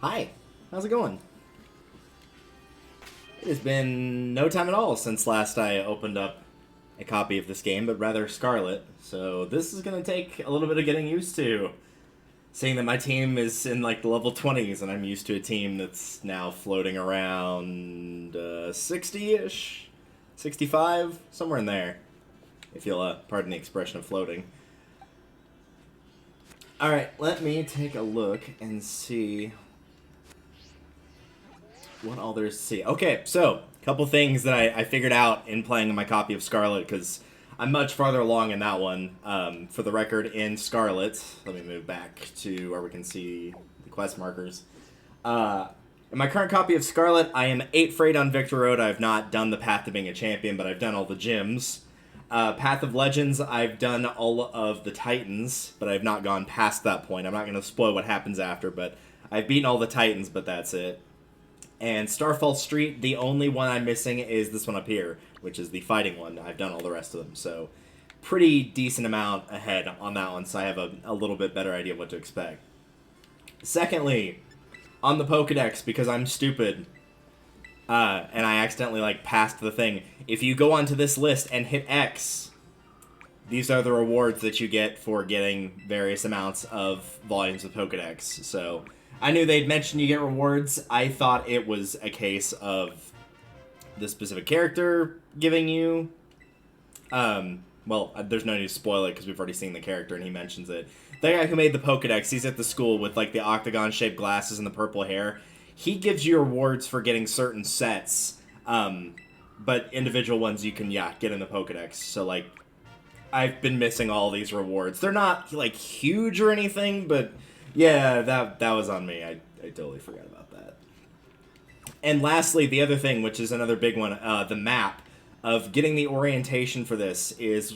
Hi, how's it going? It has been no time at all since last I opened up a copy of this game, but rather Scarlet. So this is going to take a little bit of getting used to. Seeing that my team is in like the level 20s, and I'm used to a team that's now floating around 60-ish, 65, somewhere in there. If you'll pardon the expression of floating. Alright, let me take a look and see what all there is to see. Okay, so a couple things that I figured out in playing my copy of Scarlet, because I'm much farther along in that one. For the record, in Scarlet, let me move back to where we can see the quest markers. In my current copy of Scarlet, I am 8 Freight on Victor Road. I've not done the Path to being a champion, but I've done all the gyms. Path of Legends, I've done all of the Titans, but I've not gone past that point. I'm not going to spoil what happens after, but I've beaten all the Titans, but that's it. And Starfall Street, the only one I'm missing is this one up here, which is the fighting one. I've done all the rest of them, so pretty decent amount ahead on that one, so I have a little bit better idea of what to expect. Secondly, on the Pokedex, because I'm stupid, and I accidentally passed the thing, if you go onto this list and hit X, these are the rewards that you get for getting various amounts of volumes of Pokedex, so I knew they'd mentioned you get rewards. I thought it was a case of the specific character giving you... well, there's no need to spoil it because we've already seen the character and he mentions it. The guy who made the Pokedex, he's at the school with the octagon-shaped glasses and the purple hair. He gives you rewards for getting certain sets, but individual ones you can, get in the Pokedex. So, I've been missing all these rewards. They're not, huge or anything, but... yeah, that was on me. I totally forgot about that. And lastly, the other thing, which is another big one, the map of getting the orientation for this is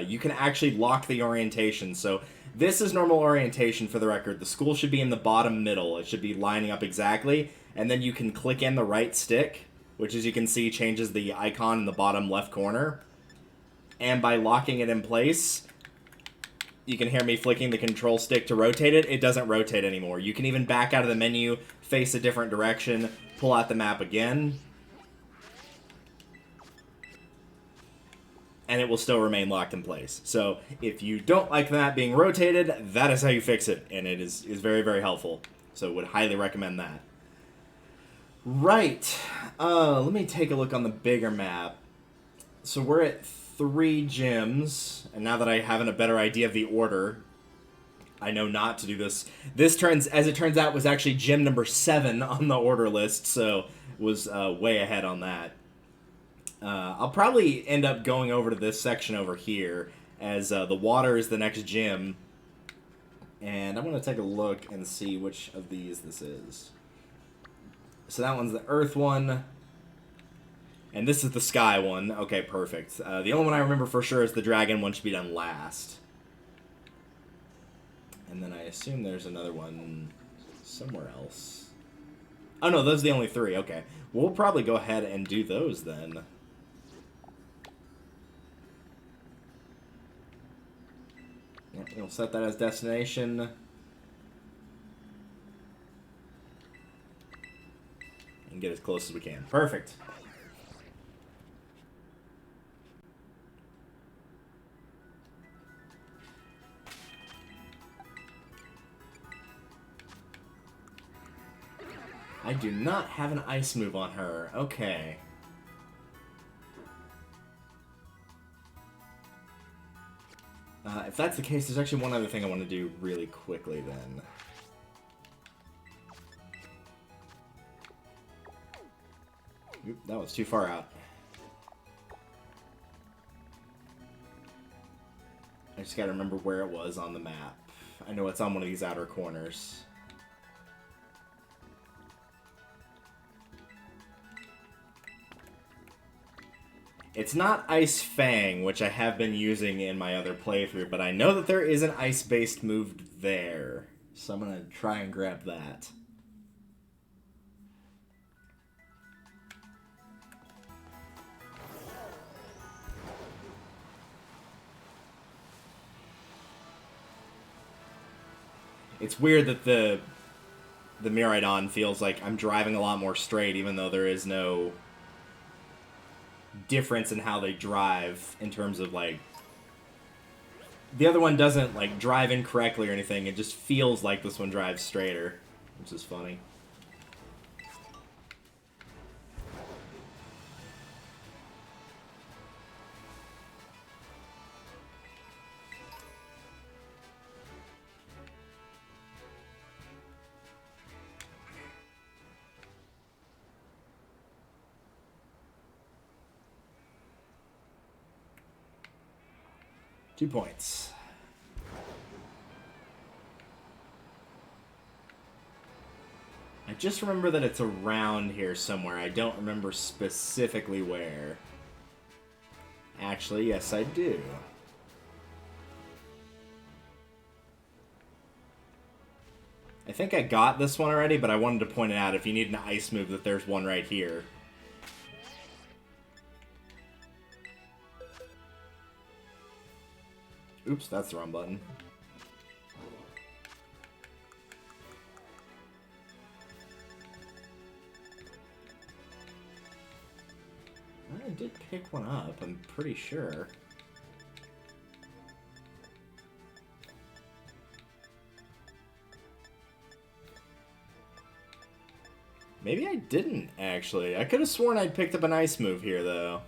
you can actually lock the orientation. So this is normal orientation for the record. The school should be in the bottom middle. It should be lining up exactly. And then you can click in the right stick, which as you can see changes the icon in the bottom left corner. And by locking it in place... you can hear me flicking the control stick to rotate it. It doesn't rotate anymore. You can even back out of the menu, face a different direction, pull out the map again, and it will still remain locked in place. So if you don't like the map being rotated, that is how you fix it, and it is very, very helpful. So would highly recommend that. Right. Let me take a look on the bigger map. So we're at 3 gyms, and now that I have a better idea of the order, I know not to do this. This as it turns out, was actually gym number 7 on the order list, so was way ahead on that. I'll probably end up going over to this section over here, as the water is the next gym, and I'm going to take a look and see which of these this is. So that one's the earth one. And this is the sky one. Okay, perfect. The only one I remember for sure is the dragon one should be done last. And then I assume there's another one somewhere else. Oh no, those are the only 3. Okay. We'll probably go ahead and do those then. Yep, we'll set that as destination. And get as close as we can. Perfect. I do not have an ice move on her. Okay. If that's the case, there's actually one other thing I want to do really quickly then. Oop, that was too far out. I just gotta remember where it was on the map. I know it's on one of these outer corners. It's not Ice Fang, which I have been using in my other playthrough, but I know that there is an ice-based move there. So I'm going to try and grab that. It's weird that the the Miraidon feels like I'm driving a lot more straight, even though there is no difference in how they drive in terms of, like... The other one doesn't, like, drive incorrectly or anything. It just feels like this one drives straighter, which is funny. 2 points. I just remember that it's around here somewhere. I don't remember specifically where. Actually, yes, I do. I think I got this one already, but I wanted to point it out if you need an ice move that there's one right here. Oops, that's the wrong button. I did pick one up, I'm pretty sure. Maybe I didn't, actually. I could have sworn I'd picked up an ice move here, though.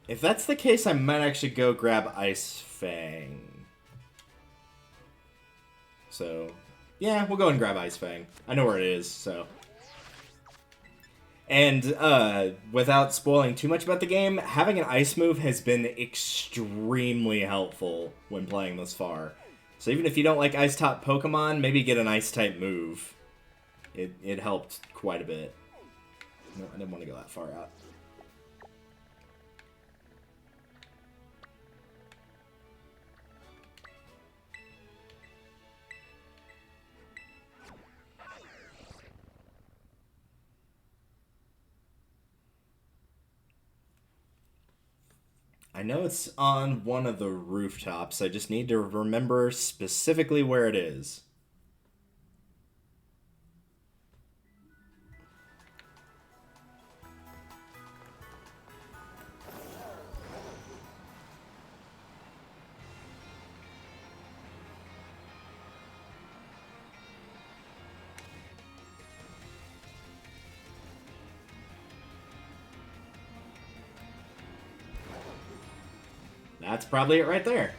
If that's the case, I might actually go grab Ice Fang. So, yeah, we'll go and grab Ice Fang. I know where it is, so... And, without spoiling too much about the game, having an ice move has been extremely helpful when playing this far. So even if you don't like ice-type Pokemon, maybe get an ice-type move. It helped quite a bit. No, I didn't want to go that far out. I know it's on one of the rooftops. I just need to remember specifically where it is. That's probably it right there.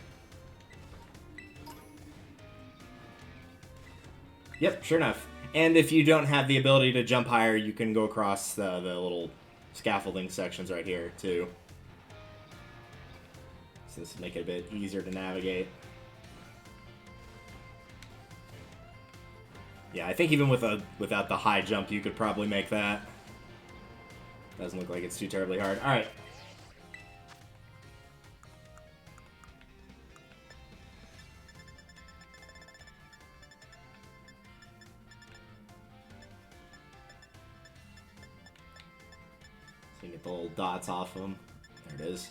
Yep, sure enough. And if you don't have the ability to jump higher, you can go across the little scaffolding sections right here, too. So this will make it a bit easier to navigate. Yeah, I think even without the high jump, you could probably make that. Doesn't look like it's too terribly hard. Alright. So you get the little dots off them. There it is.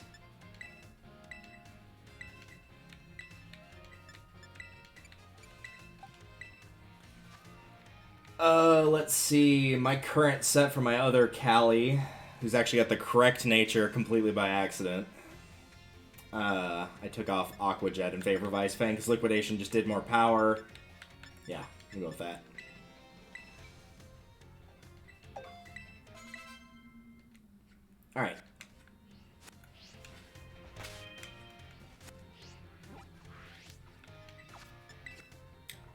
Let's see. My current set for my other Callie, who's actually got the correct nature completely by accident. I took off Aqua Jet in favor of Ice Fang because Liquidation just did more power. Yeah, we'll go with that. Alright.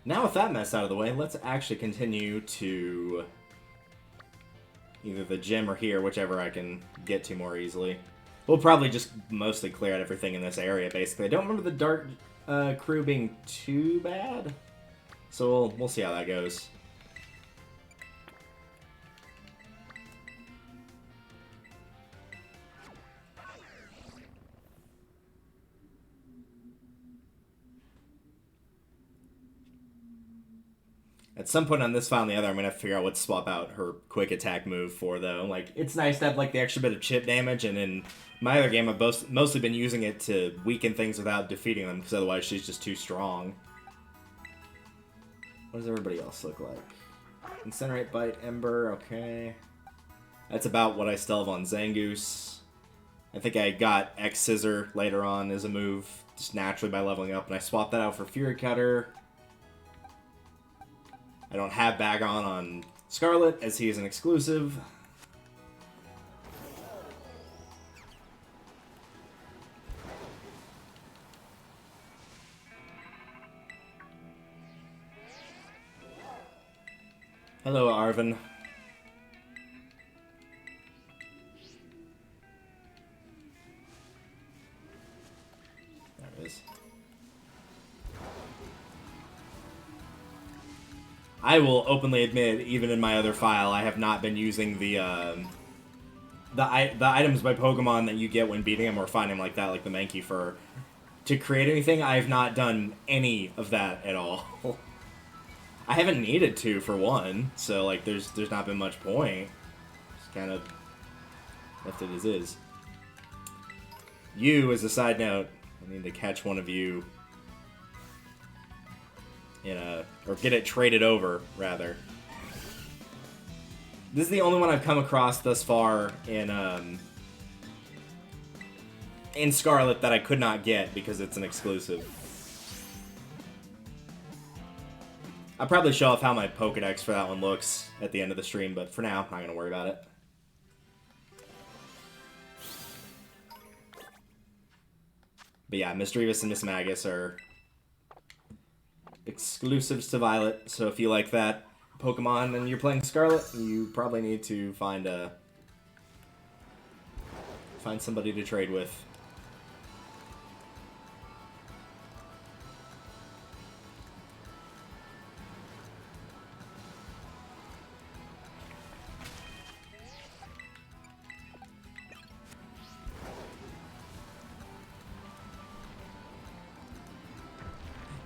Now with that mess out of the way, let's actually continue to either the gym or here, whichever I can get to more easily. We'll probably just mostly clear out everything in this area, basically. I don't remember the Dark crew being too bad, so we'll see how that goes. At some point on this file and the other, I'm gonna have to figure out what to swap out her quick attack move for, though. Like, it's nice to have like the extra bit of chip damage, and in my other game, I've mostly been using it to weaken things without defeating them, because otherwise she's just too strong. What does everybody else look like? Incinerate, Bite, Ember, okay. That's about what I still have on Zangoose. I think I got X Scissor later on as a move, just naturally by leveling up, and I swapped that out for Fury Cutter. I don't have Bagon on Scarlet, as he is an exclusive. Hello, Arvin. There it is. I will openly admit, even in my other file, I have not been using the items by Pokemon that you get when beating them or finding them like that, like the Mankey Fur, to create anything. I have not done any of that at all. I haven't needed to, for one, so like there's not been much point. Just kind of left it as is. You, as a side note, I need to catch one of you in a, or get it traded over, rather. This is the only one I've come across thus far in Scarlet that I could not get because it's an exclusive. I'll probably show off how my Pokedex for that one looks at the end of the stream, but for now, I'm not going to worry about it. But yeah, Misdreavus and Mismagus are exclusives to Violet, so if you like that Pokemon and you're playing Scarlet, you probably need to find somebody to trade with.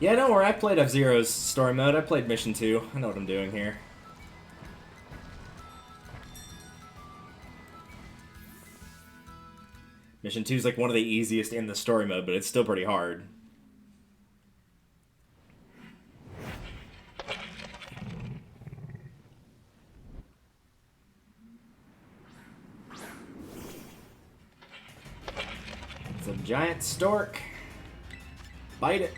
Yeah, don't worry, I played F-Zero's story mode. I played Mission 2. I know what I'm doing here. Mission 2 is like one of the easiest in the story mode, but it's still pretty hard. It's a giant stork. Bite it.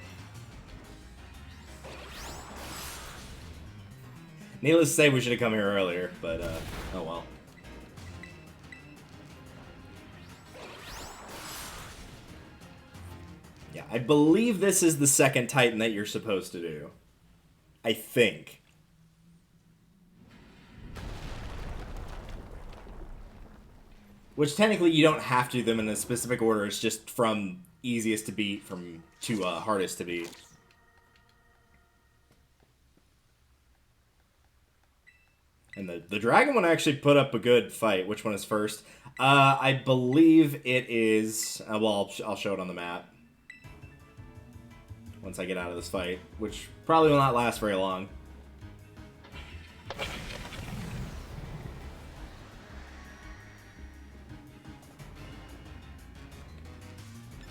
Needless to say, we should have come here earlier, but, oh well. Yeah, I believe this is the second Titan that you're supposed to do. I think. Which, technically, you don't have to do them in a specific order. It's just from easiest to beat to hardest to beat. And the dragon one actually put up a good fight. Which one is first? I believe it is... well, I'll show it on the map. Once I get out of this fight. Which probably will not last very long.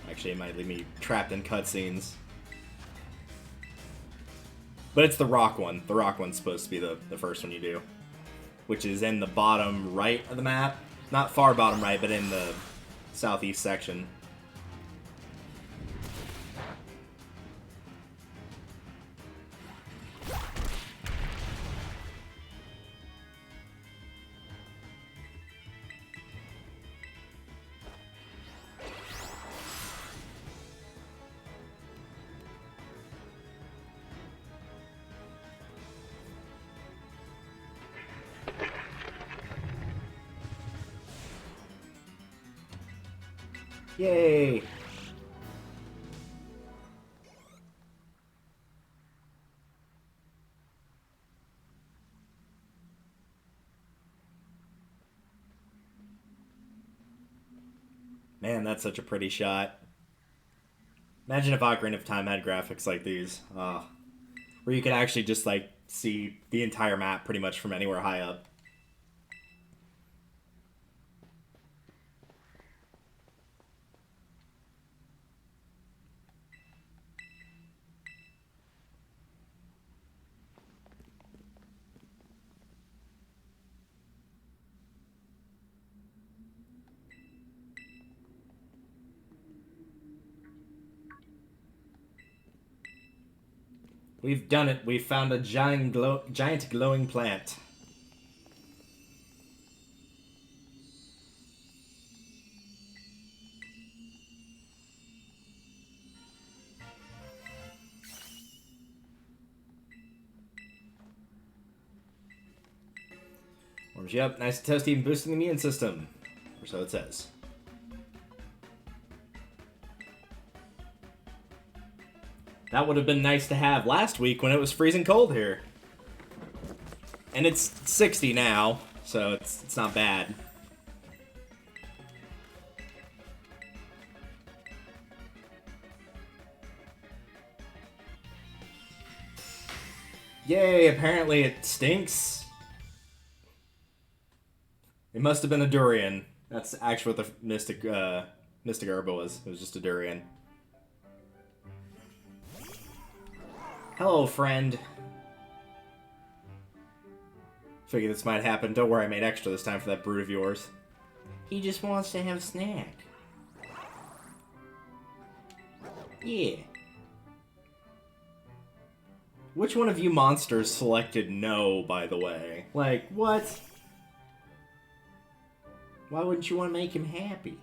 Actually, it might leave me trapped in cutscenes. But it's the rock one. The rock one's supposed to be the first one you do. Which is in the bottom right of the map. Not far bottom right, but in the southeast section. Yay! Man, that's such a pretty shot. Imagine if Ocarina of Time had graphics like these. Where you could actually just, like, see the entire map pretty much from anywhere high up. We've done it. We've found a giant glowing plant. Warms you up. Nice and toasty, even boosting the immune system. Or so it says. That would have been nice to have last week when it was freezing cold here. And it's 60 now, so it's not bad. Yay, apparently it stinks. It must have been a durian. That's actually what the Mystic Herba was. It was just a durian. Hello, friend. Figured this might happen. Don't worry, I made extra this time for that brood of yours. He just wants to have a snack. Yeah. Which one of you monsters selected no, by the way? Like, what? Why wouldn't you want to make him happy?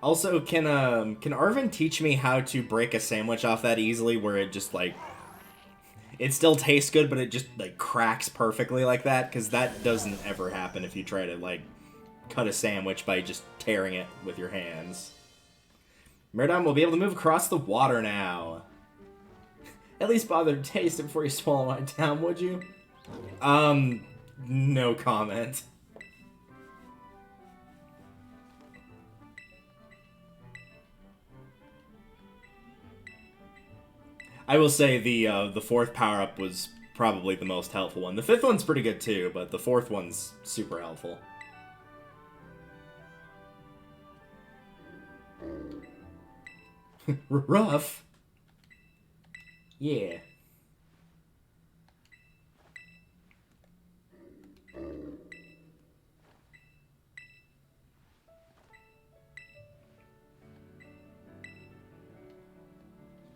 Also, can Arvin teach me how to break a sandwich off that easily, where it just, like, it still tastes good, but it just, like, cracks perfectly like that? Because that doesn't ever happen if you try to, like, cut a sandwich by just tearing it with your hands. Myrmidon will be able to move across the water now. At least bother to taste it before you swallow it down, would you? No comment. I will say the fourth power-up was probably the most helpful one. The fifth one's pretty good too, but the fourth one's super helpful. Rough? Yeah.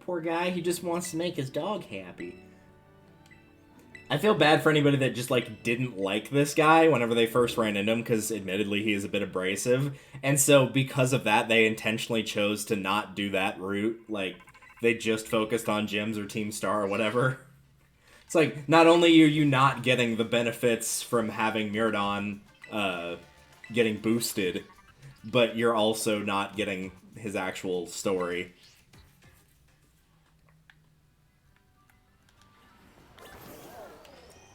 Poor guy, he just wants to make his dog happy. I feel bad for anybody that just, like, didn't like this guy whenever they first ran into him, because admittedly he is a bit abrasive. And so because of that, they intentionally chose to not do that route. Like, they just focused on gyms or Team Star or whatever. It's like, not only are you not getting the benefits from having Myrmidon getting boosted, but you're also not getting his actual story.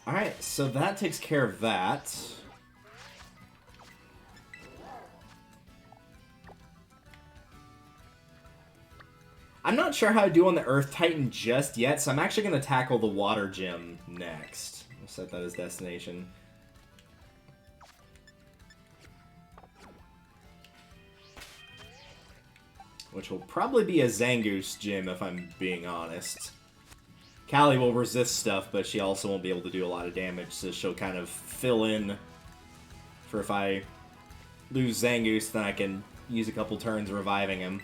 Alright, so that takes care of that. I'm not sure how to do on the Earth Titan just yet, so I'm actually going to tackle the Water Gym next. We'll set that as destination. Which will probably be a Zangoose gym, if I'm being honest. Callie will resist stuff, but she also won't be able to do a lot of damage, so she'll kind of fill in for if I lose Zangoose, then I can use a couple turns reviving him.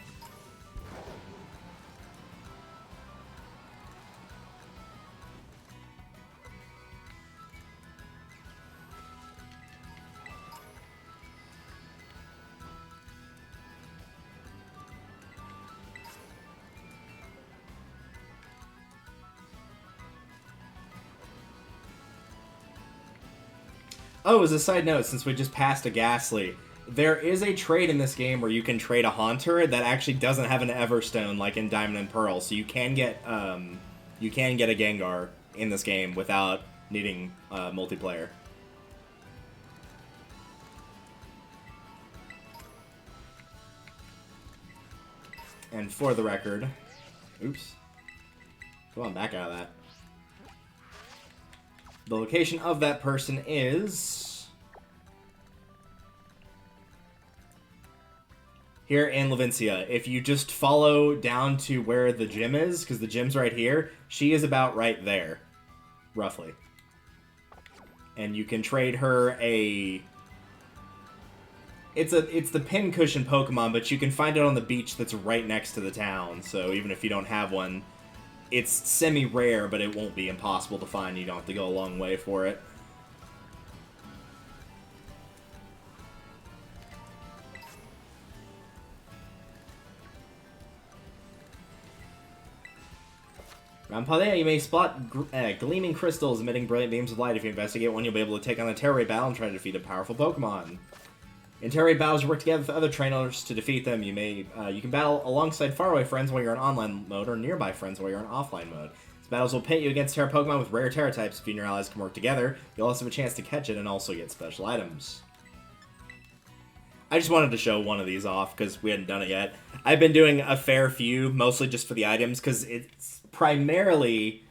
Oh, as a side note, since we just passed a Ghastly, there is a trade in this game where you can trade a Haunter that actually doesn't have an Everstone like in Diamond and Pearl, so you can get a Gengar in this game without needing multiplayer. And for the record... Oops. Come on, back out of that. The location of that person is... here in Levincia. If you just follow down to where the gym is, because the gym's right here, she is about right there. Roughly. And you can trade her a... It's the pincushion Pokemon, but you can find it on the beach that's right next to the town. So even if you don't have one, it's semi-rare, but it won't be impossible to find. You don't have to go a long way for it. Around Paldea, you may spot gleaming crystals emitting brilliant beams of light. If you investigate one, you'll be able to take on a Terra Raid battle and try to defeat a powerful Pokemon. In Terra Raid battles, you work together with other trainers to defeat them. You can battle alongside faraway friends while you're in online mode, or nearby friends while you're in offline mode. These battles will pit you against Terra Pokemon with rare Terra types. If you and your allies can work together, you'll also have a chance to catch it and also get special items. I just wanted to show one of these off because we hadn't done it yet. I've been doing a fair few, mostly just for the items, because it's primarily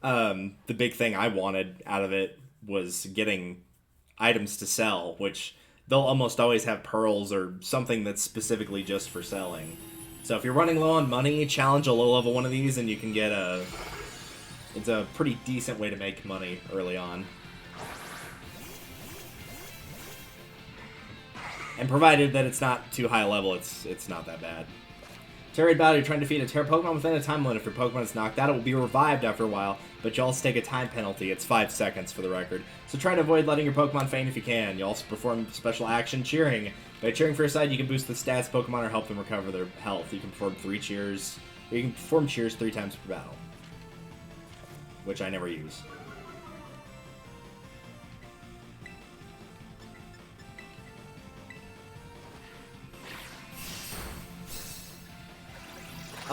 the big thing I wanted out of it was getting items to sell, which they'll almost always have pearls or something that's specifically just for selling. So if you're running low on money, challenge a low-level one of these and you can get a... It's a pretty decent way to make money early on. And provided that it's not too high level, it's not that bad. Terra Raid battle, you're trying to defeat a Terra Pokemon within a time limit. If your Pokemon is knocked out, it will be revived after a while, but you'll also take a time penalty. It's 5 seconds for the record. So try to avoid letting your Pokemon faint if you can. You also perform special action cheering. By cheering for your side, you can boost the stats Pokemon or help them recover their health. You can perform 3 cheers. You can perform cheers 3 times per battle, which I never use.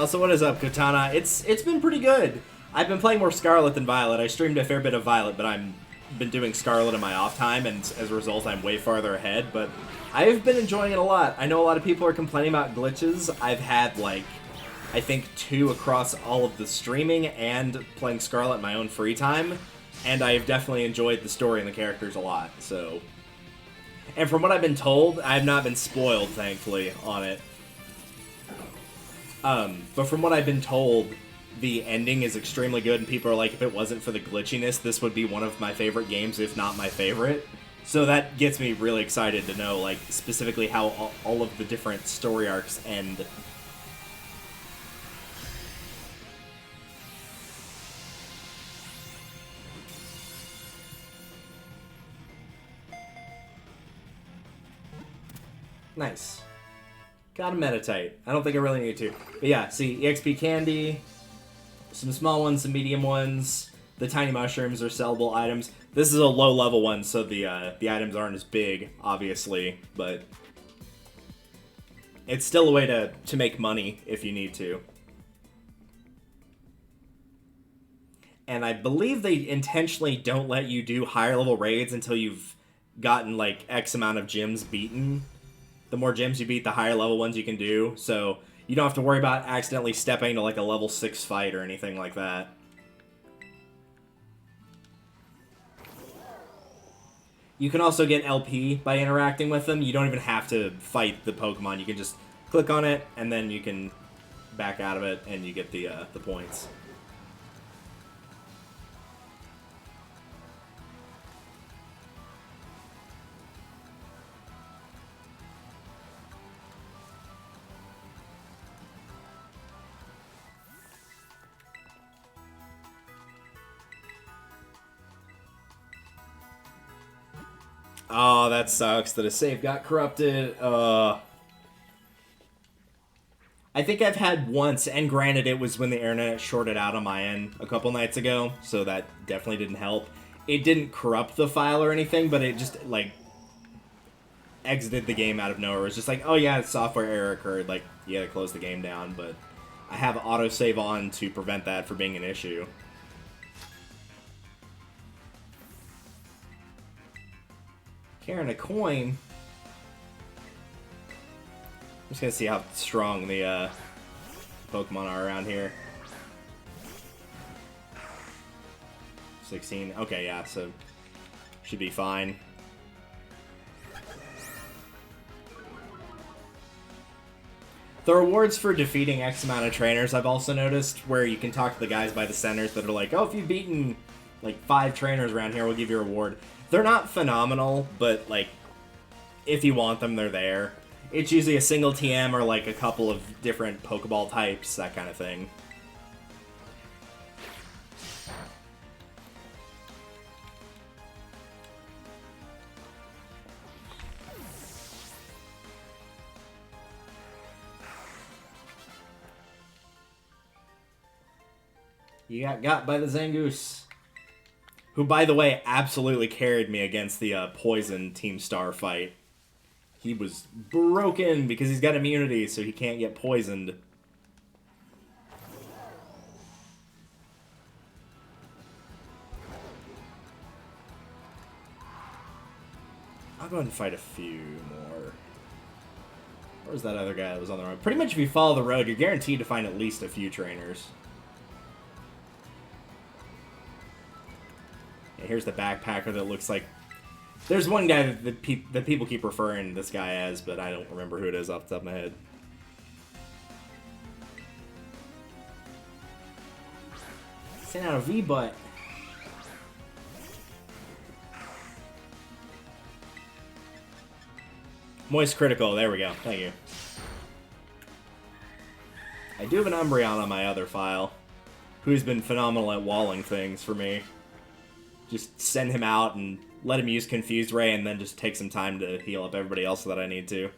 So what is up, Katana? It's been pretty good. I've been playing more Scarlet than Violet. I streamed a fair bit of Violet, but I've been doing Scarlet in my off time, and as a result, I'm way farther ahead, but I've been enjoying it a lot. I know a lot of people are complaining about glitches. I've had, like, I think 2 across all of the streaming and playing Scarlet in my own free time, and I've definitely enjoyed the story and the characters a lot, so... And from what I've been told, I've not been spoiled, thankfully, on it. But from what I've been told, the ending is extremely good, and people are like, if it wasn't for the glitchiness, this would be one of my favorite games, if not my favorite. So that gets me really excited to know, like, specifically how all of the different story arcs end. Nice. Gotta meditate. I don't think I really need to. But yeah, see, EXP candy, some small ones, some medium ones. The tiny mushrooms are sellable items. This is a low-level one, so the items aren't as big, obviously, but it's still a way to make money if you need to. And I believe they intentionally don't let you do higher-level raids until you've gotten, like, X amount of gyms beaten. The more gyms you beat, the higher level ones you can do, so you don't have to worry about accidentally stepping to like a level 6 fight or anything like that. You can also get LP by interacting with them. You don't even have to fight the Pokemon. You can just click on it, and then you can back out of it, and you get the points. Oh, that sucks that a save got corrupted. I think I've had once, and granted it was when the internet shorted out on my end a couple nights ago, so that definitely didn't help. It didn't corrupt the file or anything, but it just, like, exited the game out of nowhere. It was just like, oh yeah, software error occurred, like, you gotta close the game down, but I have autosave on to prevent that from being an issue. Carrying a coin. I'm just gonna see how strong the Pokemon are around here. 16. Okay, yeah, so should be fine. The rewards for defeating X amount of trainers, I've also noticed, where you can talk to the guys by the centers that are like, oh, if you've beaten like 5 trainers around here, we'll give you a reward. They're not phenomenal, but like, if you want them, they're there. It's usually a single TM or like a couple of different Pokeball types, that kind of thing. You got by the Zangoose. Who, by the way, absolutely carried me against the Poison Team Star fight. He was broken because he's got immunity, so he can't get poisoned. I'll go ahead and fight a few more. Where's that other guy that was on the road? Pretty much if you follow the road, you're guaranteed to find at least a few trainers. Yeah, here's the backpacker that looks like... There's one guy that people keep referring this guy as, but I don't remember who it is off the top of my head. Send out a V-butt. Moist critical, there we go. Thank you. I do have an Umbreon on my other file, who's been phenomenal at walling things for me. Just send him out and let him use Confused Ray, and then just take some time to heal up everybody else that I need to.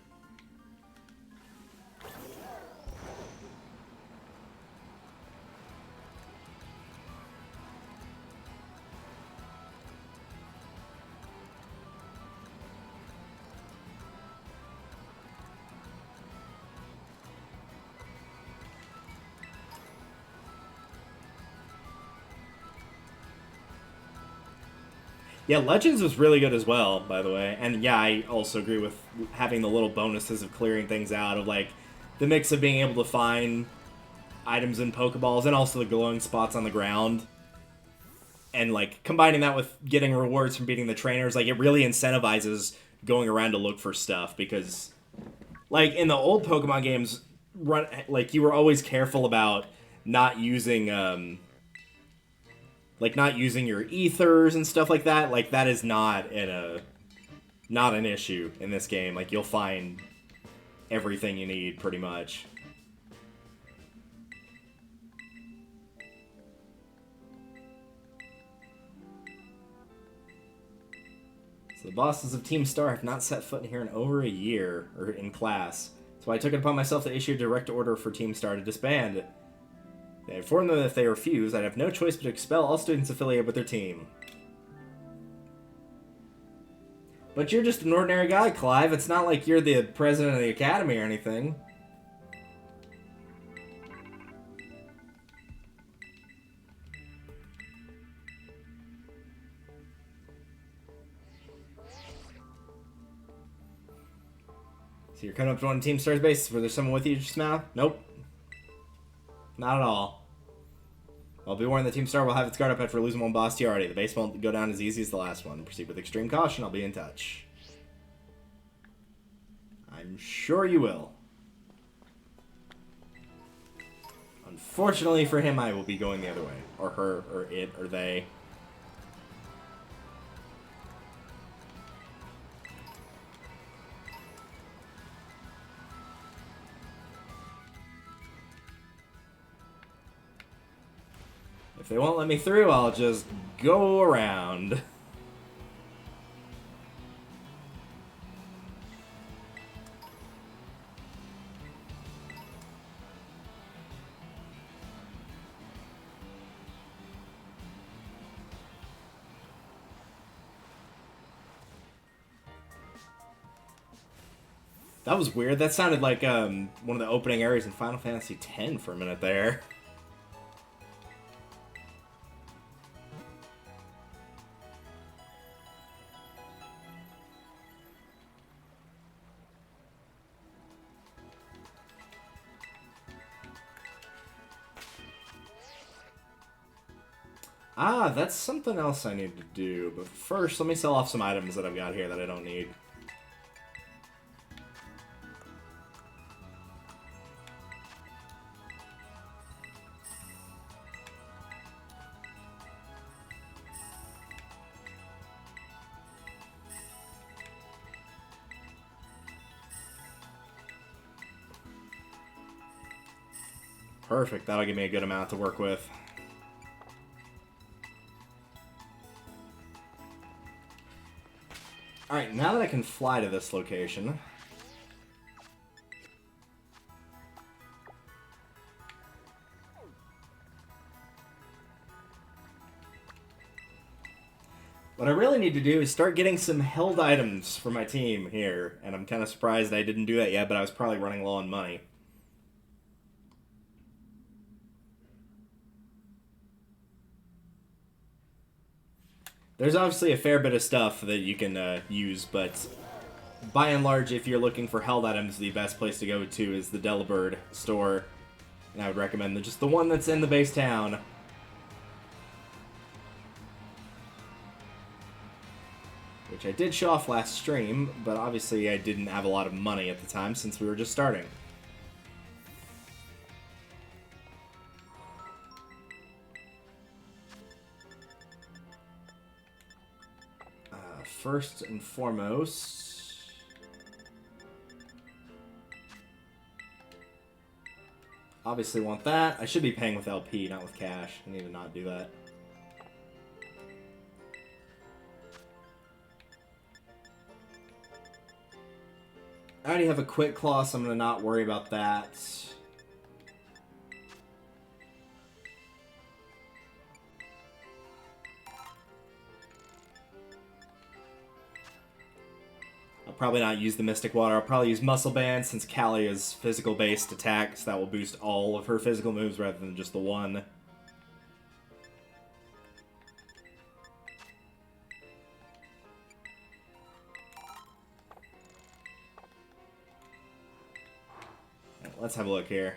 Yeah, Legends was really good as well, by the way. And yeah, I also agree with having the little bonuses of clearing things out, of like the mix of being able to find items in Pokeballs and also the glowing spots on the ground. And like combining that with getting rewards from beating the trainers, like it really incentivizes going around to look for stuff, because like in the old Pokemon games, like you were always careful about not using not using your ethers and stuff like that. Like that is not an issue in this game. Like you'll find everything you need pretty much. So the bosses of Team Star have not set foot in here in over a year, or in class. So I took it upon myself to issue a direct order for Team Star to disband. They informed them that if they refuse, I'd have no choice but to expel all students affiliated with their team. But you're just an ordinary guy, Clive. It's not like you're the president of the academy or anything. So you're coming up to one of Team Star's base where there's someone with you just now? Nope. Not at all. I'll be warned that Team Star will have its guard up after losing one boss to you already. The base won't go down as easy as the last one. Proceed with extreme caution. I'll be in touch. I'm sure you will. Unfortunately for him, I will be going the other way. Or her, or it, or they. If they won't let me through, I'll just go around. That was weird. That sounded like one of the opening areas in Final Fantasy X for a minute there. Ah, that's something else I need to do. But first, let me sell off some items that I've got here that I don't need. Perfect, that'll give me a good amount to work with. Alright, now that I can fly to this location... what I really need to do is start getting some held items for my team here, and I'm kind of surprised I didn't do that yet, but I was probably running low on money. There's obviously a fair bit of stuff that you can use, but by and large, if you're looking for held items, the best place to go to is the Delibird store, and I would recommend just the one that's in the base town. Which I did show off last stream, but obviously I didn't have a lot of money at the time since we were just starting. First and foremost... obviously want that. I should be paying with LP, not with cash. I need to not do that. I already have a quick claw, so I'm going to not worry about that. I'll probably not use the Mystic Water. I'll probably use Muscle Band since Callie is physical-based attack, so that will boost all of her physical moves rather than just the one. Let's have a look here.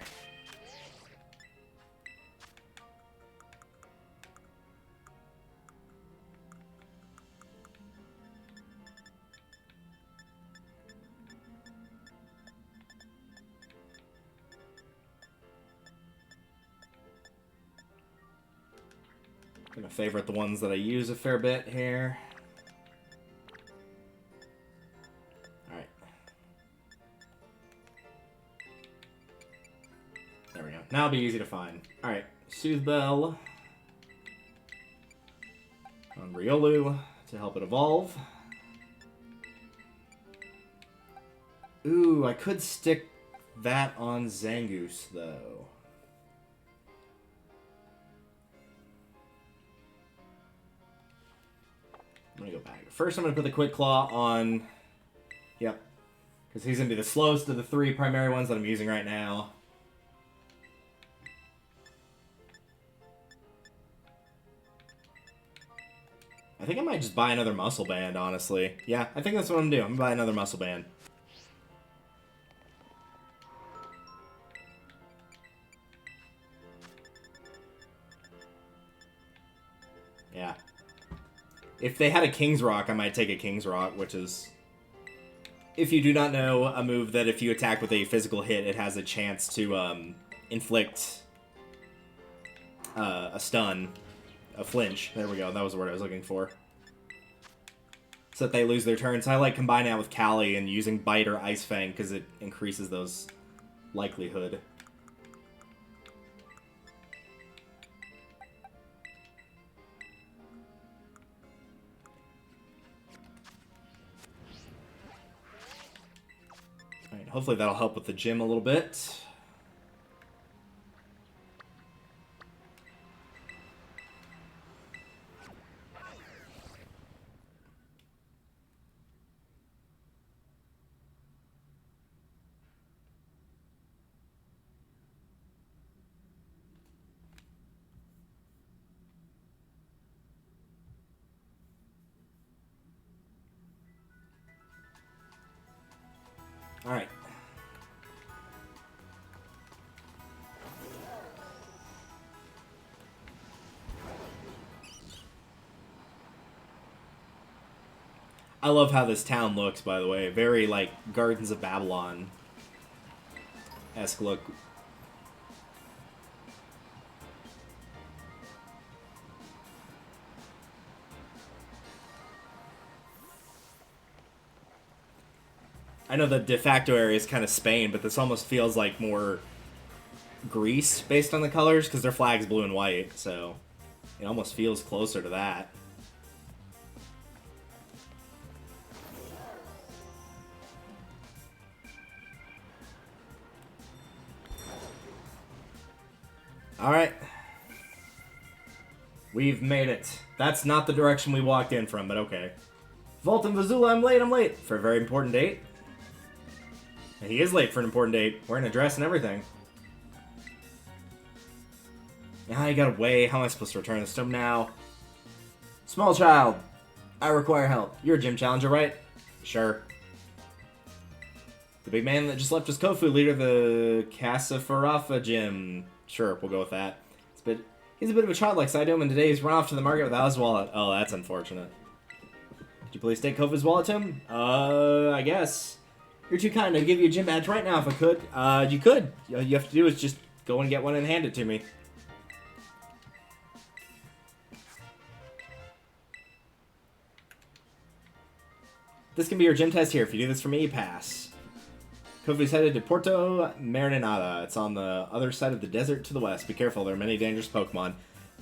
I'm gonna favorite the ones that I use a fair bit here. Alright. There we go. Now it'll be easy to find. Alright. Soothe Bell. On Riolu to help it evolve. Ooh, I could stick that on Zangoose, though. I'm gonna go back. First, I'm gonna put the Quick Claw on... yep. Because he's gonna be the slowest of the three primary ones that I'm using right now. I think I might just buy another Muscle Band, honestly. Yeah, I think that's what I'm gonna do. I'm gonna buy another Muscle Band. Yeah. If they had a King's Rock, I might take a King's Rock, which is, if you do not know, a move that if you attack with a physical hit, it has a chance to inflict a stun, a flinch. There we go, that was the word I was looking for. So that they lose their turn. So I like combining that with Callie and using Bite or Ice Fang because it increases those likelihood. Alright, hopefully that'll help with the gym a little bit. Alright. I love how this town looks, by the way. Very, like, Gardens of Babylon-esque look. I know the de facto area is kind of Spain, but this almost feels like more Greece based on the colors, because their flag's blue and white, so it almost feels closer to that. Alright. We've made it. That's not the direction we walked in from, but okay. Volt and Vazula, I'm late. For a very important date. And he is late for an important date. Wearing a dress and everything. Now I gotta weigh. How am I supposed to return this to him now? Small child. I require help. You're a gym challenger, right? Sure. The big man that just left was Kofu, leader of the Casa Farafa gym. Sure, we'll go with that. He's a bit of a childlike side to him, and today he's run off to the market without his wallet. Oh, that's unfortunate. Could you please take Kofu's wallet to him? I guess. You're too kind. I'd give you a gym badge right now if I could. You could. All you have to do is just go and get one and hand it to me. This can be your gym test here. If you do this for me, pass. Kofu's headed to Porto Marinada. It's on the other side of the desert to the west. Be careful, there are many dangerous Pokemon.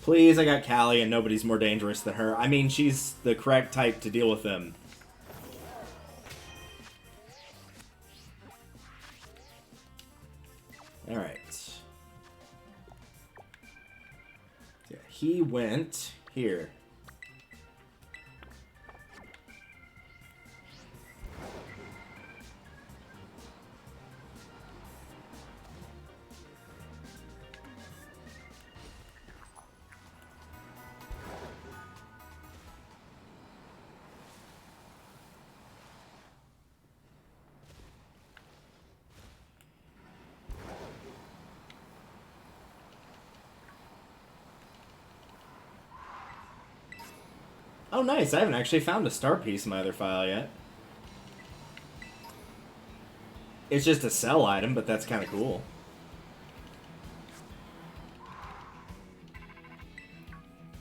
Please, I got Callie, and nobody's more dangerous than her. I mean, she's the correct type to deal with them. Alright. Yeah, he went here. Oh, nice. I haven't actually found a star piece in my other file yet. It's just a sell item, but that's kind of cool.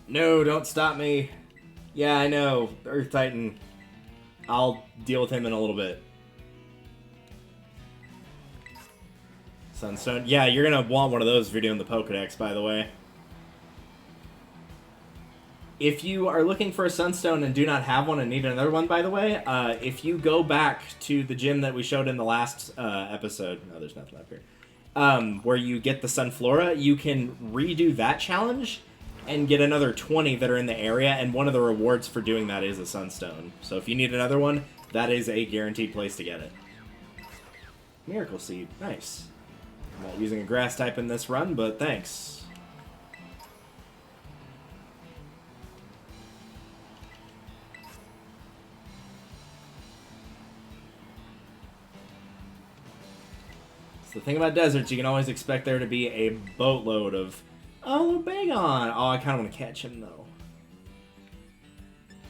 No, don't stop me. Yeah, I know. Earth Titan. I'll deal with him in a little bit. Sunstone. Yeah, you're going to want one of those if you're doing the Pokedex, by the way. If you are looking for a Sunstone and do not have one and need another one, by the way, if you go back to the gym that we showed in the last episode... No, there's nothing up here. Where you get the Sunflora, you can redo that challenge and get another 20 that are in the area, and one of the rewards for doing that is a Sunstone. So if you need another one, that is a guaranteed place to get it. Miracle Seed. Nice. I'm not using a grass type in this run, but thanks. The thing about deserts, you can always expect there to be a boatload of... Oh, Bagon! Oh, I kind of want to catch him, though.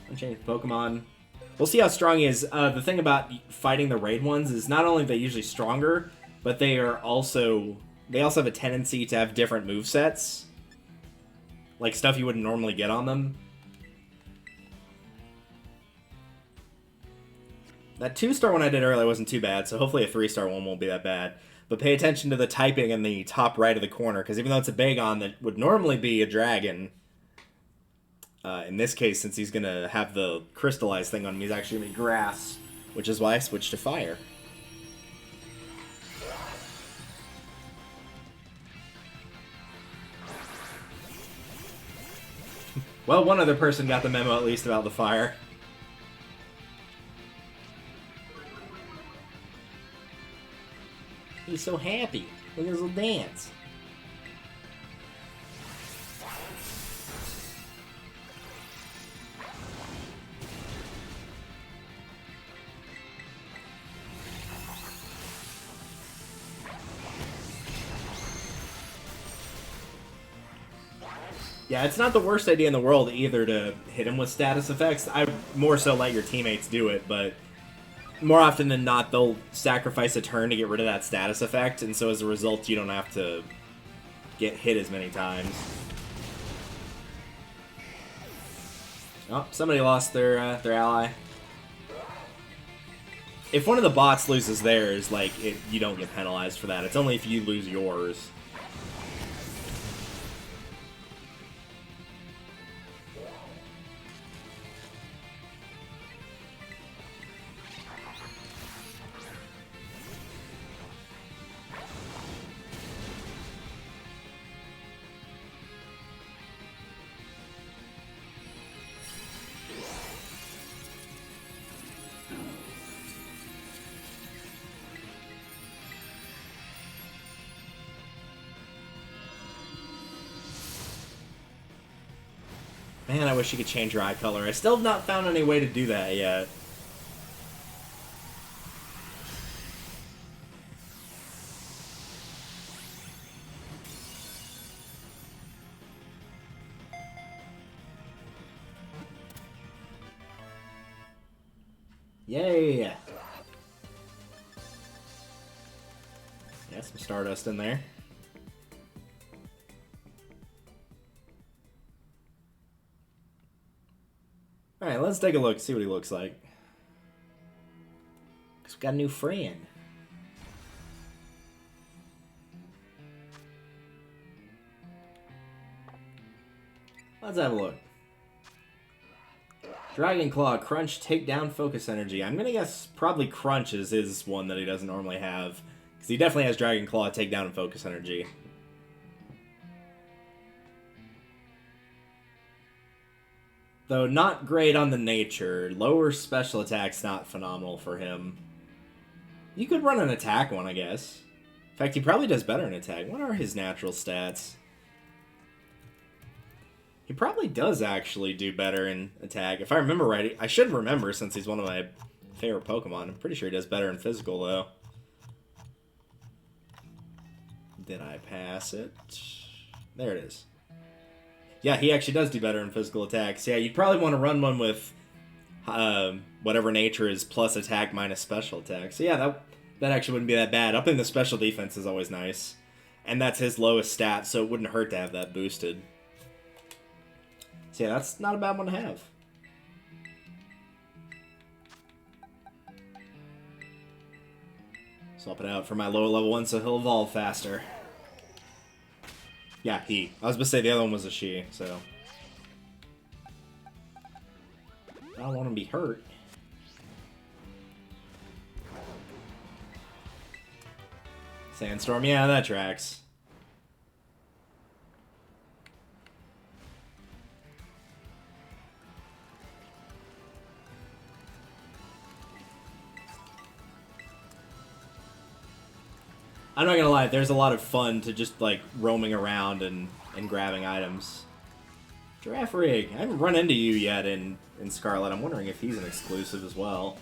Unchanged Pokemon. We'll see how strong he is. The thing about fighting the raid ones is not only are they usually stronger, but they are also... They also have a tendency to have different movesets. Like stuff you wouldn't normally get on them. That 2-star one I did earlier wasn't too bad, so hopefully a 3-star one won't be that bad. But pay attention to the typing in the top right of the corner, because even though it's a Bagon that would normally be a dragon, in this case, since he's going to have the crystallized thing on him, he's actually going to be grass, which is why I switched to fire. Well, one other person got the memo at least about the fire. He's so happy. Look at his little dance. Yeah, it's not the worst idea in the world either to hit him with status effects. I more so let your teammates do it, but more often than not, they'll sacrifice a turn to get rid of that status effect, and so as a result, you don't have to get hit as many times. Oh, somebody lost their ally. If one of the bots loses theirs, like, you don't get penalized for that. It's only if you lose yours. Man, I wish you could change your eye color. I still have not found any way to do that yet. Yay! Yeah, some Stardust in there. Alright, let's take a look, see what he looks like. Because we got a new friend. Let's have a look. Dragon Claw, Crunch, Takedown, Focus Energy. I'm gonna guess probably Crunch is his one that he doesn't normally have. Because he definitely has Dragon Claw, Takedown, and Focus Energy. Though not great on the nature. Lower special attack's not phenomenal for him. You could run an attack one, I guess. In fact, he probably does better in attack. What are his natural stats? He probably does actually do better in attack. If I remember right, I should remember since he's one of my favorite Pokemon. I'm pretty sure he does better in physical, though. Did I pass it? There it is. Yeah, he actually does do better in physical attacks. Yeah, you'd probably want to run one with whatever nature is plus attack minus special attack. So yeah, that actually wouldn't be that bad. Upping the special defense is always nice. And that's his lowest stat, so it wouldn't hurt to have that boosted. So yeah, that's not a bad one to have. Swap it out for my lower level one so he'll evolve faster. Yeah, he. I was going to say the other one was a she, so. I don't want him to be hurt. Sandstorm, yeah, that tracks. I'm not gonna lie, there's a lot of fun to just, like, roaming around and grabbing items. Giraffe Rig, I haven't run into you yet in Scarlet. I'm wondering if he's an exclusive as well.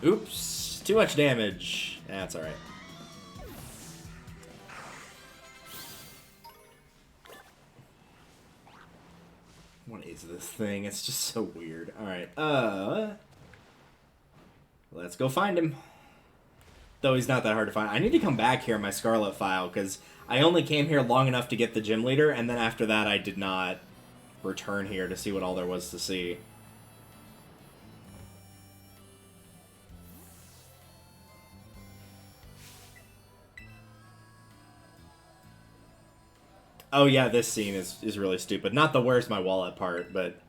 Oops, too much damage. That's alright. What is this thing? It's just so weird. Alright, let's go find him. Though he's not that hard to find. I need to come back here in my Scarlet file, because I only came here long enough to get the gym leader, and then after that I did not return here to see what all there was to see. Oh yeah, this scene is really stupid. Not the where's my wallet part, but...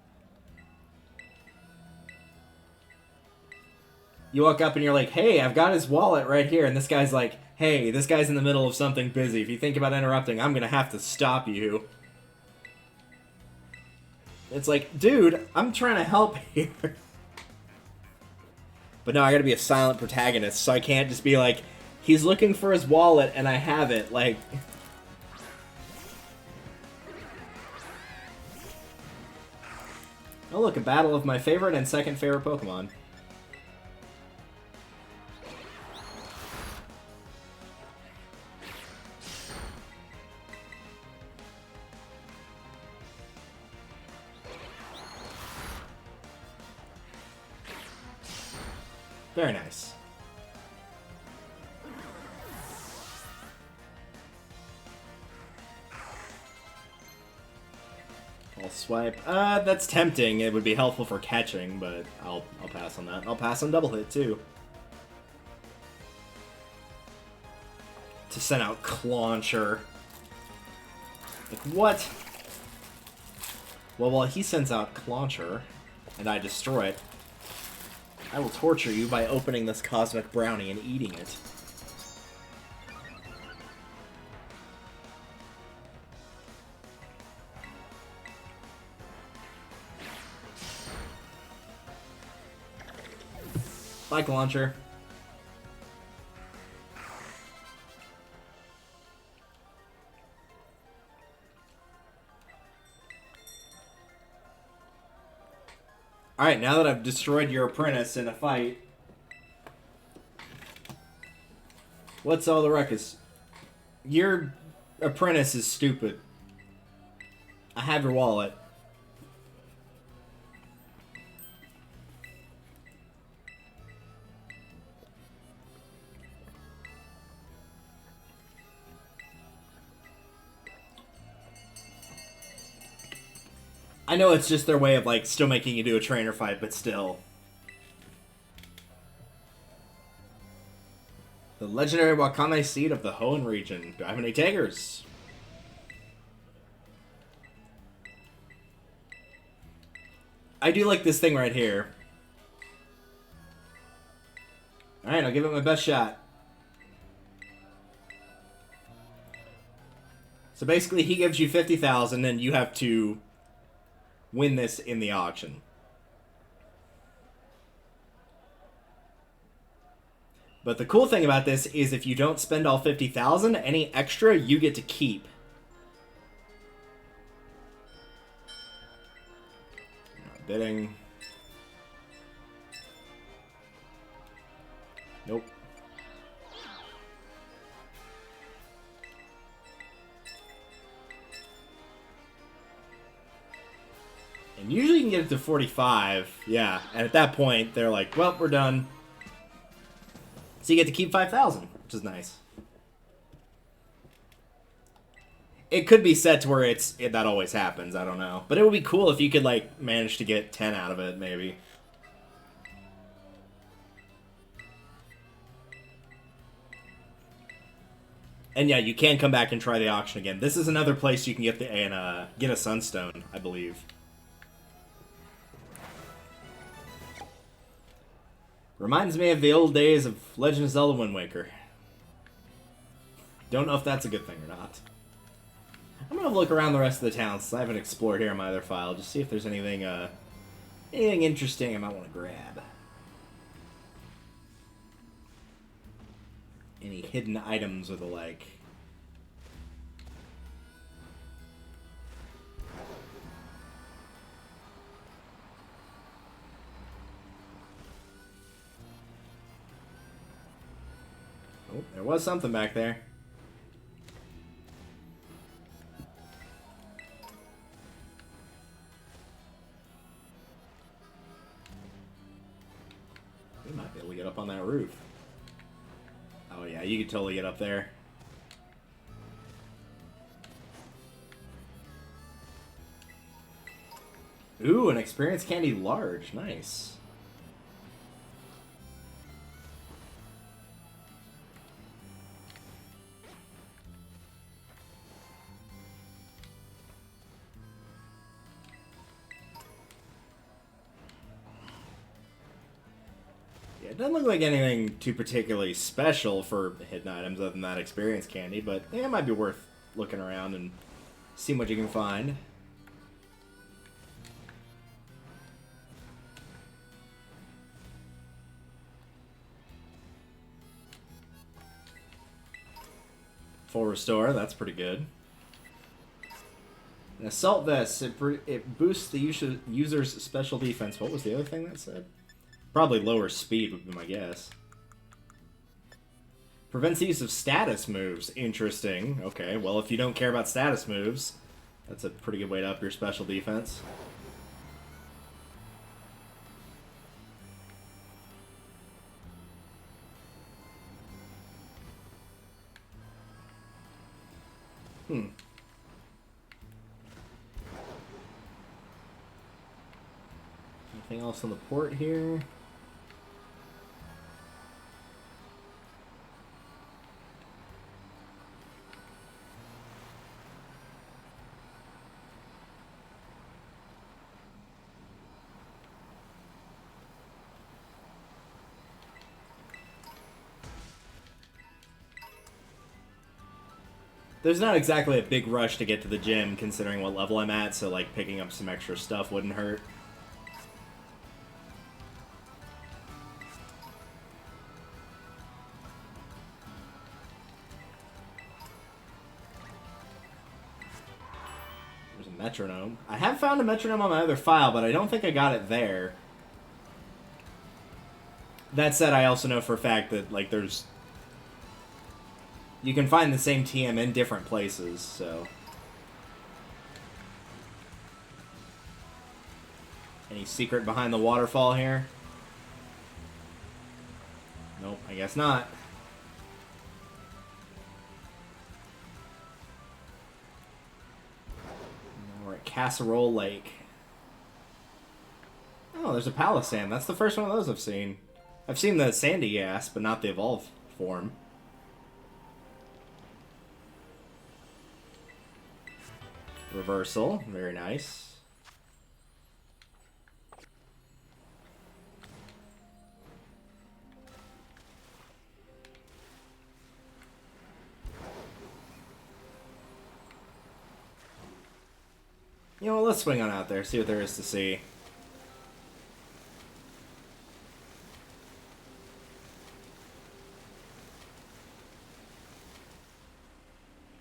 You walk up and you're like, hey, I've got his wallet right here. And this guy's like, hey, this guy's in the middle of something busy. If you think about interrupting, I'm going to have to stop you. It's like, dude, I'm trying to help here. But no, I got to be a silent protagonist, so I can't just be like, he's looking for his wallet and I have it. Like... Oh look, a battle of my favorite and second favorite Pokemon. Very nice. I'll swipe. That's tempting. It would be helpful for catching, but I'll pass on that. I'll pass on double hit too. To send out Clauncher. Like what? Well, while he sends out Clauncher, and I destroy it, I will torture you by opening this Cosmic Brownie and eating it. Bye, Launcher. Alright, now that I've destroyed your apprentice in a fight, what's all the ruckus? Your apprentice is stupid. I have your wallet. I know it's just their way of, like, still making you do a trainer fight, but still. The legendary Wakame seed of the Hoenn region. Do I have any takers? I do like this thing right here. Alright, I'll give it my best shot. So basically, he gives you 50,000, and you have to win this in the auction. But the cool thing about this is if you don't spend all 50,000, any extra you get to keep. Not bidding. Nope. And usually you can get it to 45, yeah. And at that point, they're like, well, we're done. So you get to keep 5,000, which is nice. It could be set to where that always happens, I don't know. But it would be cool if you could, like, manage to get 10 out of it, maybe. And yeah, you can come back and try the auction again. This is another place you can get get a Sunstone, I believe. Reminds me of the old days of Legend of Zelda Wind Waker. Don't know if that's a good thing or not. I'm gonna look around the rest of the town since I haven't explored here in my other file. Just see if there's anything interesting I might want to grab. Any hidden items or the like. Oh, there was something back there. We might be able to get up on that roof. Oh yeah, you could totally get up there. Ooh, an experience candy large. Nice. It doesn't look like anything too particularly special for hidden items other than that experience candy, but yeah, it might be worth looking around and seeing what you can find. Full restore, that's pretty good. An assault vest, it boosts the user's special defense. What was the other thing that said? Probably lower speed would be my guess. Prevents the use of status moves. Interesting. Okay, well, if you don't care about status moves, that's a pretty good way to up your special defense. Anything else on the port here? There's not exactly a big rush to get to the gym, considering what level I'm at, so, like, picking up some extra stuff wouldn't hurt. There's a metronome. I have found a metronome on my other file, but I don't think I got it there. That said, I also know for a fact that, like, there's... You can find the same TM in different places, so... Any secret behind the waterfall here? Nope, I guess not. Now we're at Casserole Lake. Oh, there's a Palisand. That's the first one of those I've seen. I've seen the Sandy Gas, but not the Evolved form. Reversal, very nice. You know what, let's swing on out there, see what there is to see.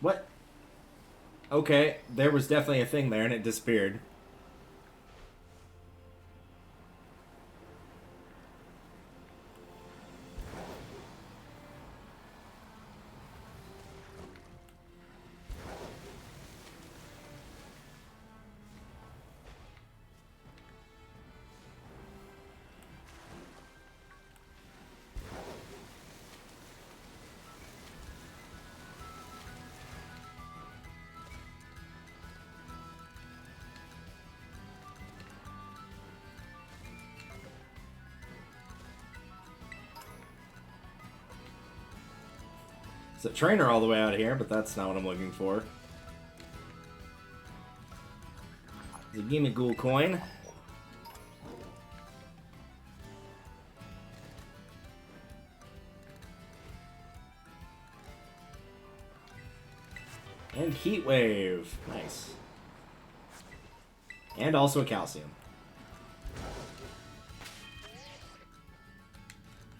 What? Okay, there was definitely a thing there and it disappeared. It's a trainer all the way out here, but that's not what I'm looking for. The Gimme Ghoul coin. And Heat Wave. Nice. And also a calcium.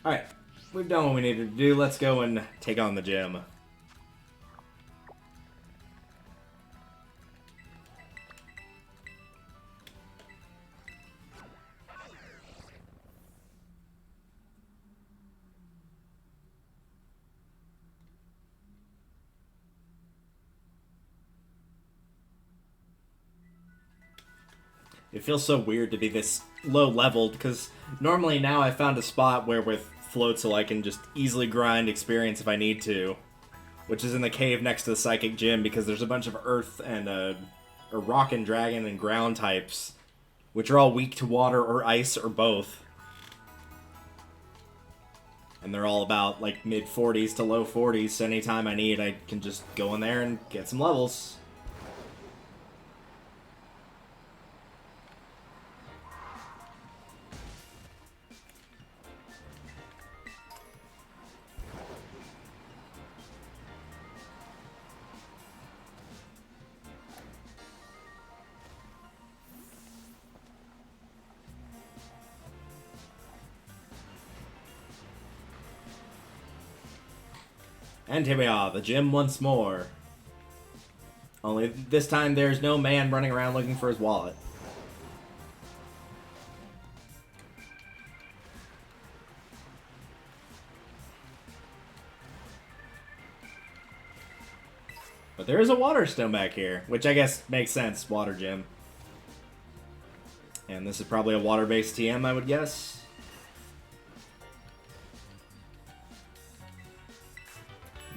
Alright. We've done what we needed to do. Let's go and take on the gym. It feels so weird to be this low leveled, because normally now I found a spot where with floatzel I can just easily grind experience if I need to, which is in the cave next to the Psychic Gym, because there's a bunch of earth and or rock and dragon and ground types, which are all weak to water or ice or both. And they're all about like mid 40s to low 40s, so anytime I need I can just go in there and get some levels. And here we are, the gym once more. Only this time there's no man running around looking for his wallet. But there is a water stone back here, which I guess makes sense, water gym. And this is probably a water-based TM, I would guess.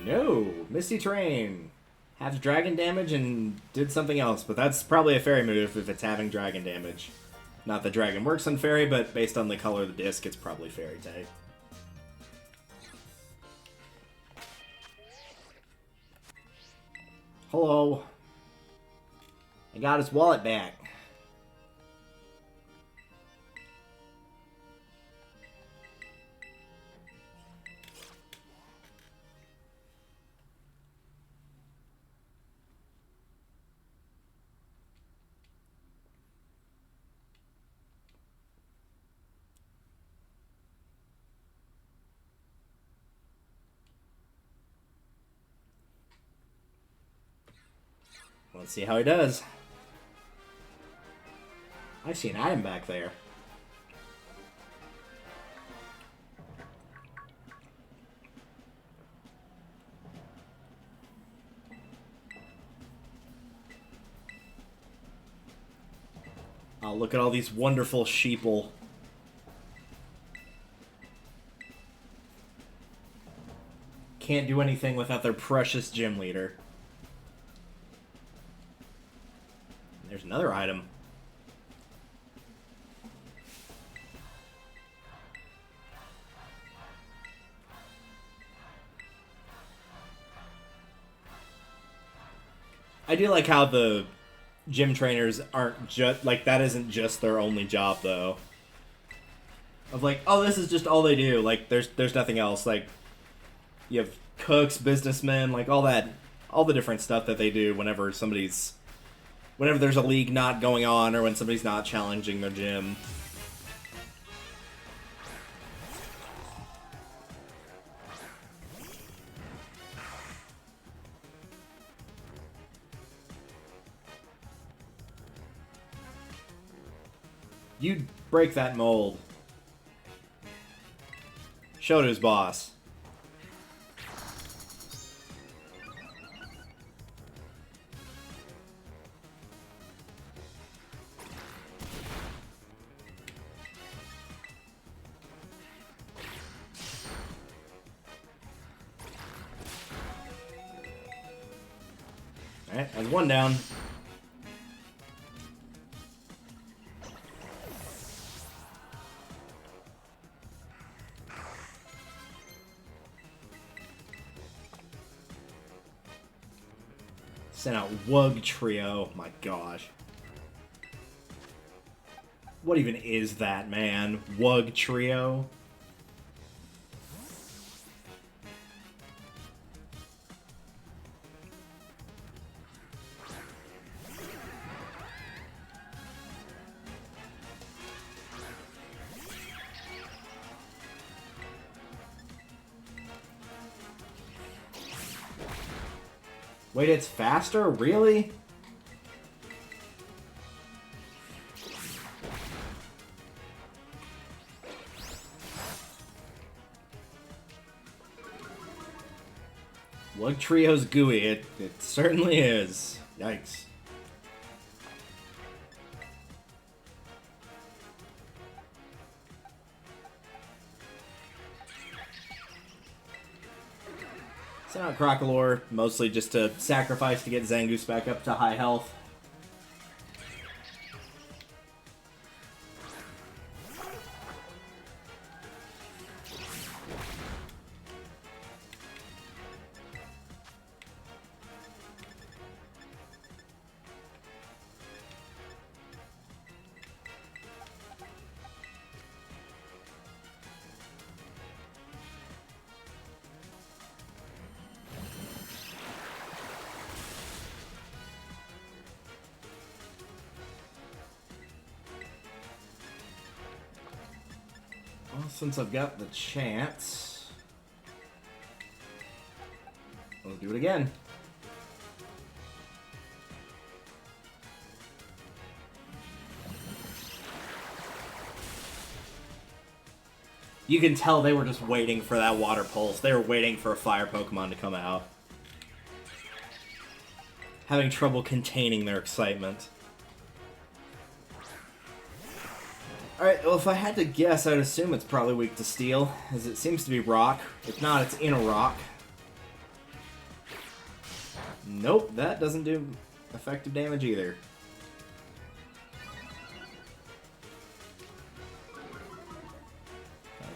No! Misty Terrain! Has dragon damage and did something else, but that's probably a fairy move if it's having dragon damage. Not that Dragon works on Fairy, but based on the color of the disc, it's probably Fairy type. Hello. I got his wallet back. Let's see how he does. I see an item back there. Oh, look at all these wonderful sheeple. Can't do anything without their precious gym leader. There's another item. I do like how the gym trainers aren't just like that isn't just their only job though. Of like, oh, this is just all they do. Like there's nothing else. Like you have cooks, businessmen, like all the different stuff that they do whenever there's a league not going on or when somebody's not challenging their gym. You break that mold. Shoto's boss. Alright, that's one down. Sent out Wug Trio. My gosh. What even is that, man? Wug Trio? Wait, it's faster? Really? Wug Trio's gooey. It certainly is. Yikes. Sent out Crocolore, mostly just to sacrifice to get Zangoose back up to high health. Well, since I've got the chance, let's do it again. You can tell they were just waiting for that water pulse. They were waiting for a fire Pokemon to come out. Having trouble containing their excitement. Alright, well, if I had to guess, I'd assume it's probably weak to steel, as it seems to be rock. If not, it's in a rock. Nope, that doesn't do effective damage either.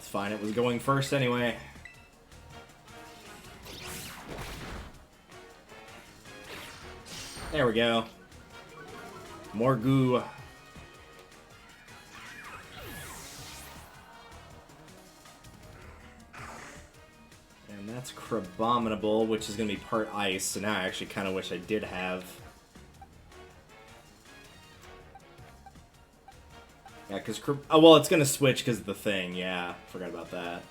It's fine, it was going first anyway. There we go. More goo. And that's Crabominable, which is going to be part ice, so now I actually kind of wish I did have... Yeah, because... Oh, well, it's going to switch because of the thing, yeah. Forgot about that.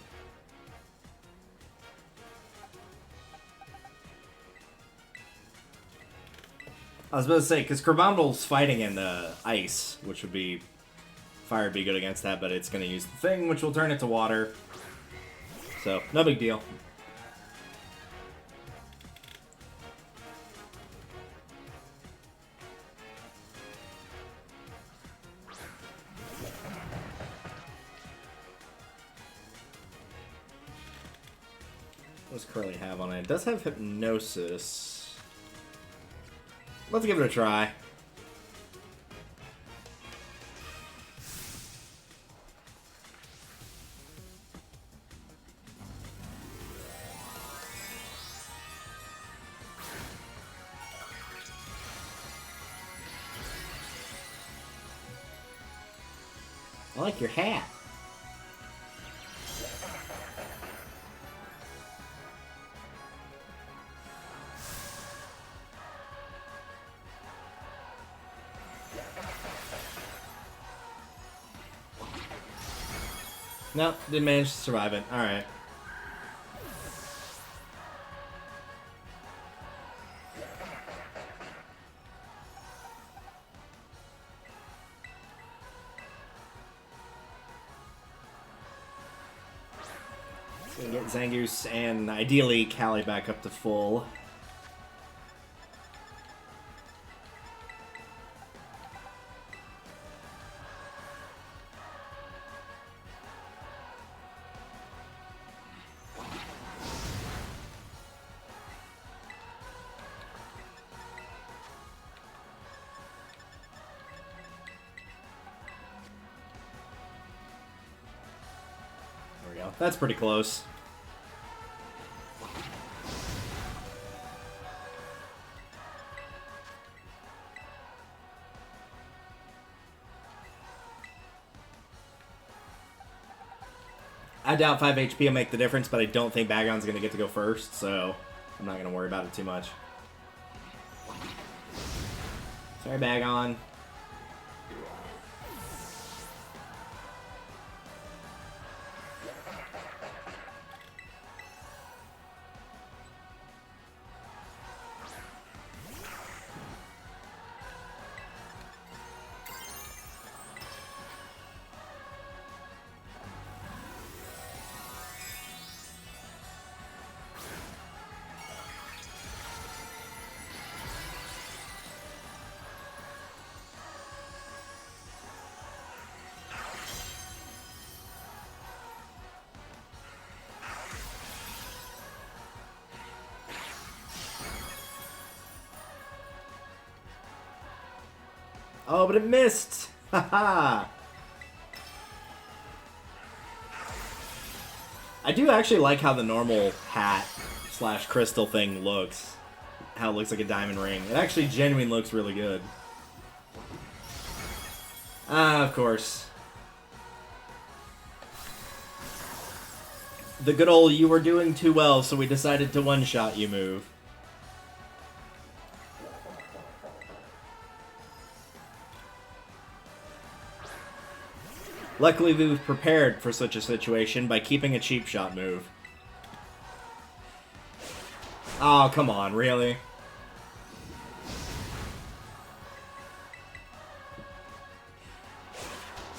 I was about to say, because Crabominable's fighting in ice, which would be... Fire would be good against that, but it's going to use the thing, which will turn it to water. So, no big deal. What does Curly have on it? It does have Hypnosis. Let's give it a try. I like your hat. No, didn't manage to survive it. Alright. Gonna get Zangoose and ideally Callie back up to full. There we go. That's pretty close. I doubt 5 HP will make the difference, but I don't think Bagon's going to get to go first, so I'm not going to worry about it too much. Sorry, Bagon. Oh, but it missed! Haha! I do actually like how the normal hat slash crystal thing looks. How it looks like a diamond ring. It actually genuinely looks really good. Ah, of course. The good old "you were doing too well, so we decided to one-shot you" move. Luckily, we've prepared for such a situation by keeping a cheap shot move. Oh, come on, really?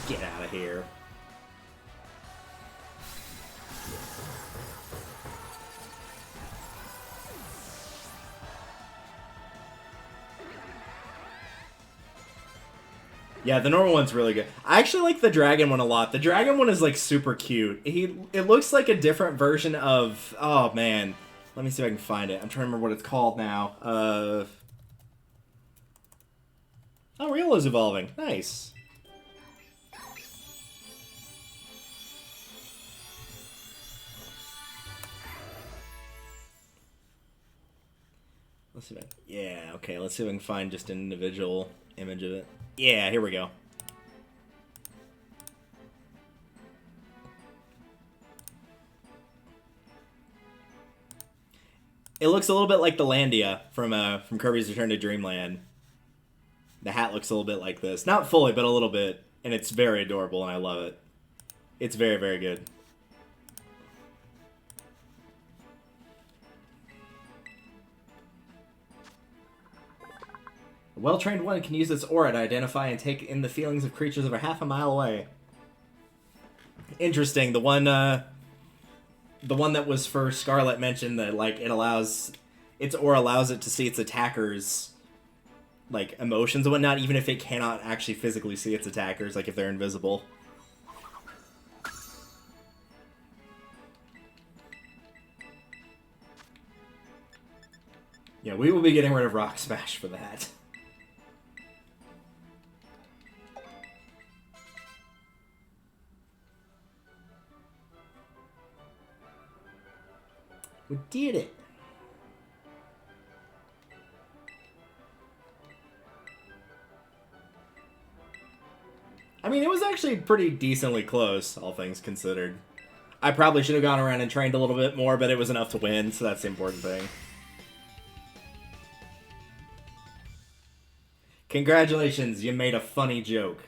Get out of here. Yeah, the normal one's really good. I actually like the dragon one a lot. The dragon one is, like, super cute. It looks like a different version of... Oh, man. Let me see if I can find it. I'm trying to remember what it's called now. Oh, Riola's evolving. Nice. Let's see if yeah, okay, let's see if I can find just an individual image of it. Yeah, here we go. It looks a little bit like the Landia from Kirby's Return to Dreamland. The hat looks a little bit like this. Not fully, but a little bit. And it's very adorable, and I love it. It's very, very good. A well-trained one can use its aura to identify and take in the feelings of creatures over half a mile away. Interesting. The one that was for Scarlet mentioned that, like, its aura allows it to see its attackers' like emotions and whatnot, even if it cannot actually physically see its attackers, like if they're invisible. Yeah, we will be getting rid of Rock Smash for that. We did it. I mean, it was actually pretty decently close, all things considered. I probably should have gone around and trained a little bit more, but it was enough to win, so that's the important thing. Congratulations, you made a funny joke.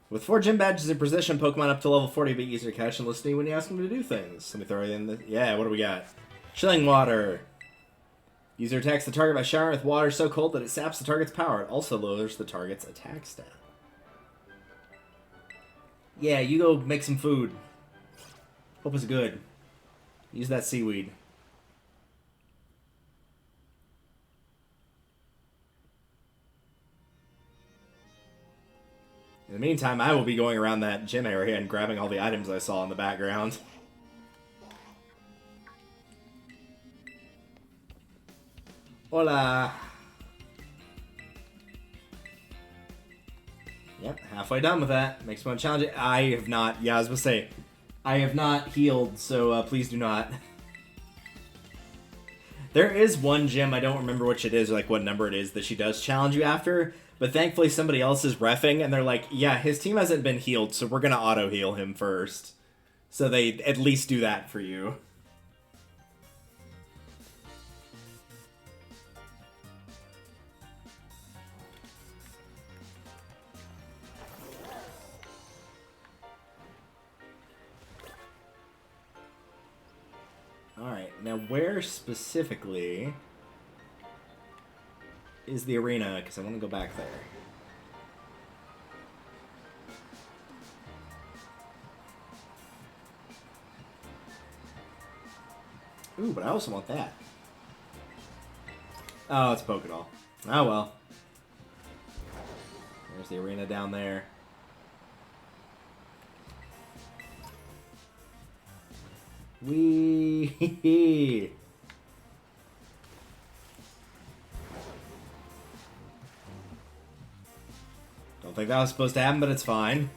With 4 gym badges and position Pokemon up to level 40, be easier to catch and listen to you when you ask them to do things. Let me throw it in the... Yeah, what do we got? Chilling Water. User attacks the target by showering with water so cold that it saps the target's power. It also lowers the target's attack stat. Yeah, you go make some food. Hope it's good. Use that seaweed. In the meantime, I will be going around that gym area and grabbing all the items I saw in the background. Hola! Yep, halfway done with that. Makes one challenging. I have not, yeah, I was going to say, I have not healed, so please do not. There is one gym, I don't remember which it is, or like what number it is, that she does challenge you after, but thankfully somebody else is reffing, and they're like, yeah, his team hasn't been healed, so we're going to auto-heal him first. So they at least do that for you. Alright, now where specifically is the arena? Because I want to go back there. Ooh, but I also want that. Oh, it's Pokédoll. Oh well. There's the arena down there. Wee. Don't think that was supposed to happen, but it's fine.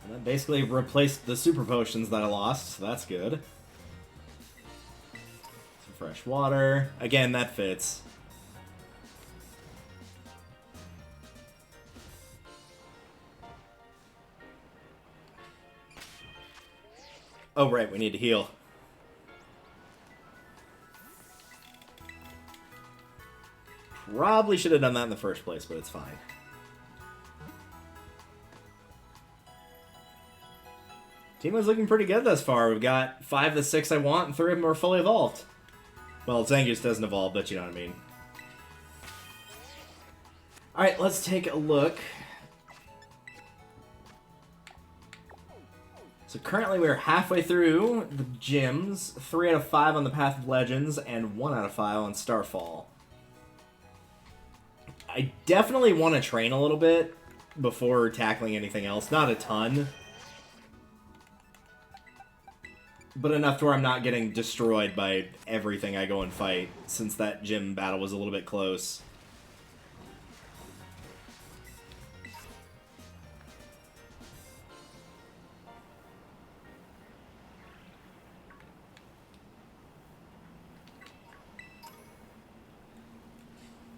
That basically replaced the super potions that I lost, so that's good. Some fresh water. Again, that fits. Oh, right, we need to heal. Probably should have done that in the first place, but it's fine. Team is looking pretty good thus far. We've got 5 of the 6 I want, and 3 of them are fully evolved. Well, Zangoose doesn't evolve, but you know what I mean. Alright, let's take a look. So currently we're halfway through the gyms. 3 out of 5 on the Path of Legends, and 1 out of 5 on Starfall. I definitely want to train a little bit before tackling anything else. Not a ton. but enough to where I'm not getting destroyed by everything I go and fight, since that gym battle was a little bit close.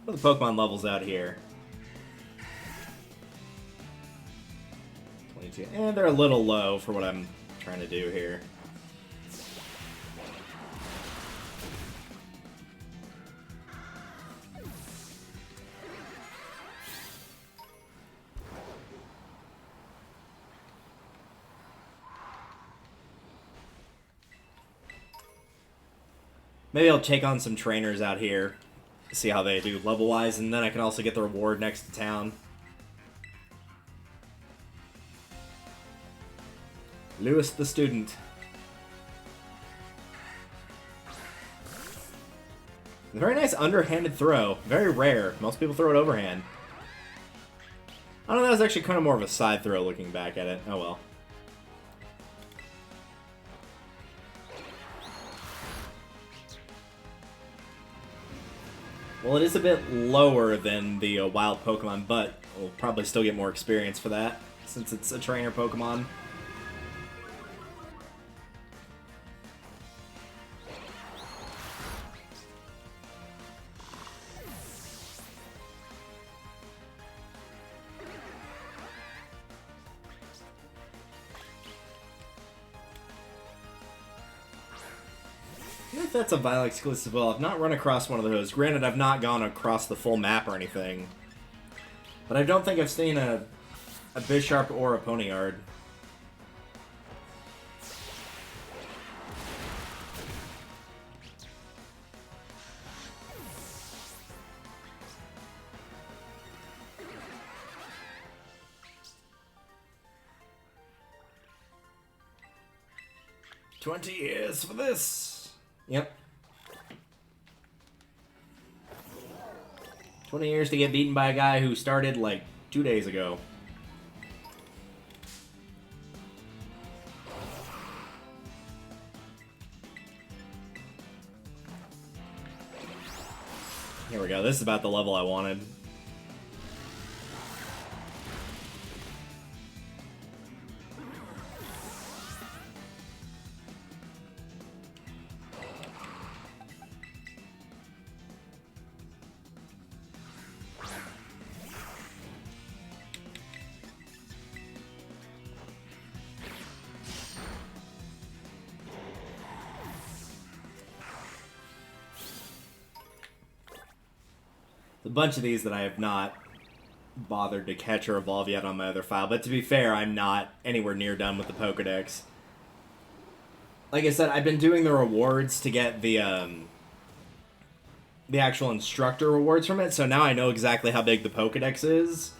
What are the Pokemon levels out here? 22. And they're a little low for what I'm trying to do here. Maybe I'll take on some trainers out here, see how they do level-wise, and then I can also get the reward next to town. Lewis the student. Very nice underhanded throw. Very rare. Most people throw it overhand. I don't know, that was actually kind of more of a side throw looking back at it. Oh well. Well, it is a bit lower than the wild Pokemon, but we'll probably still get more experience for that, since it's a trainer Pokemon. I wonder if that's a Violet exclusive. Well, I've not run across one of those. Granted, I've not gone across the full map or anything. But I don't think I've seen a Bisharp or a Ponyard. "20 years for this." Yep. 20 years to get beaten by a guy who started like 2 days ago. Here we go. This is about the level I wanted. A bunch of these that I have not bothered to catch or evolve yet on my other file, but to be fair, I'm not anywhere near done with the Pokedex. Like I said, I've been doing the rewards to get the actual instructor rewards from it, so now I know exactly how big the Pokedex is,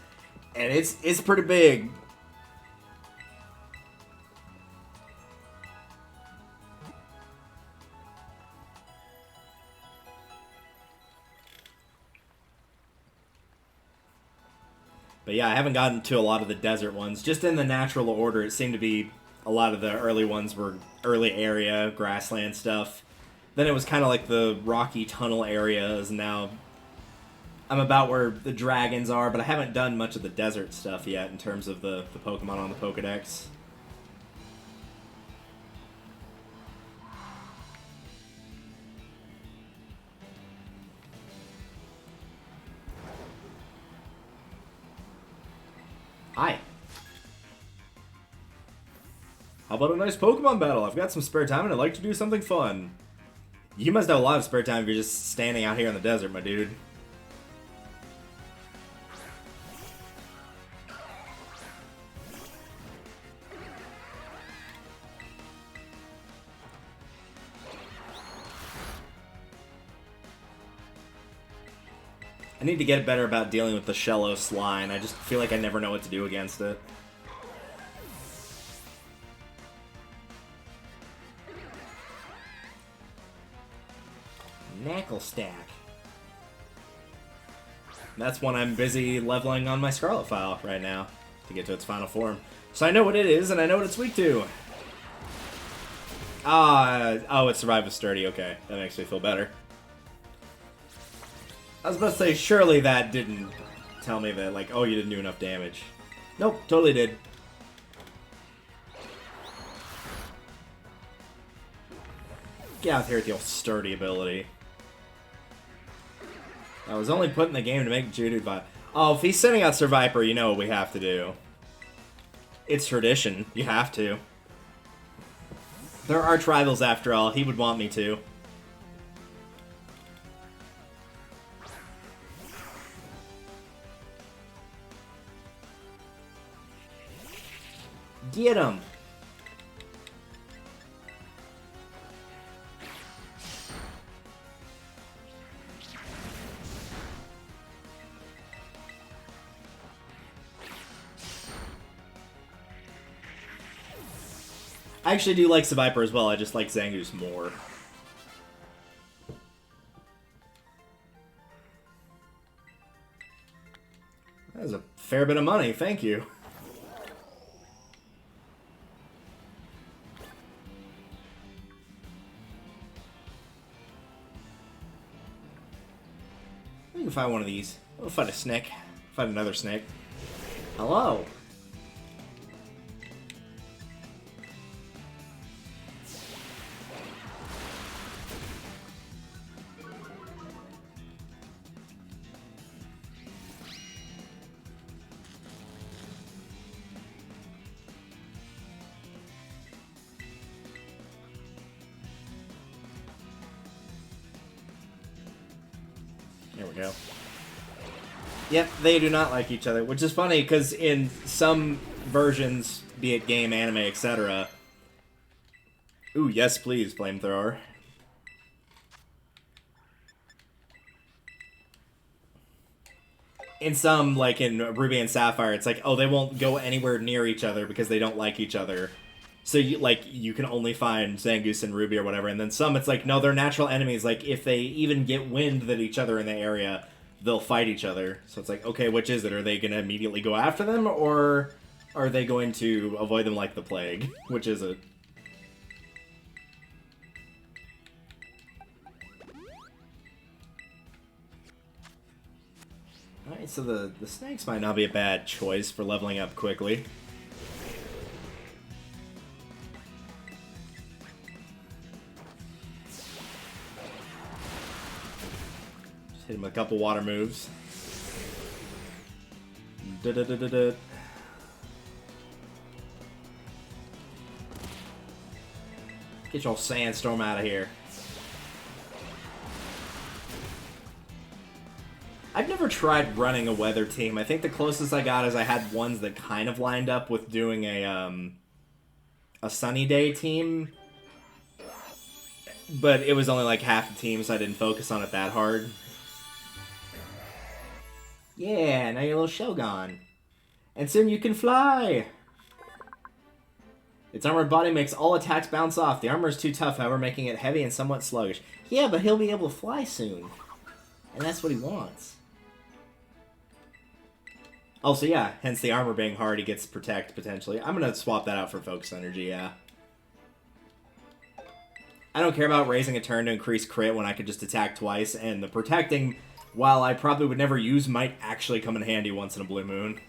and it's pretty big. But yeah, I haven't gotten to a lot of the desert ones. Just in the natural order, it seemed to be a lot of the early ones were early area, grassland stuff. Then it was kind of like the rocky tunnel areas, and now I'm about where the dragons are, but I haven't done much of the desert stuff yet in terms of the Pokemon on the Pokedex. Hi. How about a nice Pokemon battle? I've got some spare time and I'd like to do something fun. You must have a lot of spare time if you're just standing out here in the desert, my dude. I need to get better about dealing with the Shellos line. I just feel like I never know what to do against it. Knackle Stack. That's one I'm busy leveling on my Scarlet file right now to get to its final form. So I know what it is and I know what it's weak to. Oh, it survived with sturdy. Okay, that makes me feel better. I was about to say, surely that didn't tell me that, like, oh, you didn't do enough damage. Nope, totally did. Get out here with your sturdy ability. I was only put in the game to make Judo vibe. Oh, if he's sending out Sir Viper, you know what we have to do. It's tradition. You have to. There are rivals after all. He would want me to. Get him! I actually do like Viper as well, I just like Zangoose more. That was a fair bit of money, thank you. We can find one of these. We'll find a snake. Find another snake. Hello. There we go. Yep, they do not like each other, which is funny because in some versions, be it game, anime, etc. Ooh, yes, please, flamethrower. In some, like in Ruby and Sapphire, it's like, oh, they won't go anywhere near each other because they don't like each other. So, you can only find Zangoose and Ruby or whatever. And then some, it's like, no, they're natural enemies. Like, if they even get wind that each other in the area, they'll fight each other. So it's like, okay, which is it? Are they going to immediately go after them? Or are they going to avoid them like the plague? Which is it? Alright, so the snakes might not be a bad choice for leveling up quickly. Just hit him with a couple water moves. Da-da-da-da-da. Get your sandstorm out of here. I've never tried running a weather team. I think the closest I got is I had ones that kind of lined up with doing a sunny day team. But it was only like half the team, so I didn't focus on it that hard. Yeah, now your little shell gone. And soon you can fly! Its armored body makes all attacks bounce off. The armor is too tough, however, making it heavy and somewhat sluggish. Yeah, but he'll be able to fly soon. And that's what he wants. Also, yeah, hence the armor being hard, he gets protect, potentially. I'm gonna swap that out for focus energy, yeah. I don't care about raising a turn to increase crit when I could just attack twice, and the protecting, while I probably would never use, might actually come in handy once in a blue moon.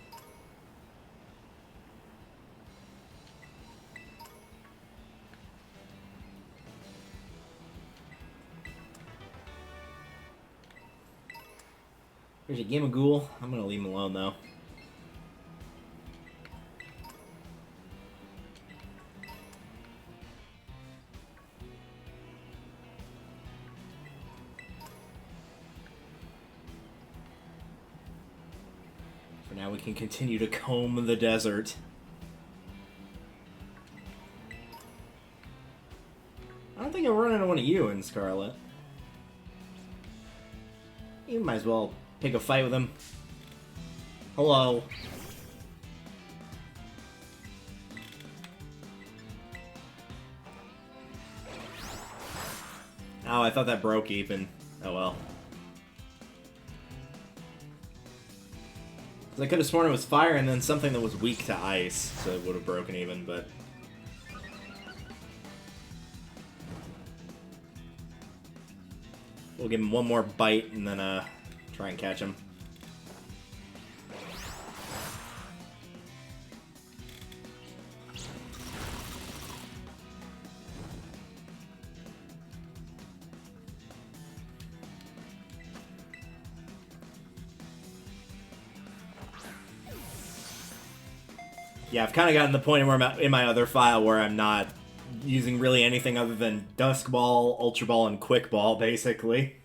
There's a Gimagool. I'm gonna leave him alone, though. For now, we can continue to comb the desert. I don't think I'll run into one of you in Scarlet. You might as well pick a fight with him. Hello. Oh, I thought that broke even. Oh well. I could have sworn it was fire and then something that was weak to ice, so it would have broken even, but... We'll give him one more bite and then try and catch him. Yeah, I've kind of gotten to the point where I'm in my other file where I'm not using really anything other than Dusk Ball, Ultra Ball, and Quick Ball, basically.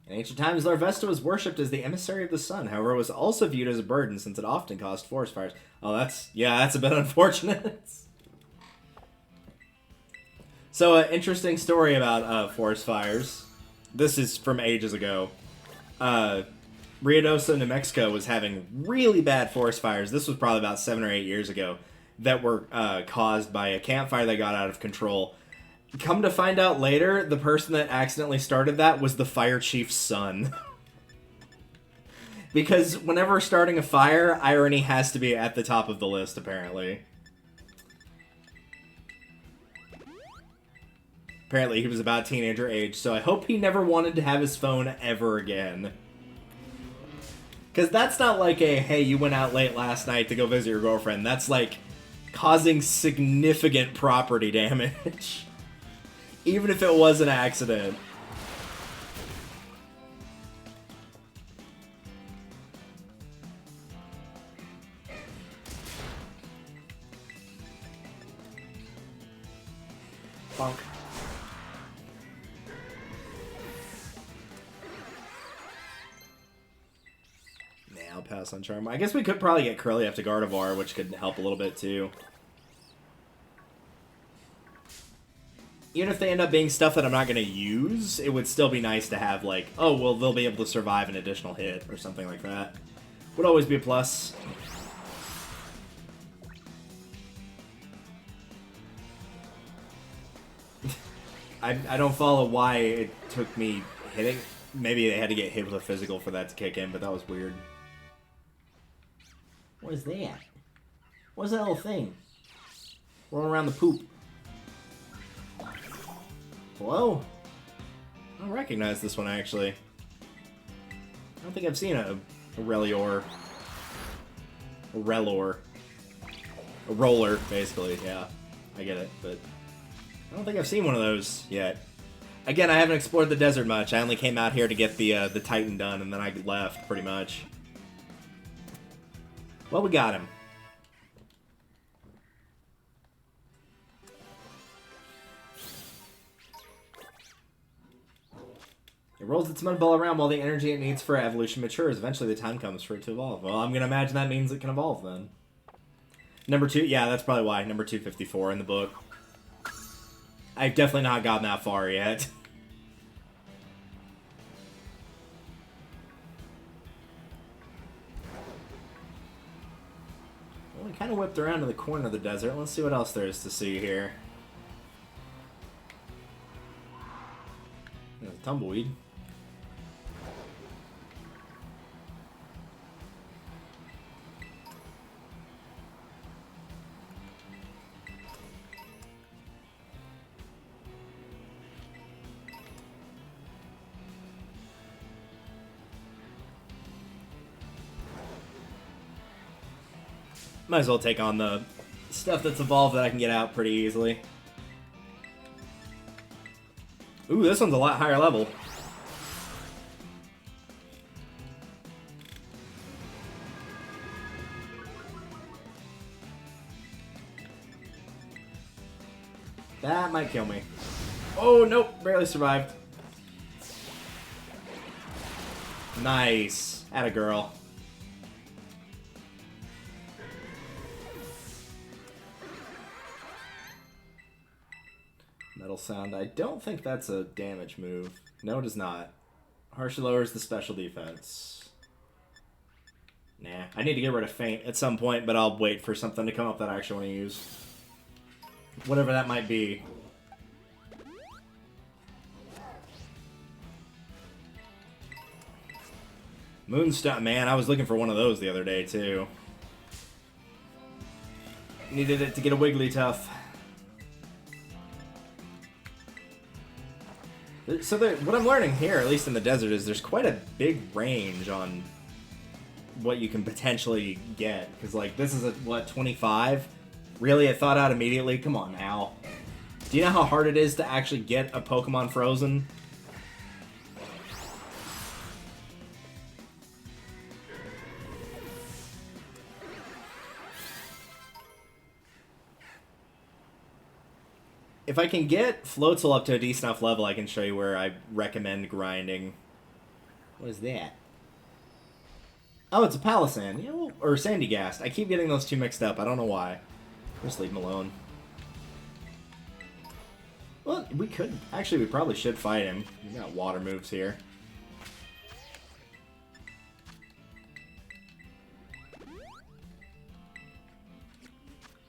In ancient times, Larvesta was worshipped as the emissary of the sun. However, it was also viewed as a burden since it often caused forest fires. Oh, that's a bit unfortunate. So, an interesting story about forest fires. This is from ages ago. Ruidoso, New Mexico was having really bad forest fires. This was probably about 7 or 8 years ago that were caused by a campfire that got out of control. Come to find out later, the person that accidentally started that was the fire chief's son. Because whenever starting a fire, irony has to be at the top of the list, apparently. Apparently, he was about teenager age, so I hope he never wanted to have his phone ever again. Because that's not like a, hey, you went out late last night to go visit your girlfriend. That's like causing significant property damage. Even if it was an accident. Bonk. I'll pass on Charm. I guess we could probably get Curly up to Gardevoir, which could help a little bit too. Even if they end up being stuff that I'm not going to use, it would still be nice to have, like, oh, well, they'll be able to survive an additional hit or something like that. Would always be a plus. I don't follow why it took me hitting. Maybe they had to get hit with a physical for that to kick in, but that was weird. What is that? What's that little thing? Rolling around the poop. Hello? I don't recognize this one, actually. I don't think I've seen a Relior. A Relor. A roller, basically, yeah. I get it, but I don't think I've seen one of those yet. Again, I haven't explored the desert much. I only came out here to get the Titan done, and then I left, pretty much. Well, we got him. It rolls its mud ball around while the energy it needs for evolution matures. Eventually the time comes for it to evolve. Well, I'm going to imagine that means it can evolve then. Number 2, yeah, that's probably why. Number 254 in the book. I've definitely not gotten that far yet. Well, we kind of whipped around to the corner of the desert. Let's see what else there is to see here. There's a tumbleweed. Might as well take on the stuff that's evolved that I can get out pretty easily. Ooh, this one's a lot higher level. That might kill me. Oh, nope, barely survived. Nice. Atta girl. Metal sound. I don't think that's a damage move. No, it is not. Harshly lowers the special defense. Nah. I need to get rid of Faint at some point, but I'll wait for something to come up that I actually want to use. Whatever that might be. Moonstone. Man, I was looking for one of those the other day, too. Needed it to get a Wigglytuff. So what I'm learning here, at least in the desert, is there's quite a big range on what you can potentially get. Because, like, this is a, what, 25? Really? It thought out immediately? Come on now. Do you know how hard it is to actually get a Pokemon frozen? If I can get Floatzel up to a decent enough level, I can show you where I recommend grinding. What is that? Oh, it's a Palossand. You know, or Sandygast. I keep getting those two mixed up. I don't know why. Just leave them alone. Well, we could... Actually, we probably should fight him. We got water moves here.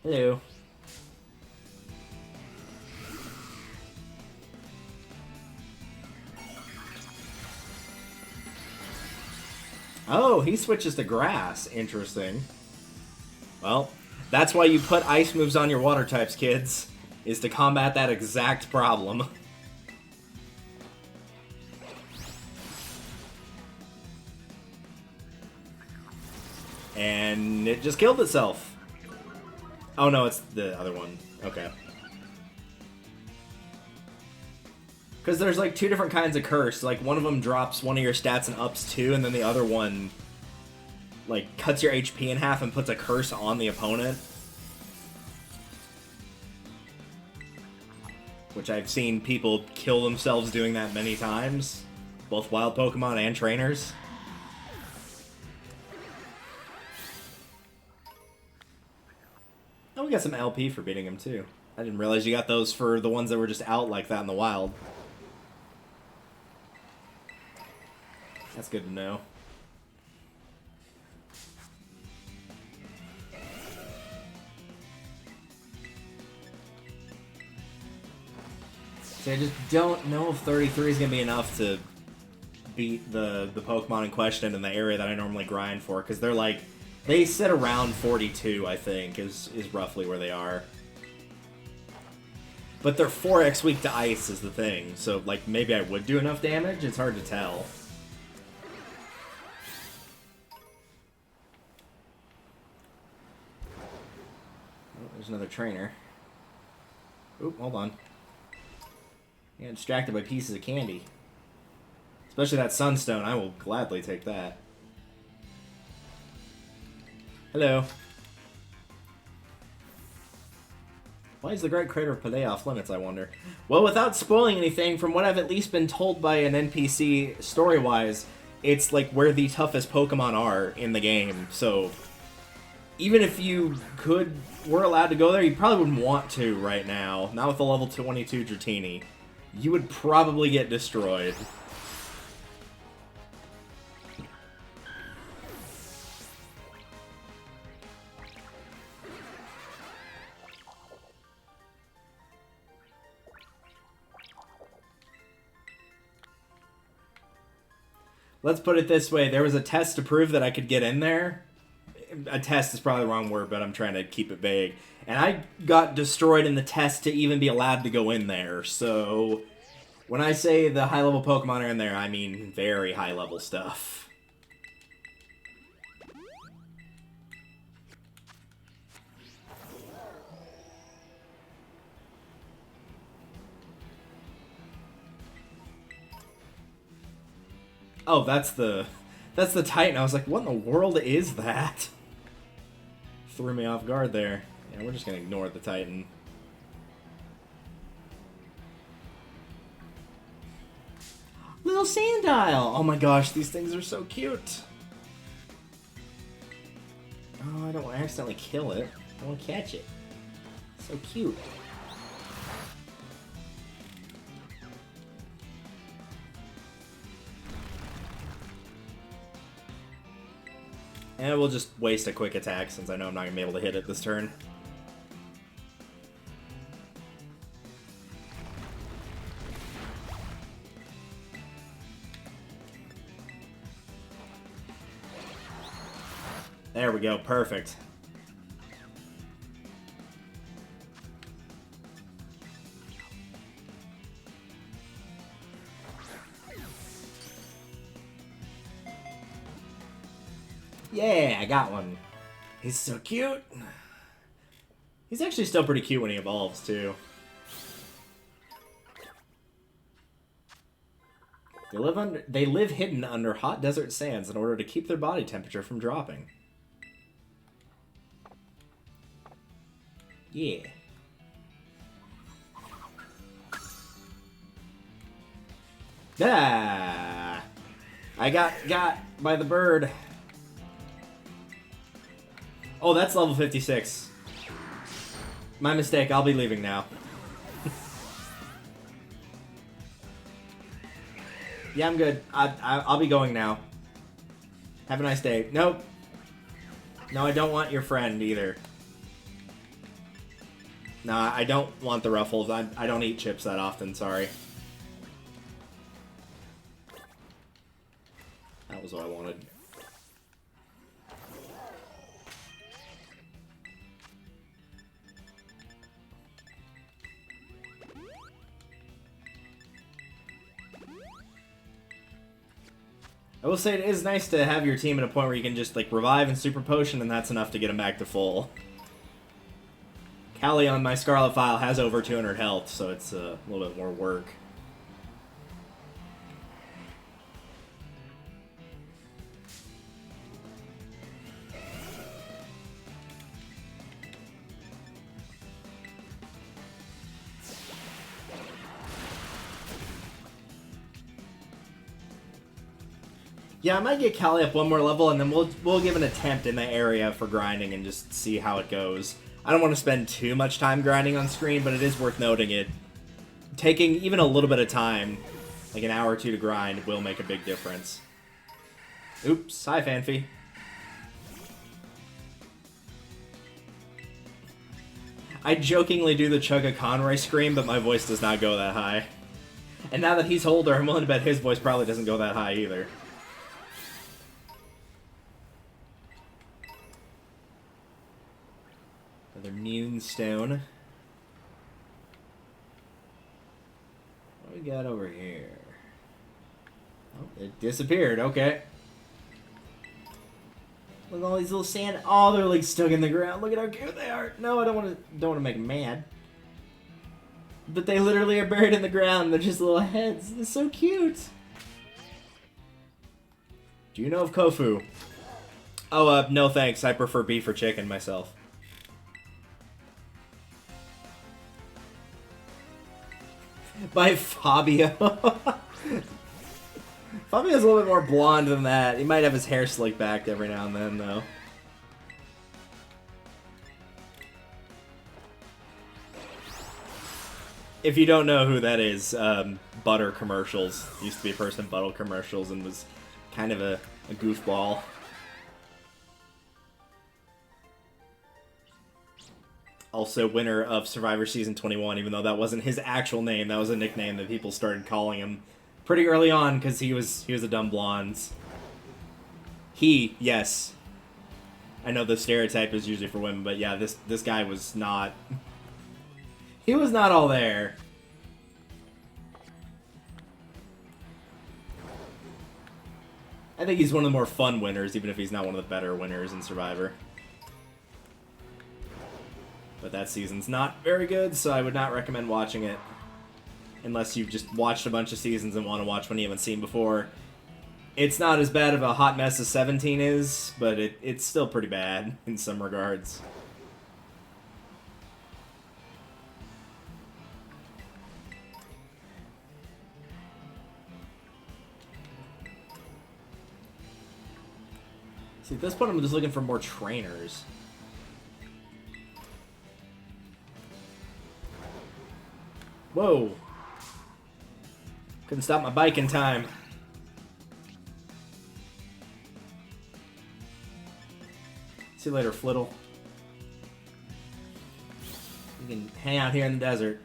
Hello. Oh, he switches to grass. Interesting. Well, that's why you put ice moves on your water types, kids. Is to combat that exact problem. And it just killed itself. Oh no, it's the other one. Okay. Because there's like two different kinds of curse. Like one of them drops one of your stats and ups two, and then the other one like cuts your HP in half and puts a curse on the opponent. Which I've seen people kill themselves doing that many times. Both wild Pokemon and trainers. Oh, we got some LP for beating him too. I didn't realize you got those for the ones that were just out like that in the wild. That's good to know. So I just don't know if 33 is going to be enough to beat the Pokemon in question in the area that I normally grind for, because they're like, they sit around 42, I think, is roughly where they are. But they're 4x weak to ice is the thing, so like maybe I would do enough damage, it's hard to tell. Oh, there's another trainer. Oop, hold on. Yeah, distracted by pieces of candy. Especially that Sunstone, I will gladly take that. Hello. Why is the Great Crater of Paldea off limits, I wonder? Well, without spoiling anything, from what I've at least been told by an NPC story-wise, it's like where the toughest Pokemon are in the game, so even if you were allowed to go there, you probably wouldn't want to right now. Not with a level 22 Dratini. You would probably get destroyed. Let's put it this way, there was a test to prove that I could get in there. A test is probably the wrong word, but I'm trying to keep it vague. And I got destroyed in the test to even be allowed to go in there, so when I say the high-level Pokemon are in there, I mean very high-level stuff. Oh, that's the Titan. I was like, what in the world is that? Threw me off guard there. Yeah, we're just gonna ignore the Titan. Little Sandile! Oh my gosh, these things are so cute. Oh, I don't want to accidentally kill it. I want to catch it. So cute. And we'll just waste a quick attack since I know I'm not going to be able to hit it this turn. There we go, perfect. Yeah, I got one. He's so cute. He's actually still pretty cute when he evolves, too. They live hidden under hot desert sands in order to keep their body temperature from dropping. Yeah. Ah! I got by the bird. Oh, that's level 56. My mistake. I'll be leaving now. Yeah, I'm good. I'll be going now. Have a nice day. Nope. No, I don't want your friend either. No, I don't want the Ruffles. I don't eat chips that often, sorry. That was what I wanted. I will say it is nice to have your team at a point where you can just like revive and super potion, and that's enough to get them back to full. Callie on my Scarlet file has over 200 health, so it's a little bit more work. Yeah, I might get Callie up one more level, and then we'll give an attempt in the area for grinding and just see how it goes. I don't want to spend too much time grinding on screen, but it is worth noting it. Taking even a little bit of time, like an hour or two to grind, will make a big difference. Oops, hi Fanfi. I jokingly do the Chugga Conroy scream, but my voice does not go that high. And now that he's older, I'm willing to bet his voice probably doesn't go that high either. Another Moonstone. What do we got over here? Oh, it disappeared. Okay. Look at all these little sand. Oh, they're like stuck in the ground. Look at how cute they are. No, I don't want to make them mad. But they literally are buried in the ground. They're just little heads. They're so cute. Do you know of Kofu? Oh, no thanks. I prefer beef or chicken myself. By Fabio. Fabio's a little bit more blonde than that. He might have his hair slicked back every now and then, though. If you don't know who that is, Butter Commercials. Used to be a person in Butter Commercials and was kind of a goofball. Also winner of Survivor Season 21, even though that wasn't his actual name. That was a nickname that people started calling him pretty early on because he was a dumb blonde. Yes. I know the stereotype is usually for women, but yeah, this guy was not... He was not all there. I think he's one of the more fun winners, even if he's not one of the better winners in Survivor. But that season's not very good, so I would not recommend watching it. Unless you've just watched a bunch of seasons and want to watch one you haven't seen before. It's not as bad of a hot mess as 17 is, but it's still pretty bad in some regards. See, at this point I'm just looking for more trainers. Whoa. Couldn't stop my bike in time. See you later, Flittle. You can hang out here in the desert.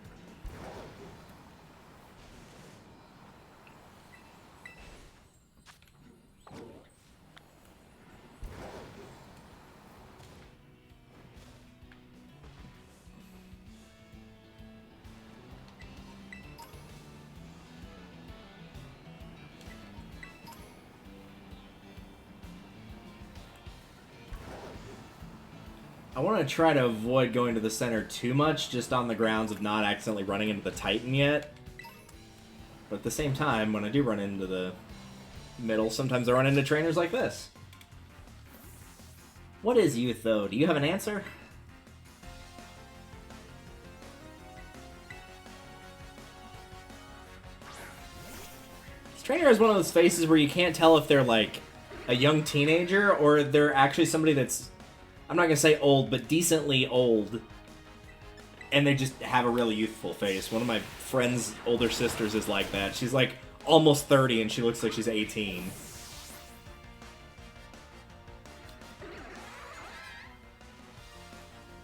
I want to try to avoid going to the center too much, just on the grounds of not accidentally running into the Titan yet. But at the same time, when I do run into the middle, sometimes I run into trainers like this. What is youth, though? Do you have an answer? This trainer is one of those faces where you can't tell if they're like a young teenager or they're actually somebody that's, I'm not going to say old, but decently old. And they just have a really youthful face. One of my friend's older sisters is like that. She's like almost 30 and she looks like she's 18.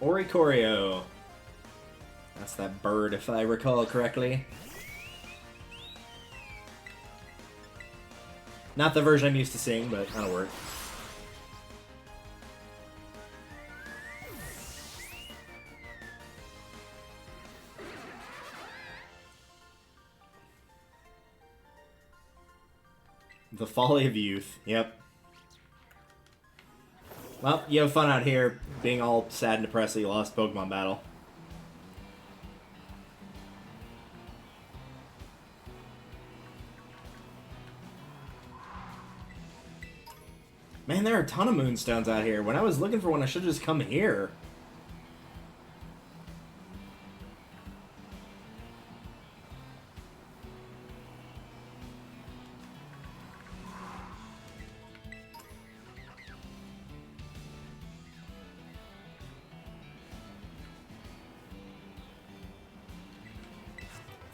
Oricorio. That's that bird, if I recall correctly. Not the version I'm used to seeing, but that'll work. The folly of youth. Yep. Well, you have fun out here being all sad and depressed that you lost Pokemon battle. Man, there are a ton of Moonstones out here. When I was looking for one, I should have just come here.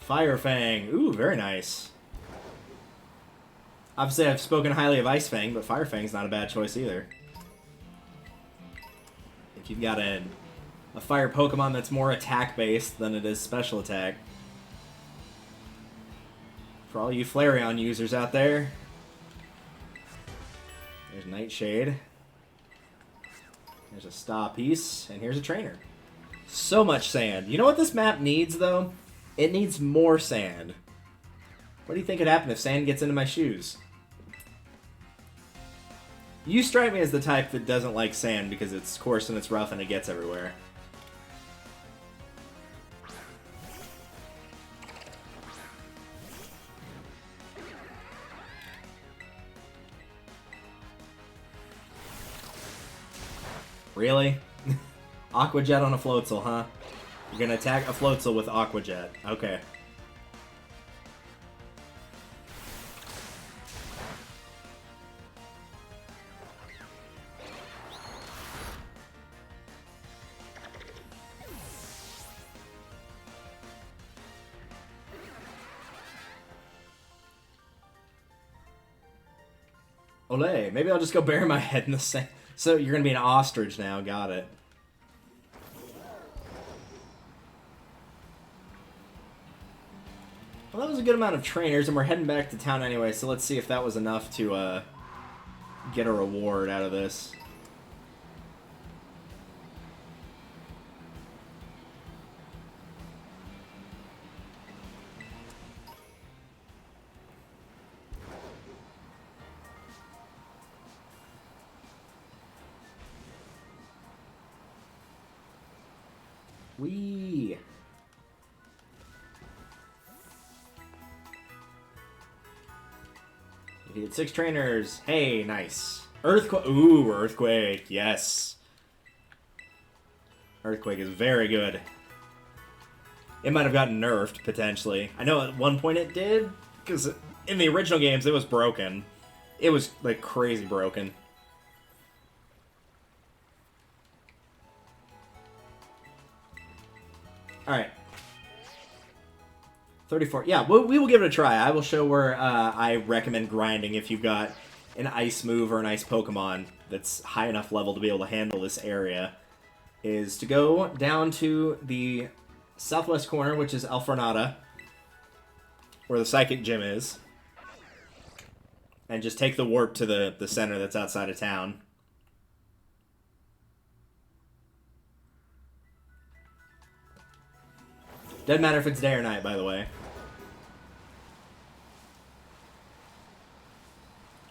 Fire Fang. Ooh, very nice. Obviously, I've spoken highly of Ice Fang, but Fire Fang's not a bad choice either. If you've got a fire Pokemon that's more attack-based than it is special attack. For all you Flareon users out there, there's Nightshade. There's a Star Piece, and here's a trainer. So much sand. You know what this map needs, though? It needs more sand. What do you think would happen if sand gets into my shoes? You strike me as the type that doesn't like sand because it's coarse and it's rough and it gets everywhere. Really? Aqua Jet on a Floatzel, huh? You're gonna attack a Floatzel with Aqua Jet. Okay. Olay. Maybe I'll just go bury my head in the sand. So you're gonna be an ostrich now. Got it. Well, that was a good amount of trainers, and we're heading back to town anyway, so let's see if that was enough to get a reward out of this. Whee! You get 6 trainers. Hey, nice. Earthquake. Ooh, Earthquake. Yes. Earthquake is very good. It might have gotten nerfed, potentially. I know at one point it did, because in the original games it was broken. It was, like, crazy broken. Alright. 34. Yeah, we will give it a try. I will show where I recommend grinding if you've got an ice move or an ice Pokemon that's high enough level to be able to handle this area. Is to go down to the southwest corner, which is Alfornada, where the Psychic Gym is. And just take the warp to the center that's outside of town. Doesn't matter if it's day or night, by the way.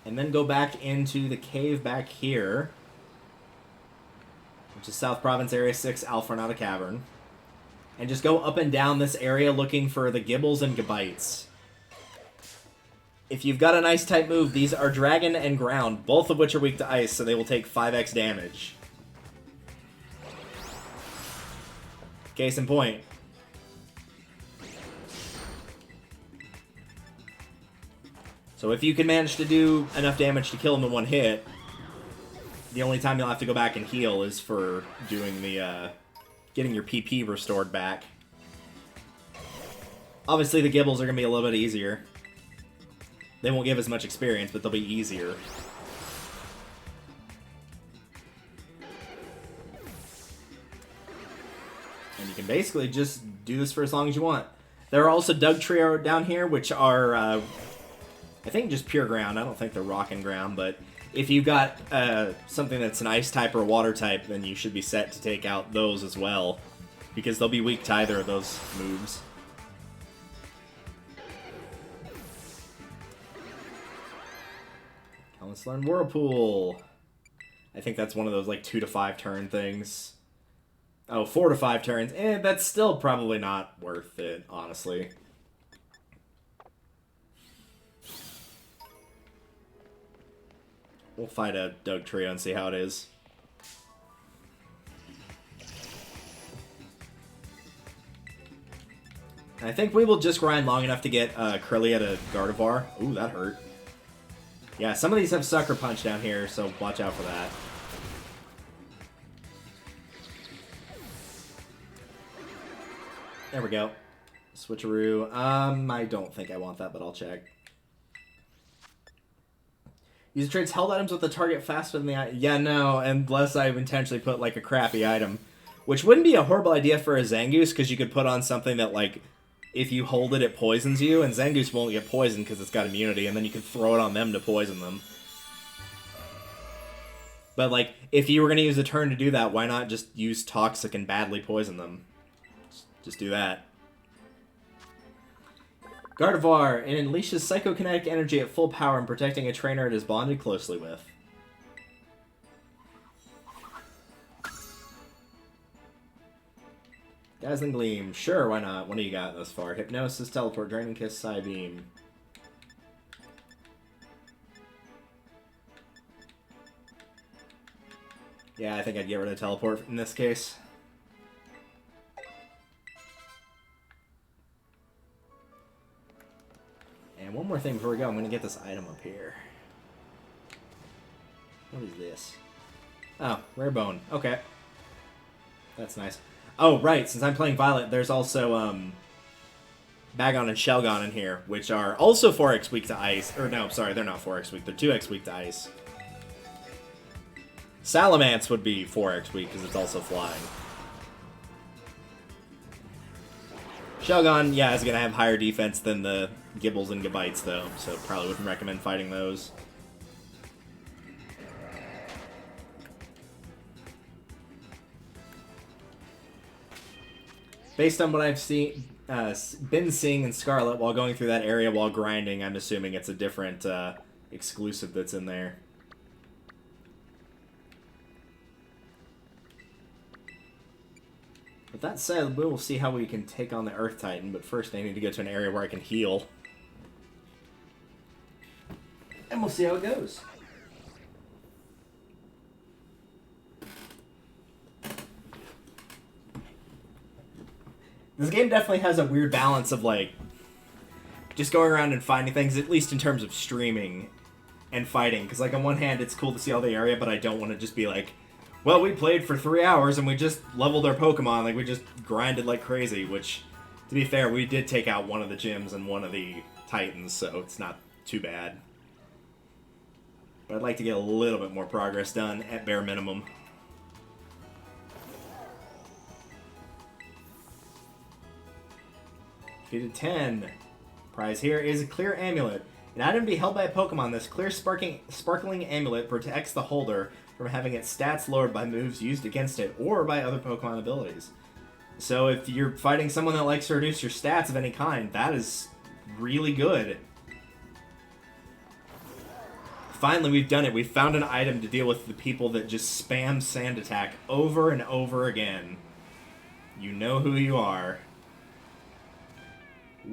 And then go back into the cave back here. which is South Province Area 6, Alfornata Cavern. And just go up and down this area looking for the Gibbles and Gabites. If you've got an Ice-type move, these are Dragon and Ground, both of which are weak to Ice, so they will take 5x damage. Case in point. So if you can manage to do enough damage to kill him in one hit, the only time you'll have to go back and heal is for doing the, getting your PP restored back. Obviously the Gibbles are going to be a little bit easier. They won't give as much experience, but they'll be easier. And you can basically just do this for as long as you want. There are also Dug Trio down here, which are, I think just pure ground. I don't think they're rock and ground, but if you've got something that's an ice type or a water type, then you should be set to take out those as well, because they'll be weak to either of those moves. Let's learn Whirlpool. I think that's one of those like 2 to 5 turn things. Oh, 4 to 5 turns. That's still probably not worth it, honestly. We'll fight a Dug Trio and see how it is. I think we will just grind long enough to get Kirlia to Gardevoir. Ooh, that hurt. Yeah, some of these have Sucker Punch down here, so watch out for that. There we go. Switcheroo. I don't think I want that, but I'll check. Use trades held items with the target faster than the item. Yeah, no, unless I've intentionally put, like, a crappy item. Which wouldn't be a horrible idea for a Zangoose, because you could put on something that, like, if you hold it, it poisons you, and Zangoose won't get poisoned because it's got immunity, and then you can throw it on them to poison them. But, like, if you were going to use a turn to do that, why not just use Toxic and badly poison them? Just do that. Gardevoir, it unleashes psychokinetic energy at full power and protecting a trainer it is bonded closely with. Dazzling Gleam. Sure, why not? What do you got thus far? Hypnosis, Teleport, Draining Kiss, Psybeam. Yeah, I think I'd get rid of Teleport in this case. And one more thing before we go, I'm going to get this item up here. What is this? Oh, Rare Bone. Okay. That's nice. Oh, right, since I'm playing Violet, there's also, Bagon and Shelgon in here, which are also 4x weak to Ice. Or, no, sorry, they're not 4x weak, they're 2x weak to Ice. Salamence would be 4x weak, because it's also flying. Shelgon, yeah, is going to have higher defense than the Gibbles and Gabites, though, so probably wouldn't recommend fighting those. Based on what I've been seeing in Scarlet while going through that area while grinding, I'm assuming it's a different exclusive that's in there. With that said, we will see how we can take on the Earth Titan, but first I need to go to an area where I can heal. And we'll see how it goes. This game definitely has a weird balance of, like, just going around and finding things, at least in terms of streaming and fighting. Because, like, on one hand, it's cool to see all the area, but I don't want to just be like, well, we played for 3 hours and we just leveled our Pokemon. Like, we just grinded like crazy, which, to be fair, we did take out one of the gyms and one of the Titans, so it's not too bad. But I'd like to get a little bit more progress done, at bare minimum. Defeated 10. Prize here is a clear amulet. An item to be held by a Pokemon. This clear sparkling amulet protects the holder from having its stats lowered by moves used against it or by other Pokemon abilities. So if you're fighting someone that likes to reduce your stats of any kind, that is really good. Finally, we've done it. We've found an item to deal with the people that just spam Sand Attack over and over again. You know who you are.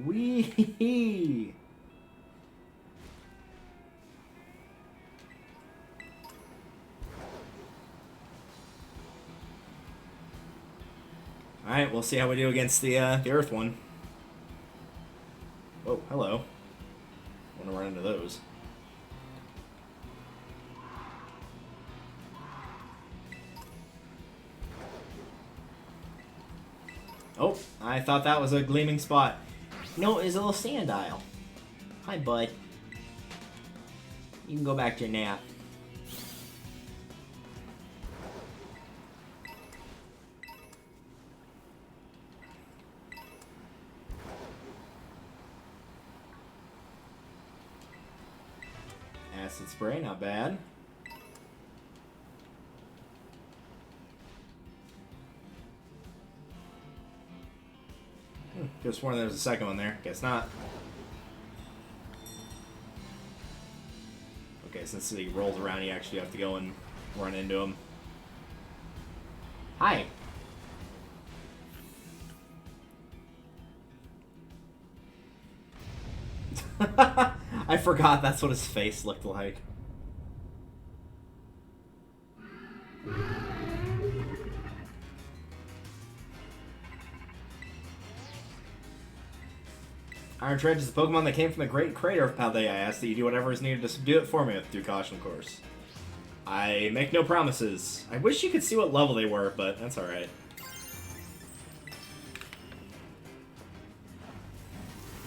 Wee. Alright, we'll see how we do against the Earth one. Oh, hello. I want to run into those. Oh, I thought that was a gleaming spot. No, it was a little sand isle. Hi, bud. You can go back to your nap. Acid spray, not bad. Could have sworn there was a second one there. Guess not. Okay, since he rolls around, you actually have to go and run into him. Hi. I forgot that's what his face looked like. Iron Dredge is a Pokemon that came from the Great Crater of Paldea. I ask that you do whatever is needed to subdue it for me with due caution, of course. I make no promises. I wish you could see what level they were, but that's alright.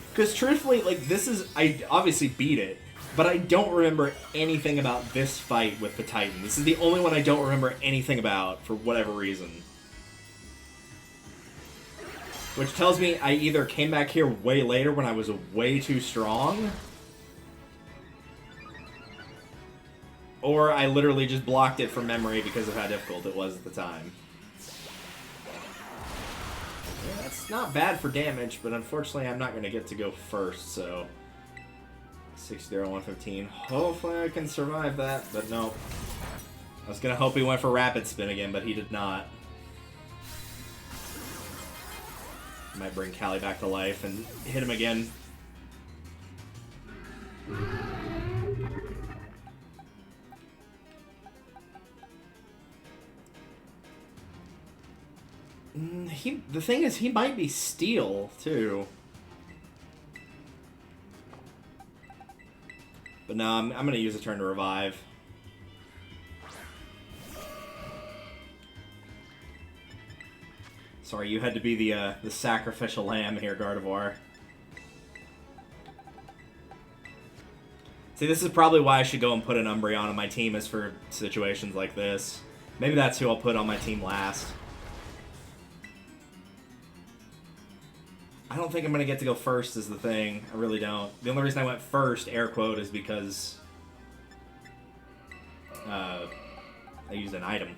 Because truthfully, like, this is... I obviously beat it, but I don't remember anything about this fight with the Titan. This is the only one I don't remember anything about, for whatever reason. Which tells me I either came back here way later when I was way too strong, or I literally just blocked it from memory because of how difficult it was at the time. Yeah, that's not bad for damage, but unfortunately I'm not going to get to go first, so... 60, 115. Hopefully I can survive that, but no. I was going to hope he went for Rapid Spin again, but he did not. Might bring Callie back to life and hit him again. The thing is, he might be Steel, too. But no, I'm going to use a turn to revive. Sorry, you had to be the sacrificial lamb here, Gardevoir. See, this is probably why I should go and put an Umbreon on my team, is for situations like this. Maybe that's who I'll put on my team last. I don't think I'm going to get to go first is the thing. I really don't. The only reason I went first, air quote, is because I used an item.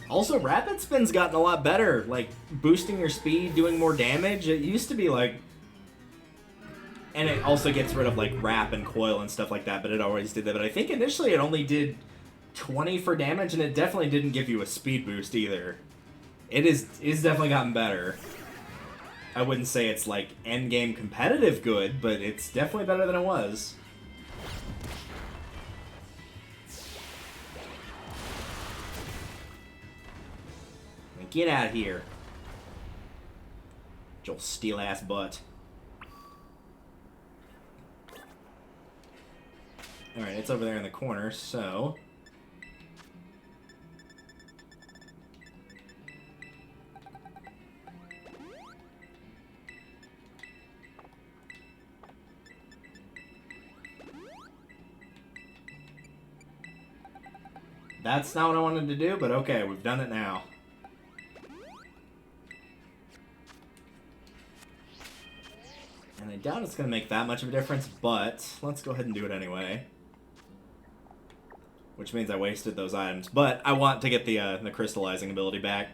Also, Rapid Spin's gotten a lot better. Like, boosting your speed, doing more damage. It used to be like... And it also gets rid of, like, Wrap and Coil and stuff like that, but it always did that. But I think initially it only did 20 for damage, and it definitely didn't give you a speed boost either. It's definitely gotten better. I wouldn't say it's, like, endgame competitive good, but it's definitely better than it was. Get out of here. Your steel-ass butt. Alright, it's over there in the corner, so... That's not what I wanted to do, but okay, we've done it now. And I doubt it's going to make that much of a difference, but let's go ahead and do it anyway. Which means I wasted those items, but I want to get the crystallizing ability back.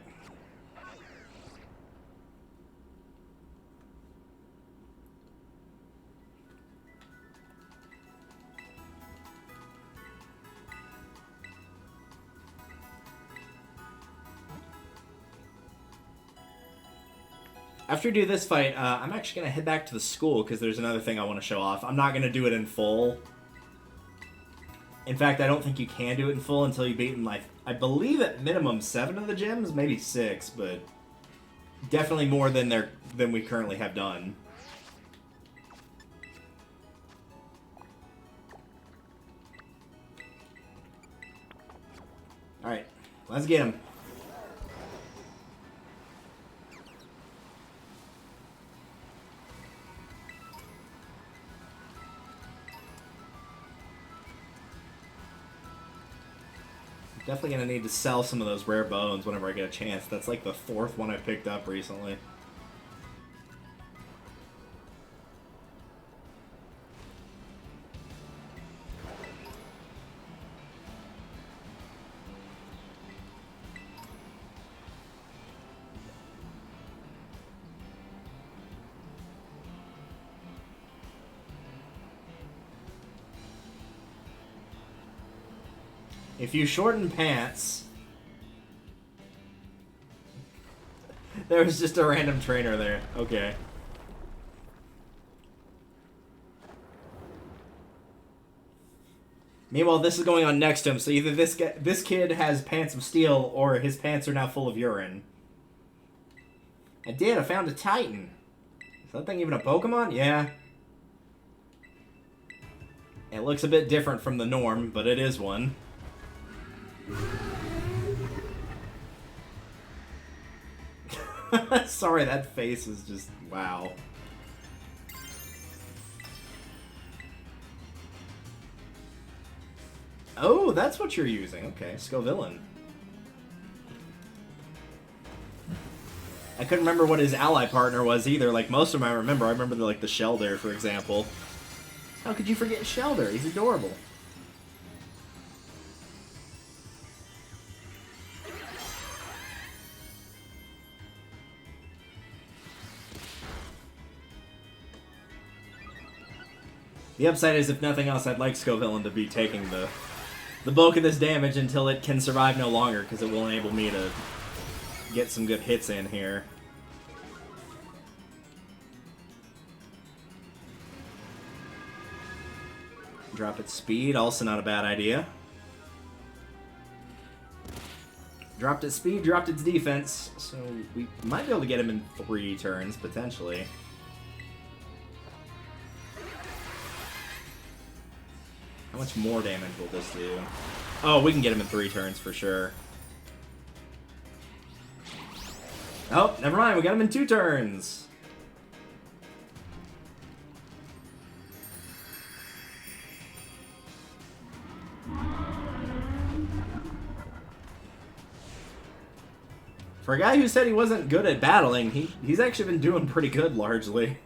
After we do this fight, I'm actually going to head back to the school because there's another thing I want to show off. I'm not going to do it in full. In fact, I don't think you can do it in full until you've beaten, like, I believe at minimum 7 of the gyms, maybe 6, but definitely more than we currently have done. Alright, let's get him. Definitely gonna need to sell some of those rare bones whenever I get a chance. That's like the 4th one I picked up recently. If you shorten pants... There was just a random trainer there. Okay. Meanwhile, this is going on next to him, so either this kid has pants of steel, or his pants are now full of urine. I found a Titan. Is that thing even a Pokemon? Yeah. It looks a bit different from the norm, but it is one. Sorry, that face is just... wow. Oh, that's what you're using. Okay, Scovillain. I couldn't remember what his ally partner was either. Like, most of them I remember. I remember, like, the Shelder, for example. How could you forget Shelder? He's adorable. The upside is, if nothing else, I'd like Scovillain to be taking the bulk of this damage until it can survive no longer, because it will enable me to get some good hits in here. Drop its speed, also not a bad idea. Dropped its speed, dropped its defense, so we might be able to get him in 3 turns, potentially. How much more damage will this do? Oh, we can get him in 3 turns for sure. Oh, never mind. We got him in 2 turns. For a guy who said he wasn't good at battling, he's actually been doing pretty good, largely.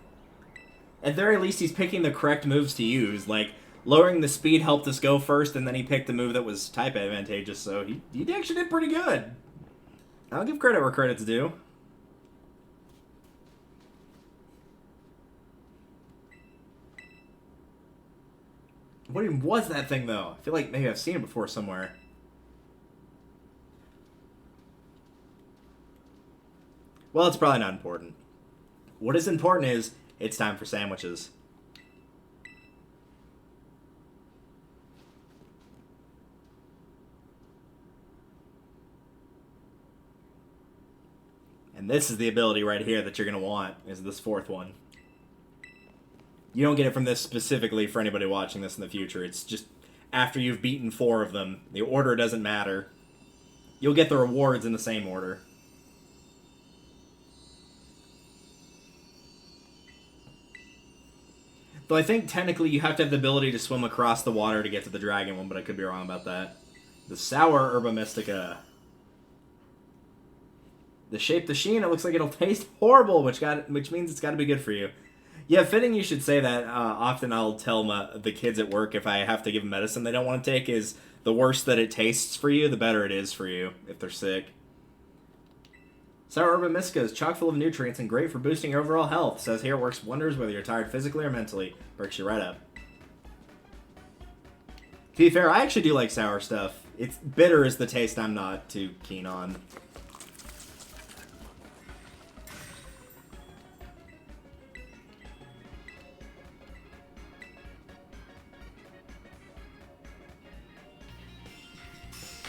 At very least, he's picking the correct moves to use. Like, lowering the speed helped us go first, and then he picked a move that was type advantageous, so he actually did pretty good. I'll give credit where credit's due. What even was that thing, though? I feel like maybe I've seen it before somewhere. Well, it's probably not important. What is important is, it's time for sandwiches. And this is the ability right here that you're going to want, is this 4th one. You don't get it from this specifically for anybody watching this in the future. It's just after you've beaten 4 of them. The order doesn't matter. You'll get the rewards in the same order. Though I think technically you have to have the ability to swim across the water to get to the dragon one, but I could be wrong about that. The sour Herba Mystica. The shape, the sheen, it looks like it'll taste horrible, which means it's got to be good for you. Yeah, fitting you should say that. Often I'll tell the kids at work if I have to give them medicine they don't want to take is the worse that it tastes for you, the better it is for you if they're sick. Sour Herba Mystica is chock full of nutrients and great for boosting your overall health. Says here, works wonders whether you're tired physically or mentally. Perks you right up. To be fair, I actually do like sour stuff. It's bitter is the taste I'm not too keen on.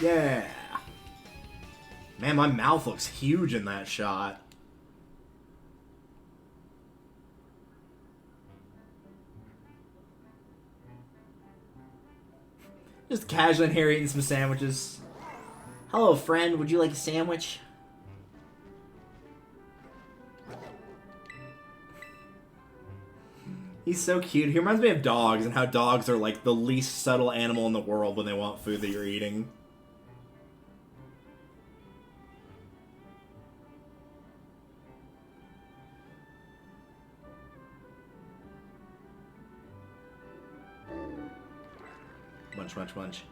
Yeah. Man, my mouth looks huge in that shot. Just casually in here eating some sandwiches. Hello, friend. Would you like a sandwich? He's so cute. He reminds me of dogs and how dogs are like the least subtle animal in the world when they want food that you're eating. Munch, munch, munch.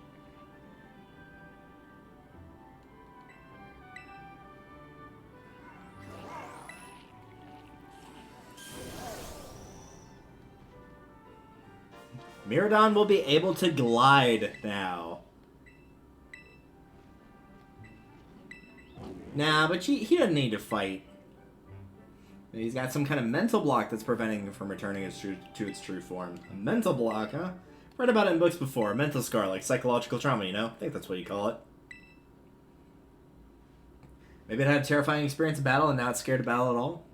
Miraidon will be able to glide now. Nah, but he doesn't need to fight. He's got some kind of mental block that's preventing him from returning to its true form. A mental block, huh? Read about it in books before. A mental scar, like psychological trauma, you know? I think that's what you call it. Maybe it had a terrifying experience of battle and now it's scared of battle at all?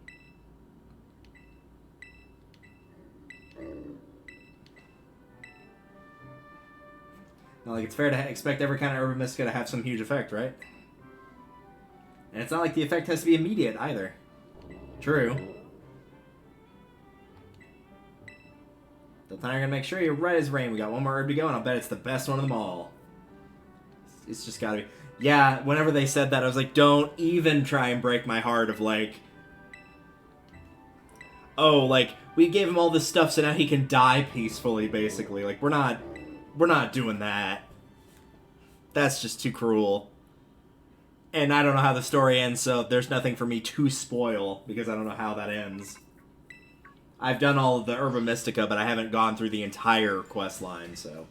Not like it's fair to expect every kind of Herba Mystica to have some huge effect, right? And it's not like the effect has to be immediate, either. True. The time you're gonna make sure you're right as rain. We got one more herb to go, and I'll bet it's the best one of them all. It's just gotta be... Yeah, whenever they said that, I was like, don't even try and break my heart of, like... Oh, like, we gave him all this stuff so now he can die peacefully, basically. Like, we're not doing that. That's just too cruel. And I don't know how the story ends, so there's nothing for me to spoil, because I don't know how that ends. I've done all of the Herba Mystica, but I haven't gone through the entire quest line, so...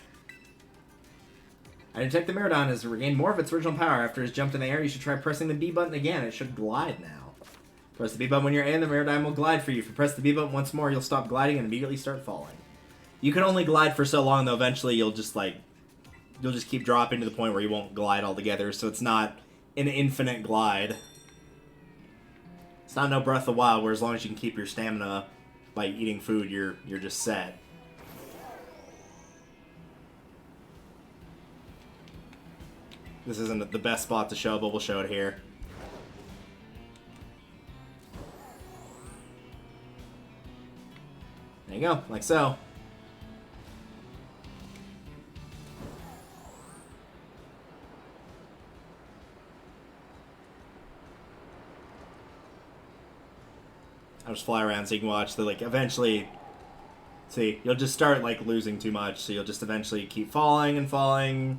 I detect the Miraidon has regained more of its original power. After his jump in the air, you should try pressing the B button again. It should glide now. Press the B button when you're in, the Miraidon will glide for you. If you press the B button once more, you'll stop gliding and immediately start falling. You can only glide for so long, though. Eventually, you'll just, like... You'll just keep dropping to the point where you won't glide altogether, so it's not an infinite glide. It's not no Breath of the Wild, where as long as you can keep your stamina up by eating food, you're just set. This isn't the best spot to show, but we'll show it here. There you go, like so. I'll just fly around so you can watch the, like, eventually... See, you'll just start, like, losing too much, so you'll just eventually keep falling and falling.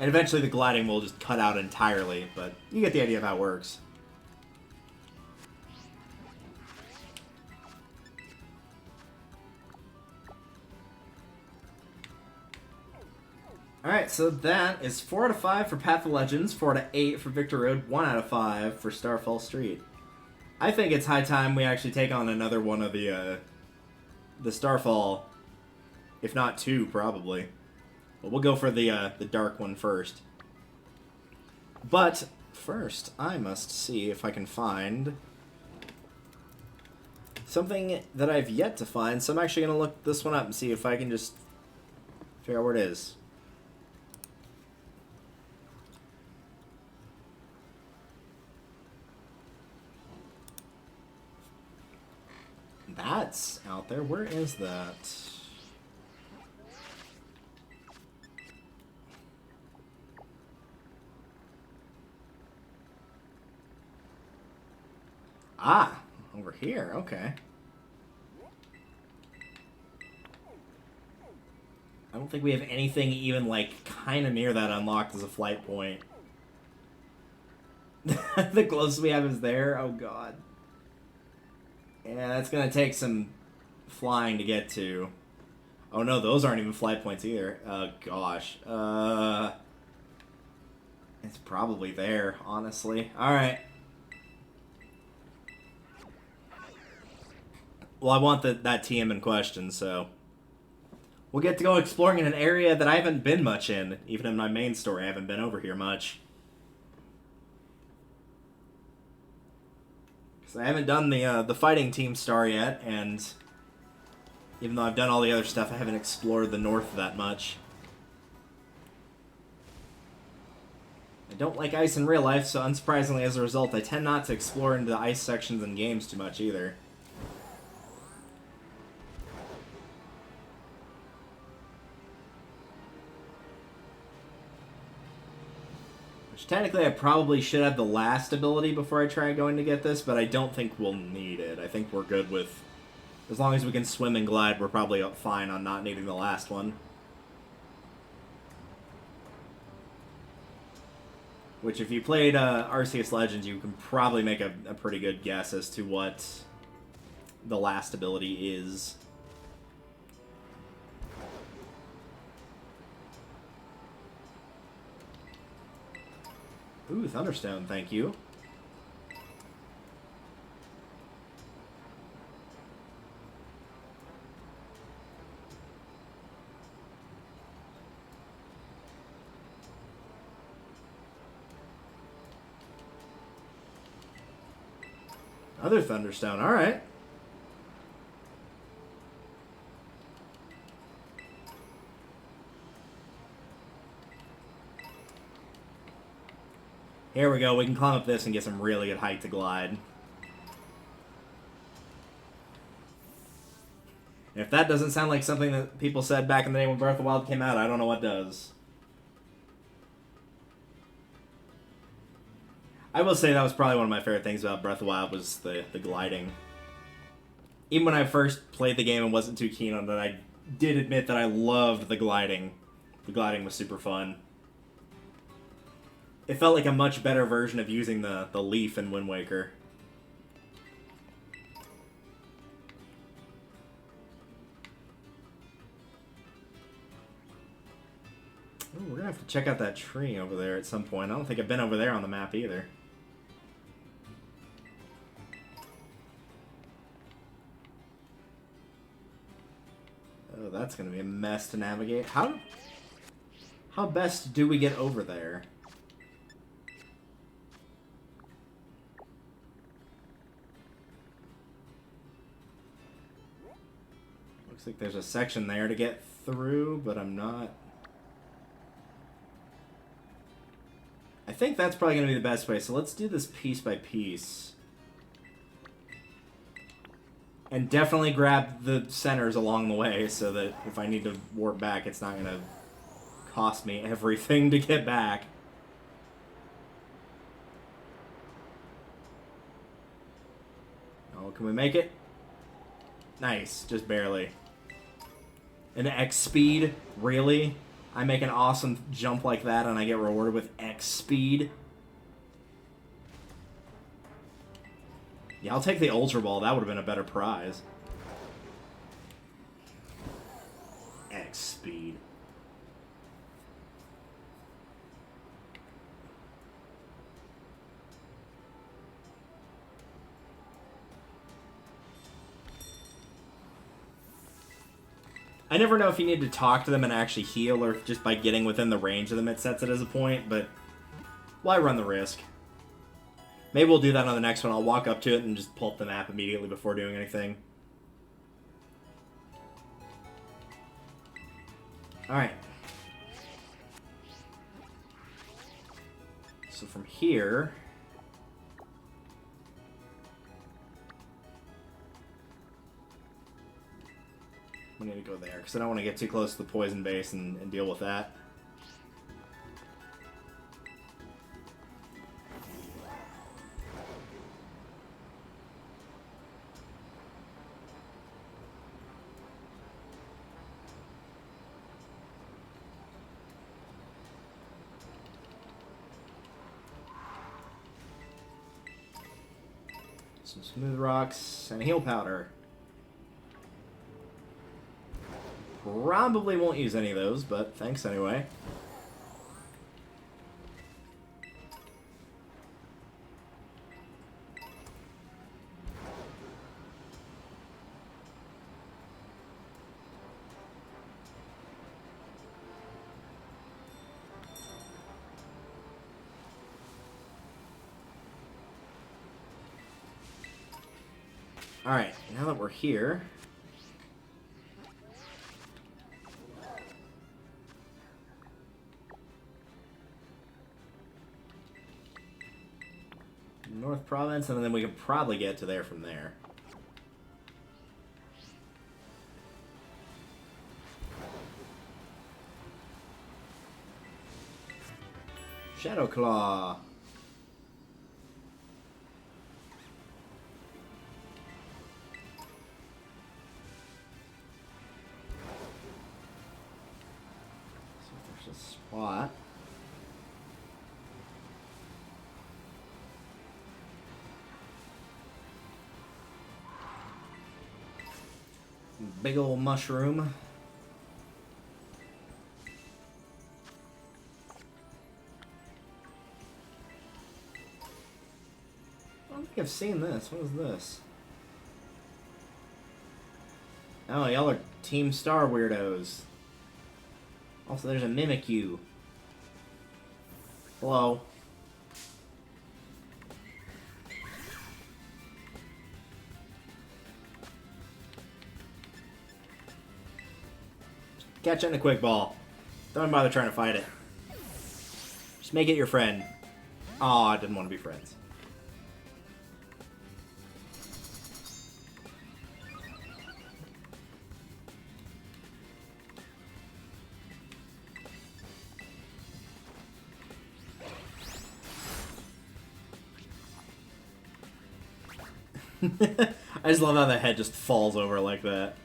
And eventually the gliding will just cut out entirely, but you get the idea of how it works. Alright, so that is 4 out of 5 for Path of Legends, 4 out of 8 for Victor Road, 1 out of 5 for Starfall Street. I think it's high time we actually take on another one of the Starfall, if not 2, probably. But we'll go for the dark one first. But first, I must see if I can find something that I've yet to find. So I'm actually going to look this one up and see if I can just figure out where it is. That's out there. Where is that? Ah, over here. Okay. I don't think we have anything even, like, kind of near that unlocked as a flight point. The closest we have is there? Oh, God. Yeah, that's going to take some flying to get to. Oh, no, those aren't even flight points either. Oh, gosh. It's probably there, honestly. Alright. Well, I want that TM in question, so... We'll get to go exploring in an area that I haven't been much in. Even in my main story, I haven't been over here much. Because I haven't done the fighting team star yet, and even though I've done all the other stuff, I haven't explored the north that much. I don't like ice in real life, so unsurprisingly as a result, I tend not to explore into the ice sections in games too much either. Which technically I probably should have the last ability before I try going to get this, but I don't think we'll need it. I think we're good with... As long as we can swim and glide, we're probably fine on not needing the last one. Which, if you played Arceus Legends, you can probably make a pretty good guess as to what the last ability is. Ooh, Thunderstone, thank you. Other Thunderstone, alright. Here we go, we can climb up this and get some really good height to glide. And if that doesn't sound like something that people said back in the day when Breath of the Wild came out, I don't know what does. I will say that was probably one of my favorite things about Breath of the Wild was the gliding. Even when I first played the game and wasn't too keen on it, I did admit that I loved the gliding. The gliding was super fun. It felt like a much better version of using the leaf in Wind Waker. Ooh, we're gonna have to check out that tree over there at some point. I don't think I've been over there on the map either. Oh, that's gonna be a mess to navigate. How best do we get over there? Looks like there's a section there to get through, but I'm not... I think that's probably going to be the best way, so let's do this piece by piece. And definitely grab the centers along the way, so that if I need to warp back, it's not going to cost me everything to get back. Oh, can we make it? Nice, just barely. An X speed? Really? I make an awesome jump like that and I get rewarded with X speed? Yeah, I'll take the Ultra Ball. That would have been a better prize. X speed. I never know if you need to talk to them and actually heal, or just by getting within the range of them it sets it as a point, but why run the risk? Maybe we'll do that on the next one. I'll walk up to it and just pull up the map immediately before doing anything. Alright. So from here... we need to go there, because I don't want to get too close to the poison base and deal with that. Some smooth rocks and heal powder. Probably won't use any of those, but thanks anyway. Alright, now that we're here... North Province, and then we can probably get to there from there. Shadow Claw. See if there's a spot. Big old mushroom. I don't think I've seen this. What is this? Oh, y'all are Team Star weirdos. Also, there's a Mimikyu. Hello. Catch it in a quick ball. Don't even bother trying to fight it. Just make it your friend. Aw, I didn't want to be friends. I just love how the head just falls over like that.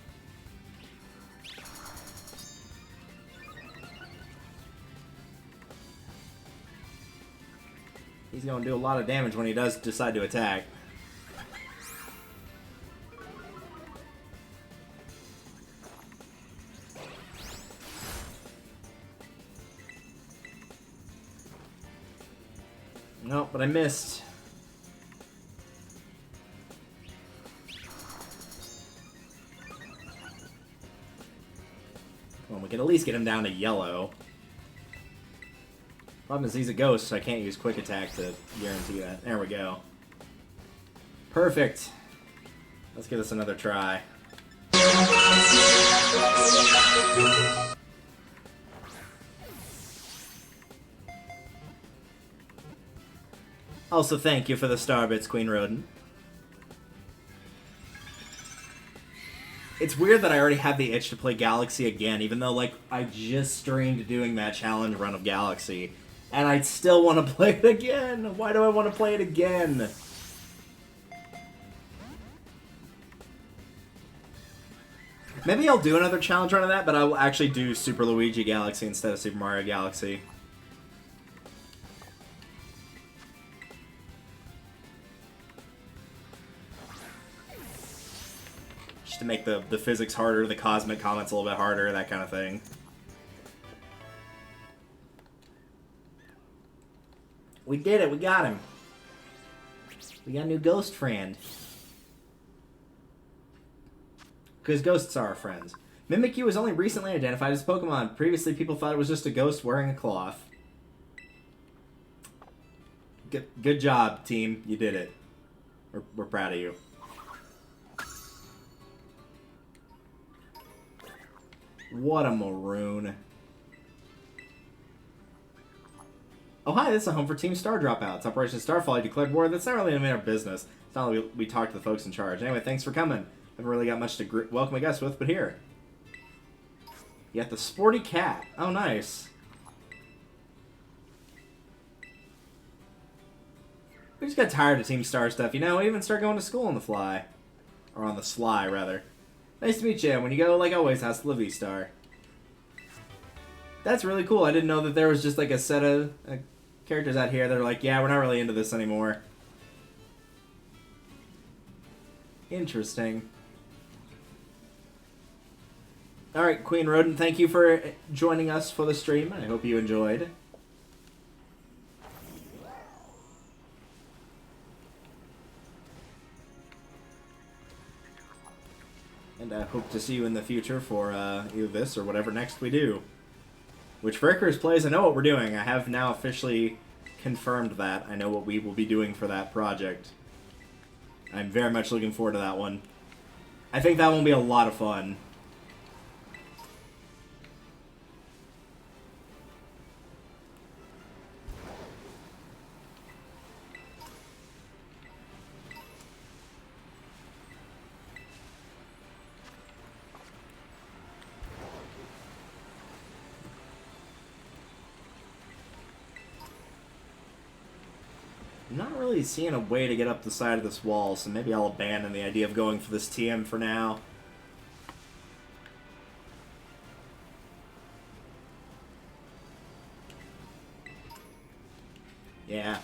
He's going to do a lot of damage when he does decide to attack. No, but I missed. Well, we can at least get him down to yellow. Problem is he's a ghost, so I can't use quick attack to guarantee that. There we go. Perfect. Let's give this another try. Also, thank you for the Starbits, Queen Rodent. It's weird that I already have the itch to play Galaxy again, even though, like, I just streamed doing that challenge run of Galaxy. And I still want to play it again! Why do I want to play it again? Maybe I'll do another challenge run of that, but I will actually do Super Luigi Galaxy instead of Super Mario Galaxy. Just to make the physics harder, the cosmic comments a little bit harder, that kind of thing. We did it, we got him. We got a new ghost friend. Because ghosts are our friends. Mimikyu was only recently identified as Pokemon. Previously, people thought it was just a ghost wearing a cloth. Good job, team. You did it. We're proud of you. What a maroon. Oh, hi, this is a home for Team Star dropouts. Operation Starfall, you declared war. That's not really any of our business. It's not like we talked to the folks in charge. Anyway, thanks for coming. Haven't really got much to welcome a guest with, but here. You got the sporty cat. Oh, nice. We just got tired of Team Star stuff, you know? We even start going to school on the fly. Or on the sly, rather. Nice to meet you. When you go, like always, hasta la vista. That's really cool. I didn't know that there was just like a set of characters out here that are like, yeah, we're not really into this anymore. Interesting. Alright, Queen Rodent, thank you for joining us for the stream. I hope you enjoyed. And I hope to see you in the future for either this or whatever next we do. Which for Icarus Plays, I know what we're doing. I have now officially confirmed that. I know what we will be doing for that project. I'm very much looking forward to that one. I think that one will be a lot of fun. I'm not really seeing a way to get up the side of this wall, so maybe I'll abandon the idea of going for this TM for now. Yeah.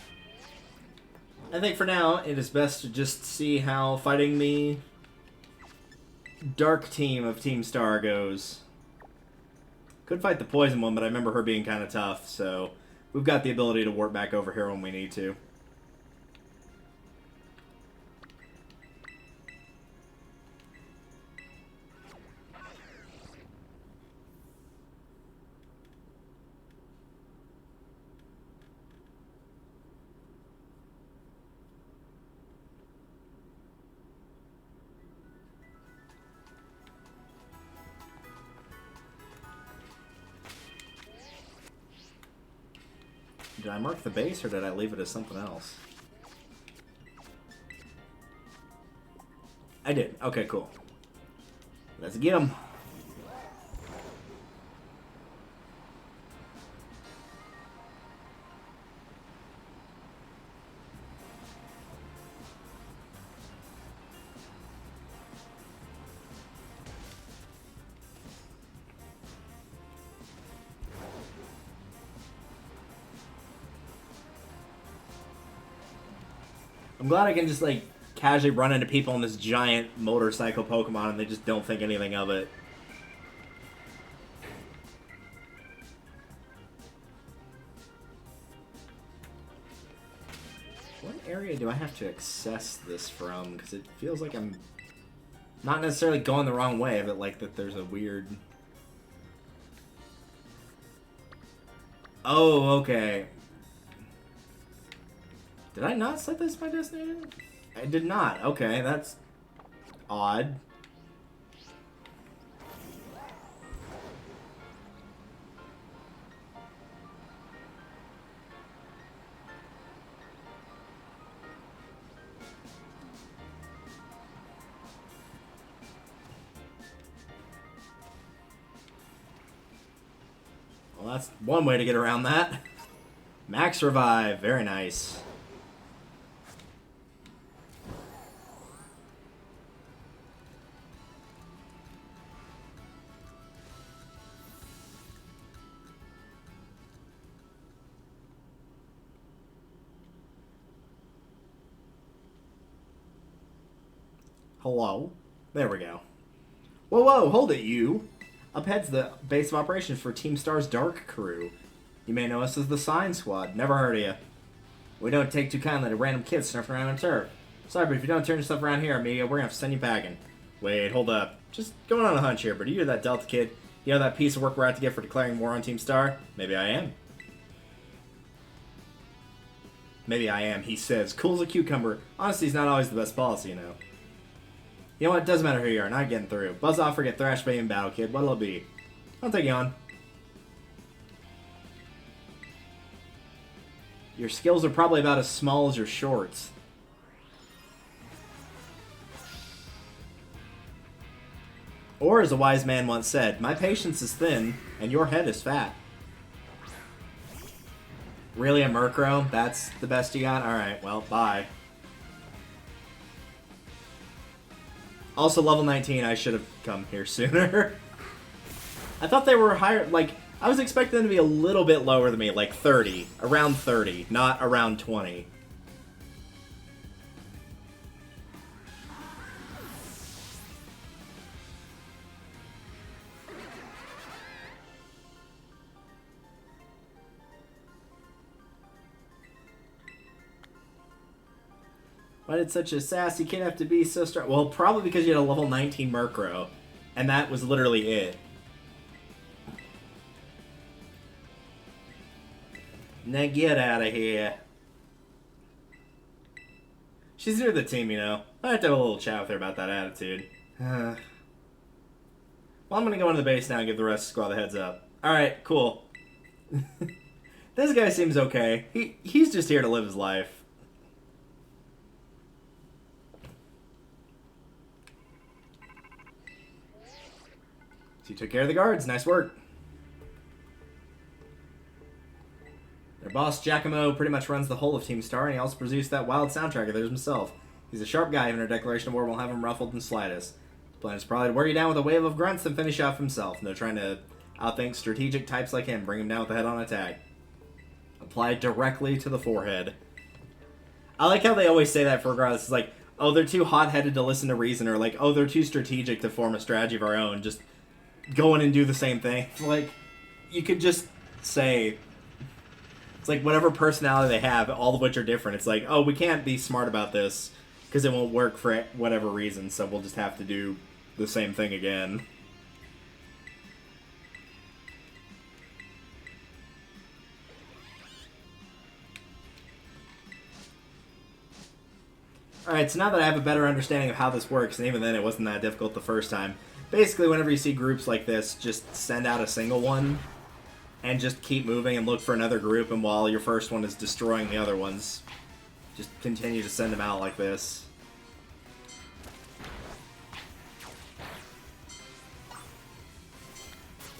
I think for now, it is best to just see how fighting the dark team of Team Star goes. Could fight the poison one, but I remember her being kind of tough, so we've got the ability to warp back over here when we need to. Did I mark the base, or did I leave it as something else? I did. Okay, cool. Let's get him. I'm glad I can just, like, casually run into people on this giant motorcycle Pokemon and they just don't think anything of it. What area do I have to access this from? Because it feels like I'm not necessarily going the wrong way, but, like, that there's a weird... Oh, okay. Did I not set this my destination? I did not. Okay, that's odd. Well, that's one way to get around that. Max Revive. Very nice. Hello? There we go. Whoa, whoa, hold it, you! Up ahead's the base of operations for Team Star's Dark Crew. You may know us as the Sign Squad. Never heard of you. We don't take too kindly to random kids snuffing around on turf. Sorry, but if you don't turn yourself around here, amigo, we're gonna have to send you packing. Wait, hold up. Just going on a hunch here, but are you that Delta kid? You know that piece of work we're out to get for declaring war on Team Star? Maybe I am. Maybe I am, he says. Cool as a cucumber. Honesty's not always the best policy, you know. You know what? It doesn't matter who you are. Not getting through. Buzz off or get thrashed by in battle, kid. What'll it be? I'll take you on. Your skills are probably about as small as your shorts. Or, as a wise man once said, my patience is thin, and your head is fat. Really, a Murkrow? That's the best you got? Alright, well, bye. Also, level 19, I should have come here sooner. I thought they were higher, like, I was expecting them to be a little bit lower than me, like 30. Around 30, not around 20. Why did such a sassy kid have to be so strong? Well, probably because you had a level 19 Murkrow, and that was literally it. Now get out of here. She's new to the team, you know. I have to have a little chat with her about that attitude. Well, I'm gonna go into the base now and give the rest of the squad the heads up. Alright, cool. This guy seems okay. He's just here to live his life. So you took care of the guards. Nice work. Their boss, Giacomo, pretty much runs the whole of Team Star, and he also produced that wild soundtrack of theirs himself. He's a sharp guy, even our declaration of war won't have him ruffled in the slightest. His plan is probably to wear you down with a wave of grunts and finish off himself. No trying to outthink strategic types like him, bring him down with the head-on attack. Applied directly to the forehead. I like how they always say that for regardless. It's like, oh, they're too hot-headed to listen to reason, or like, oh, they're too strategic to form a strategy of our own. Just go in and do the same thing. Like, you could just say... It's like whatever personality they have, all of which are different. It's like, oh, we can't be smart about this because it won't work for whatever reason, so we'll just have to do the same thing again. Alright, so now that I have a better understanding of how this works, and even then it wasn't that difficult the first time, basically whenever you see groups like this, just send out a single one and just keep moving and look for another group, and while your first one is destroying the other ones, just continue to send them out like this.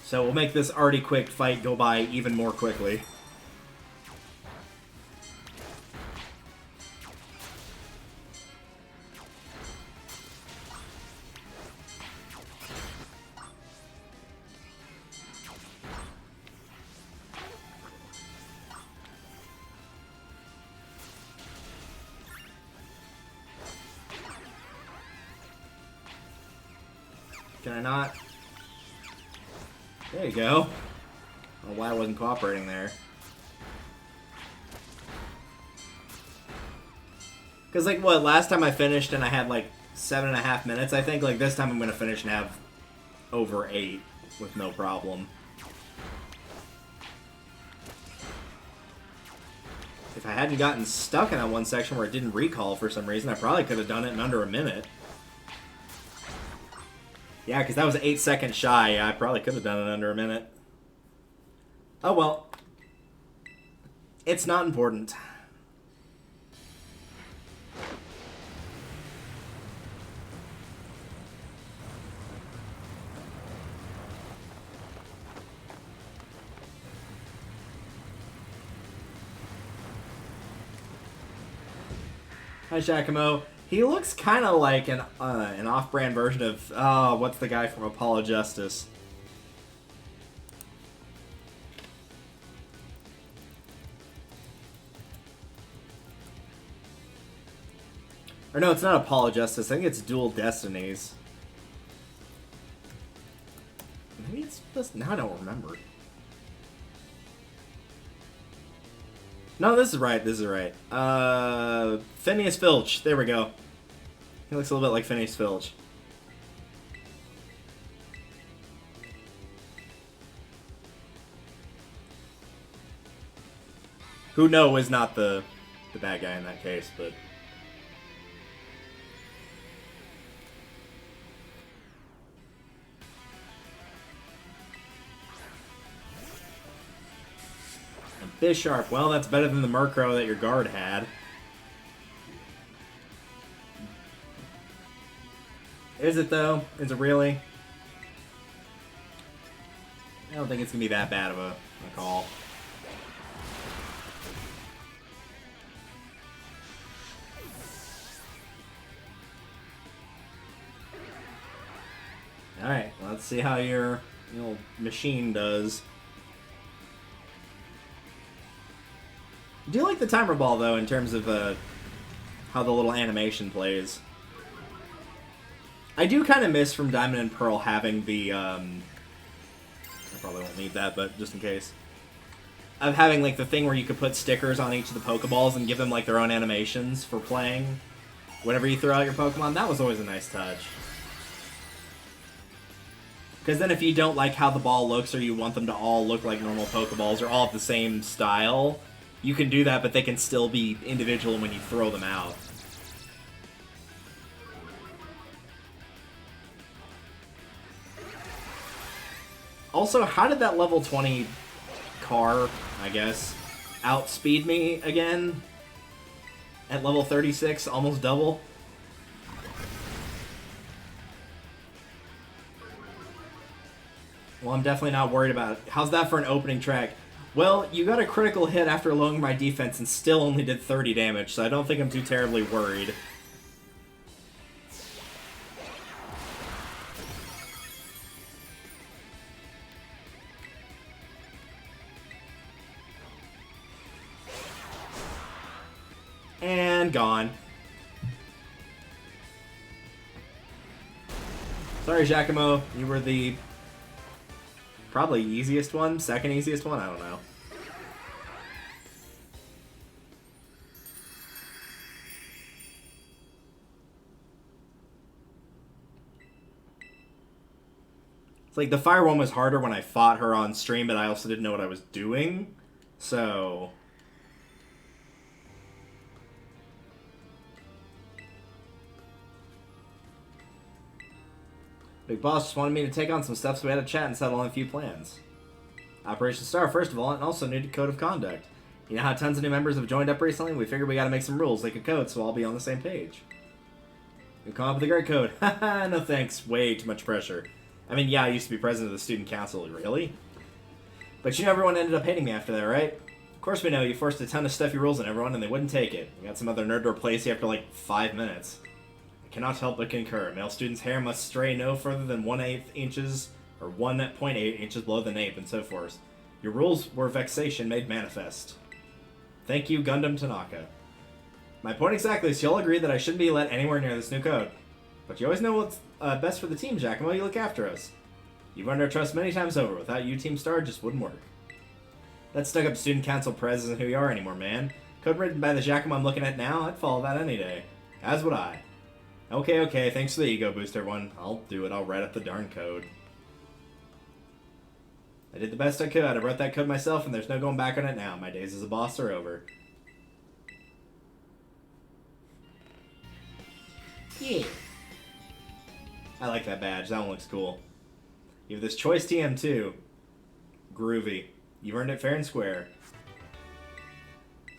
So we'll make this already quick fight go by even more quickly. Can I not? There you go. I don't know why I wasn't cooperating there. Because, like, what, last time I finished and I had, like, 7.5 minutes, I think, like, this time I'm going to finish and have over 8 with no problem. If I hadn't gotten stuck in that one section where it didn't recall for some reason, I probably could have done it in under a minute. Yeah, because that was 8 seconds shy. I probably could have done it under a minute. Oh well. It's not important. Hi, Giacomo. He looks kind of like an off-brand version of, what's the guy from Apollo Justice? Or no, it's not Apollo Justice. I think it's Dual Destinies. Maybe it's just... Now I don't remember. No, this is right. This is right. Phineas Filch. There we go. He looks a little bit like Phineas Filch. Who no is not the bad guy in that case, but... Bisharp. Well, that's better than the Murkrow that your guard had. Is it, though? Is it really? I don't think it's going to be that bad of a call. Alright, let's see how your little machine does. I do like the timer ball, though, in terms of how the little animation plays. I do kind of miss from Diamond and Pearl having the, I probably won't need that, but just in case. Of having, like, the thing where you could put stickers on each of the Pokeballs and give them, like, their own animations for playing whenever you throw out your Pokemon. That was always a nice touch. Because then if you don't like how the ball looks, or you want them to all look like normal Pokeballs, or all of the same style... You can do that, but they can still be individual when you throw them out. Also, how did that level 20 car, I guess, outspeed me again at level 36, almost double? Well, I'm definitely not worried about it. How's that for an opening track? Well, you got a critical hit after lowering my defense and still only did 30 damage, so I don't think I'm too terribly worried. And gone. Sorry, Giacomo. You were the probably easiest one, second easiest one, I don't know. It's like the fire one was harder when I fought her on stream, but I also didn't know what I was doing. So Big Boss just wanted me to take on some stuff, so we had a chat and settle on a few plans. Operation Star, first of all, and also new code of conduct. You know how tons of new members have joined up recently? We figured we gotta make some rules, like a code, so I'll be on the same page. We've come up with a great code. Haha, no thanks. Way too much pressure. I mean, yeah, I used to be president of the student council, really? But you know everyone ended up hating me after that, right? Of course we know, you forced a ton of stuffy rules on everyone and they wouldn't take it. We got some other nerd to replace you after like 5 minutes. I cannot help but concur. Male students' hair must stray no further than 1/8 inches, or 1.8 inches below the nape, and so forth. Your rules were vexation made manifest. Thank you, Gundam Tanaka. My point exactly is you'll agree that I shouldn't be let anywhere near this new code. But you always know what's best for the team, Giacomo. You look after us. You've earned our trust many times over. Without you, Team Star just wouldn't work. That stuck-up student council prez isn't who you are anymore, man. Code written by the Giacomo I'm looking at now, I'd follow that any day. As would I. Okay, thanks for the ego boost, everyone. I'll do it. I'll write up the darn code. I did the best I could. I wrote that code myself, and there's no going back on it now. My days as a boss are over. Yeah. I like that badge. That one looks cool. You have this choice TM too. Groovy. You've earned it fair and square.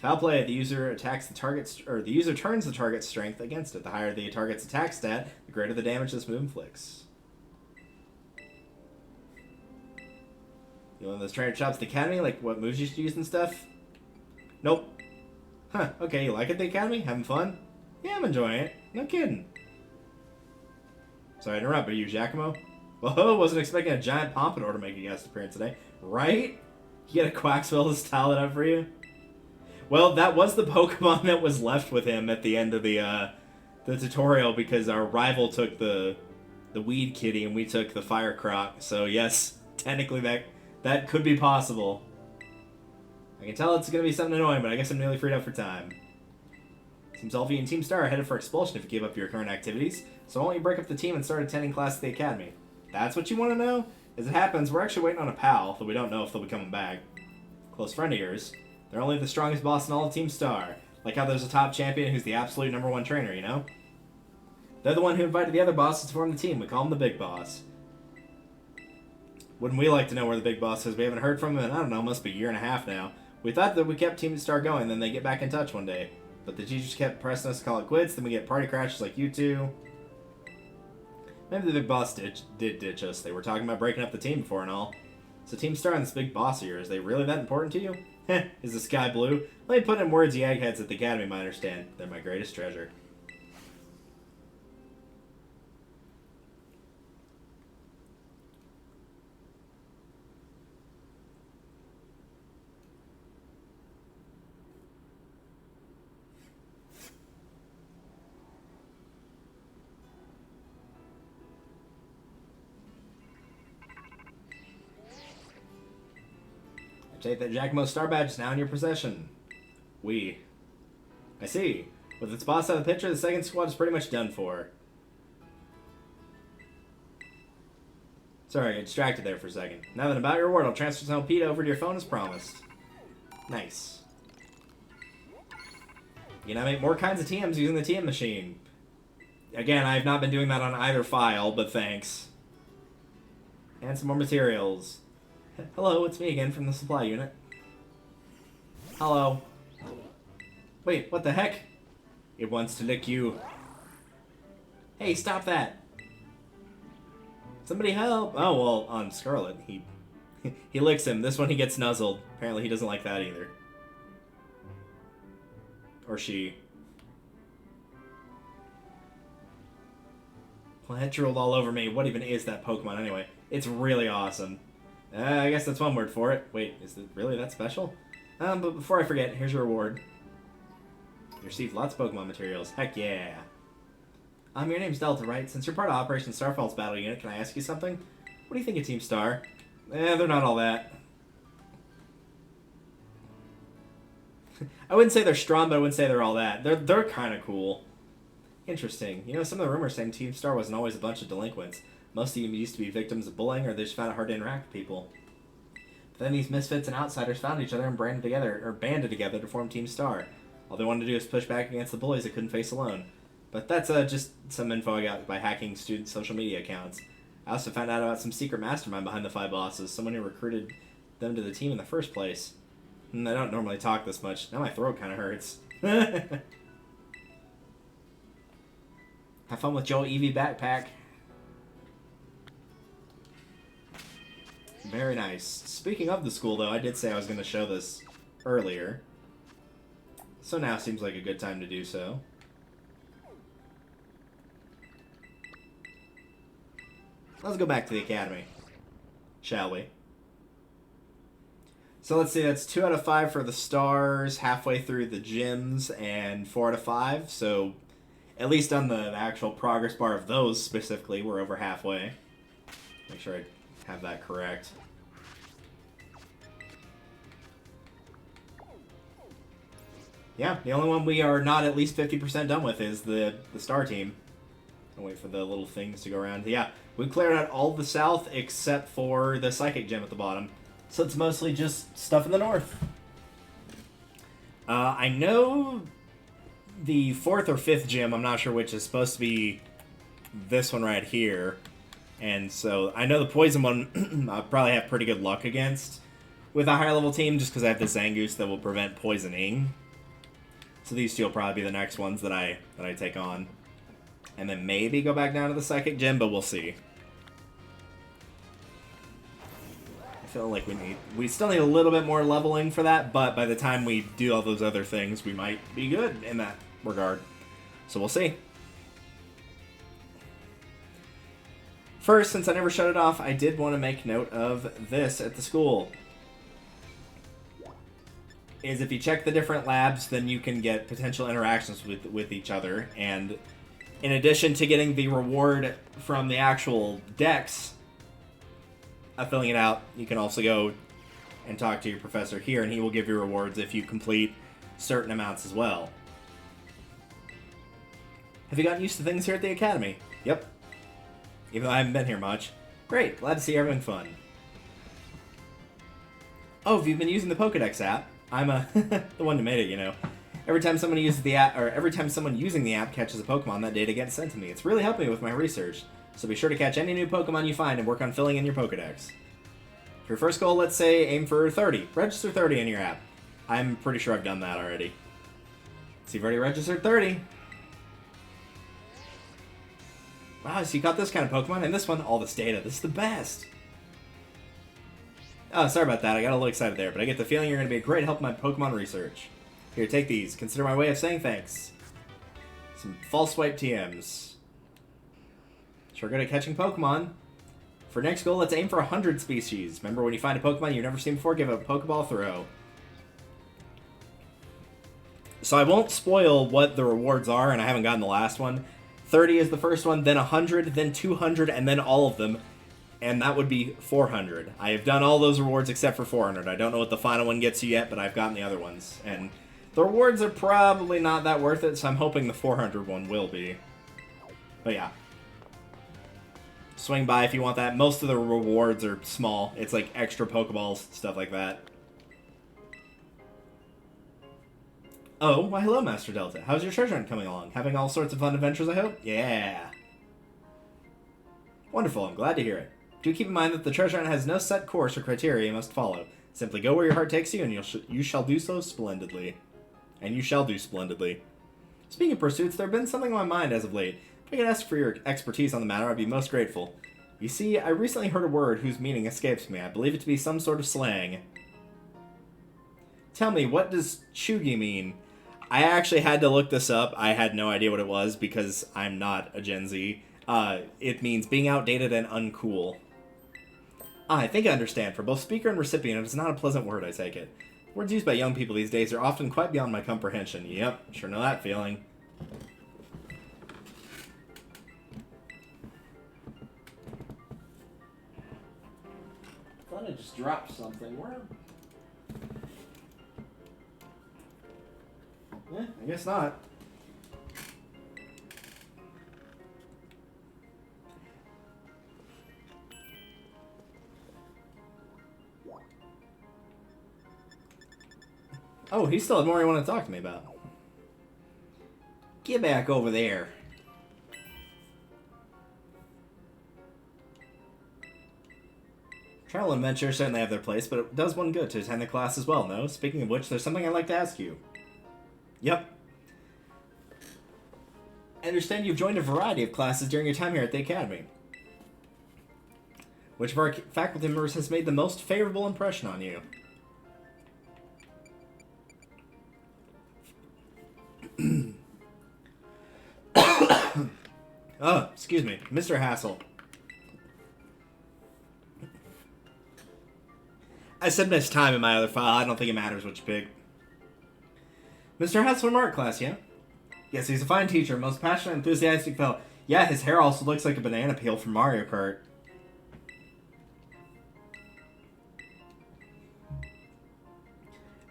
Foul play. The user attacks the target's, or the user turns the target's strength against it. The higher the target's attack stat, the greater the damage this move inflicts. You know those trainer chops at the academy, like what moves you should use and stuff? Nope. Huh, okay, you like it, the academy? Having fun? Yeah, I'm enjoying it. No kidding. Sorry to interrupt, but you, Giacomo? Whoa, wasn't expecting a giant pompadour to make a guest appearance today. Right? You get a Quaxwell to style it up for you? Well, that was the Pokemon that was left with him at the end of the tutorial, because our rival took the Weed Kitty and we took the Fire Croc. So yes, technically that could be possible. I can tell it's going to be something annoying, but I guess I'm nearly freed up for time. Seems all of you and Team Star are headed for expulsion if you give up your current activities, so why don't you break up the team and start attending class at the academy? That's what you want to know? As it happens, we're actually waiting on a pal, though we don't know if they'll be coming back. Close friend of yours. They're only the strongest boss in all of Team Star. Like how there's a top champion who's the absolute #1 trainer, you know? They're the one who invited the other bosses to form the team. We call him the Big Boss. Wouldn't we like to know where the Big Boss is? We haven't heard from him in, I don't know, must be a year and a half now. We thought that we kept Team Star going, then they get back in touch one day. But the teachers kept pressing us to call it quits, then we get party crashes like you two. Maybe the Big Boss did ditch us. They were talking about breaking up the team before and all. So Team Star and this Big Boss of yours, are they really that important to you? Heh, is the sky blue? Let me put in words you eggheads at the academy might understand. They're my greatest treasure. Take that Giacomo Star badge is now in your possession. I see. With its boss out of the picture, the second squad is pretty much done for. Sorry, I got distracted there for a second. Now that I'm about your reward, I'll transfer some LP over to your phone as promised. Nice. You can now make more kinds of TMs using the TM machine. Again, I have not been doing that on either file, but thanks. And some more materials. Hello, it's me again from the supply unit. Hello. Wait, what the heck? It wants to lick you. Hey, stop that. Somebody help. Oh, well, on Scarlet, he he licks him. This one he gets nuzzled. Apparently he doesn't like that either. Or she. Well, that drooled all over me. What even is that Pokemon anyway? It's really awesome. I guess that's one word for it. Wait, is it really that special? But before I forget, here's your reward. You received lots of Pokemon materials. Heck yeah. Your name's Delta, right? Since you're part of Operation Starfall's battle unit, can I ask you something? What do you think of Team Star? They're not all that. I wouldn't say they're strong, but I wouldn't say they're all that. They're kind of cool. Interesting. You know, some of the rumors saying Team Star wasn't always a bunch of delinquents. Most of them used to be victims of bullying, or they just found it hard to interact with people. But then these misfits and outsiders found each other and banded together to form Team Star. All they wanted to do was push back against the bullies they couldn't face alone. But that's just some info I got by hacking student social media accounts. I also found out about some secret mastermind behind the 5 bosses, someone who recruited them to the team in the first place. I don't normally talk this much. Now my throat kind of hurts. Have fun with Joe Eevee backpack. Very nice. Speaking of the school, though, I did say I was going to show this earlier. So now seems like a good time to do so. Let's go back to the academy, shall we? So let's see, that's 2 out of 5 for the stars, halfway through the gyms, and 4 out of 5. So at least on the actual progress bar of those specifically, we're over halfway. Make sure I have that correct. Yeah, the only one we are not at least 50% done with is the star team. I'll wait for the little things to go around. Yeah, we cleared out all the south except for the psychic gym at the bottom. So it's mostly just stuff in the north. I know the 4th or 5th gym, I'm not sure which, is supposed to be this one right here. And so I know the poison one I'll probably have pretty good luck against with a higher level team, just because I have the Zangoose that will prevent poisoning. So these 2 will probably be the next ones that I take on. And then maybe go back down to the psychic gym, but we'll see. I feel like we still need a little bit more leveling for that, but by the time we do all those other things, we might be good in that regard. So we'll see. First, since I never shut it off, I did want to make note of this at the school. Is if you check the different labs, then you can get potential interactions with each other, and in addition to getting the reward from the actual decks, filling it out, you can also go and talk to your professor here, and he will give you rewards if you complete certain amounts as well. Have you gotten used to things here at the academy? Yep. Even though I haven't been here much. Great, glad to see you're having fun. Oh, have you been using the Pokedex app? I'm the one who made it, you know. Every time someone uses the app, or every time someone using the app catches a Pokemon, that data gets sent to me. It's really helping me with my research. So be sure to catch any new Pokemon you find and work on filling in your Pokedex. For your first goal, let's say aim for 30. Register 30 in your app. I'm pretty sure I've done that already. So you've already registered 30. Wow, so you got this kind of Pokemon, and this one, all this data. This is the best. Oh, sorry about that. I got a little excited there, but I get the feeling you're going to be a great help in my Pokemon research. Here, take these. Consider my way of saying thanks. Some false swipe TMs. Sure good at catching Pokemon. For next goal, let's aim for 100 species. Remember, when you find a Pokemon you've never seen before, give it a Pokeball throw. So I won't spoil what the rewards are, and I haven't gotten the last one. 30 is the first one, then 100, then 200, and then all of them. And that would be 400. I have done all those rewards except for 400. I don't know what the final one gets you yet, but I've gotten the other ones. And the rewards are probably not that worth it, so I'm hoping the 400 one will be. But yeah. Swing by if you want that. Most of the rewards are small. It's like extra Pokeballs, stuff like that. Oh, why hello, Master Delta. How's your treasure hunt coming along? Having all sorts of fun adventures, I hope? Yeah. Wonderful, I'm glad to hear it. Do keep in mind that the treasure hunt has no set course or criteria you must follow. Simply go where your heart takes you, and you shall do so splendidly. And you shall do splendidly. Speaking of pursuits, there have been something on my mind as of late. If I could ask for your expertise on the matter, I'd be most grateful. You see, I recently heard a word whose meaning escapes me. I believe it to be some sort of slang. Tell me, what does chuggy mean? I actually had to look this up. I had no idea what it was because I'm not a Gen Z. It means being outdated and uncool. I think I understand. For both speaker and recipient, it is not a pleasant word, I take it. Words used by young people these days are often quite beyond my comprehension. Yep, sure know that feeling. I thought I just dropped something. Where? Yeah, I guess not. Oh, he still had more he wanted to talk to me about. Get back over there. Travel adventures certainly have their place, but it does one good to attend the class as well, no? Speaking of which, there's something I'd like to ask you. Yep. I understand you've joined a variety of classes during your time here at the Academy. Which of our faculty members has made the most favorable impression on you? Oh, excuse me. Mr. Hassel. I said missed time in my other file. I don't think it matters what you pick. Mr. Hassel from art class, yeah? Yes, he's a fine teacher. Most passionate, enthusiastic fellow. Yeah, his hair also looks like a banana peel from Mario Kart.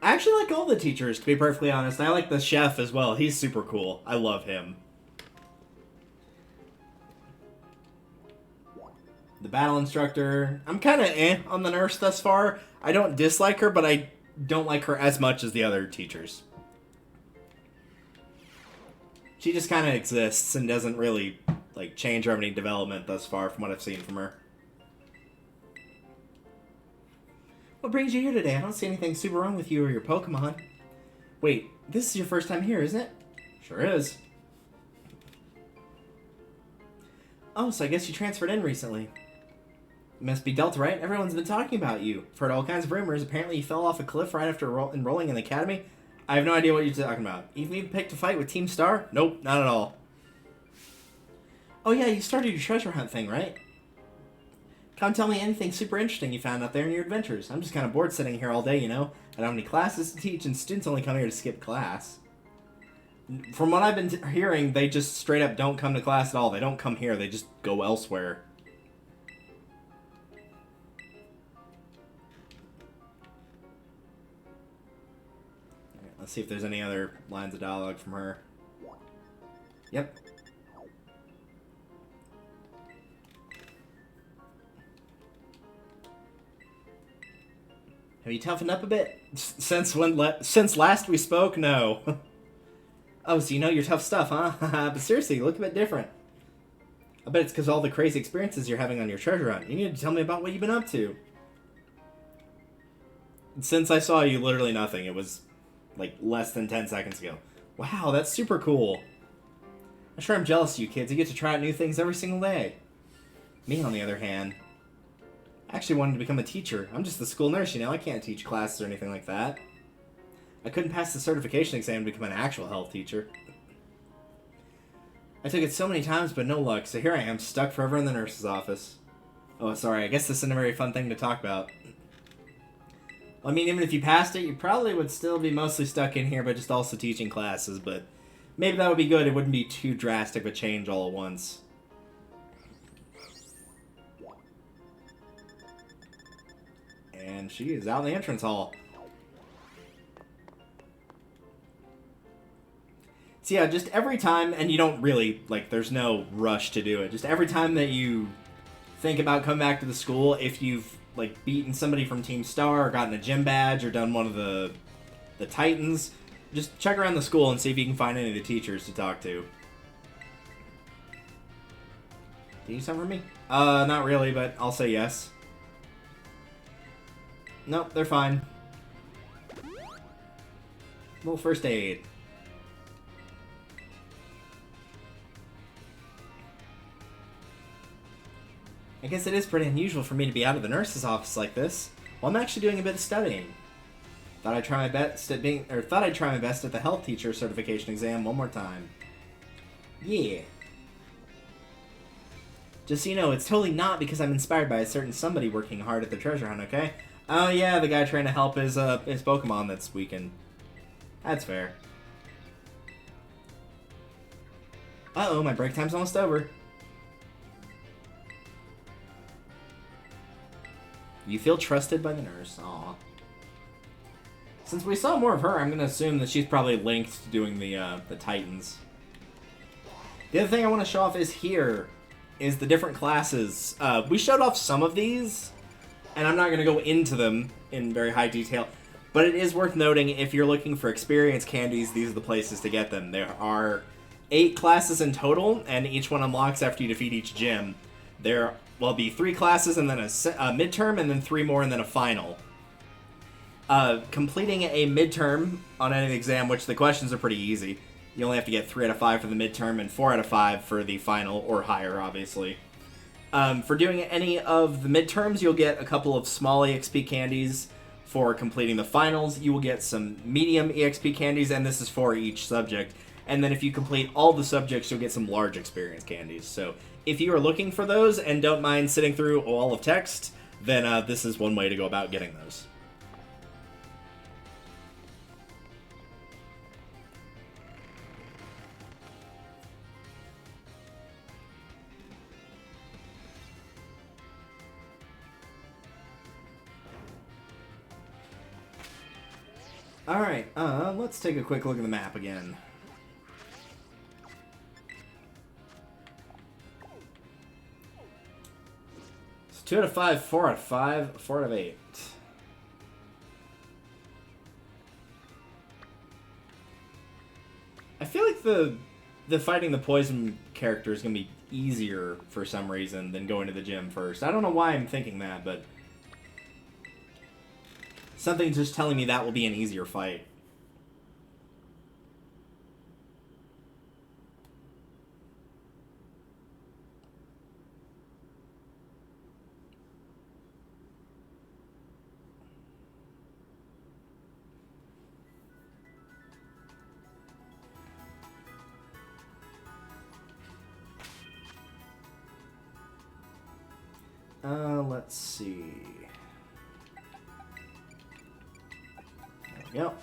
I actually like all the teachers, to be perfectly honest. I like the chef as well. He's super cool. I love him. The battle instructor. I'm kind of on the nurse thus far. I don't dislike her, but I don't like her as much as the other teachers. She just kind of exists and doesn't really like change or have any development thus far from what I've seen from her. What brings you here today? I don't see anything super wrong with you or your Pokemon. Wait, this is your first time here, isn't it? Sure is. Oh, so I guess you transferred in recently. You must be Delta, right? Everyone's been talking about you. I've heard all kinds of rumors. Apparently you fell off a cliff right after enrolling in the academy. I have no idea what you're talking about. You've even picked a fight with Team Star? Nope, not at all. Oh yeah, you started your treasure hunt thing, right? Come tell me anything super interesting you found out there in your adventures. I'm just kind of bored sitting here all day, you know? I don't have any classes to teach, and students only come here to skip class. From what I've been hearing, they just straight up don't come to class at all. They don't come here, they just go elsewhere. Alright, let's see if there's any other lines of dialogue from her. Yep. Have you toughened up a bit? Since last we spoke? No. Oh, so you know your tough stuff, huh? But seriously, you look a bit different. I bet it's because of all the crazy experiences you're having on your treasure hunt. You need to tell me about what you've been up to. Since I saw you, literally nothing. It was, like, less than 10 seconds ago. Wow, that's super cool. I'm sure I'm jealous of you kids. You get to try out new things every single day. Me, on the other hand, I actually wanted to become a teacher. I'm just the school nurse, you know. I can't teach classes or anything like that. I couldn't pass the certification exam to become an actual health teacher. I took it so many times, but no luck, so here I am, stuck forever in the nurse's office. Oh, sorry, I guess this isn't a very fun thing to talk about. Well, I mean, even if you passed it, you probably would still be mostly stuck in here, but just also teaching classes, but maybe that would be good. It wouldn't be too drastic of a change all at once. And she is out in the entrance hall. So yeah, just every time, and you don't really, like, there's no rush to do it. Just every time that you think about coming back to the school, if you've, like, beaten somebody from Team Star, or gotten a gym badge, or done one of the Titans, just check around the school and see if you can find any of the teachers to talk to. Do you use something for me? Not really, but I'll say yes. Nope, they're fine. Little first aid. I guess it is pretty unusual for me to be out of the nurse's office like this. Well, I'm actually doing a bit of studying. Thought I'd try my best at the health teacher certification exam one more time. Yeah. Just so you know, it's totally not because I'm inspired by a certain somebody working hard at the treasure hunt, okay? Oh yeah, the guy trying to help his Pokemon that's weakened. That's fair. Uh-oh, my break time's almost over. You feel trusted by the nurse. Aw. Since we saw more of her, I'm going to assume that she's probably linked to doing the Titans. The other thing I want to show off is here is the different classes. We showed off some of these, and I'm not going to go into them in very high detail, but it is worth noting if you're looking for experience candies, these are the places to get them. There are 8 classes in total, and each one unlocks after you defeat each gym. There will be 3 classes, and then a midterm, and then 3 more, and then a final. Completing a midterm on any exam, which the questions are pretty easy. You only have to get 3 out of 5 for the midterm and 4 out of 5 for the final, or higher, obviously. For doing any of the midterms, you'll get a couple of small EXP candies. For completing the finals, you will get some medium EXP candies, and this is for each subject. And then if you complete all the subjects, you'll get some large experience candies. So if you are looking for those and don't mind sitting through all of text, then this is one way to go about getting those. Alright, let's take a quick look at the map again. It's 2 out of 5, 4 out of 5, 4 out of 8. I feel like the fighting the poison character is going to be easier for some reason than going to the gym first. I don't know why I'm thinking that, but something's just telling me that will be an easier fight. Let's see. There we go.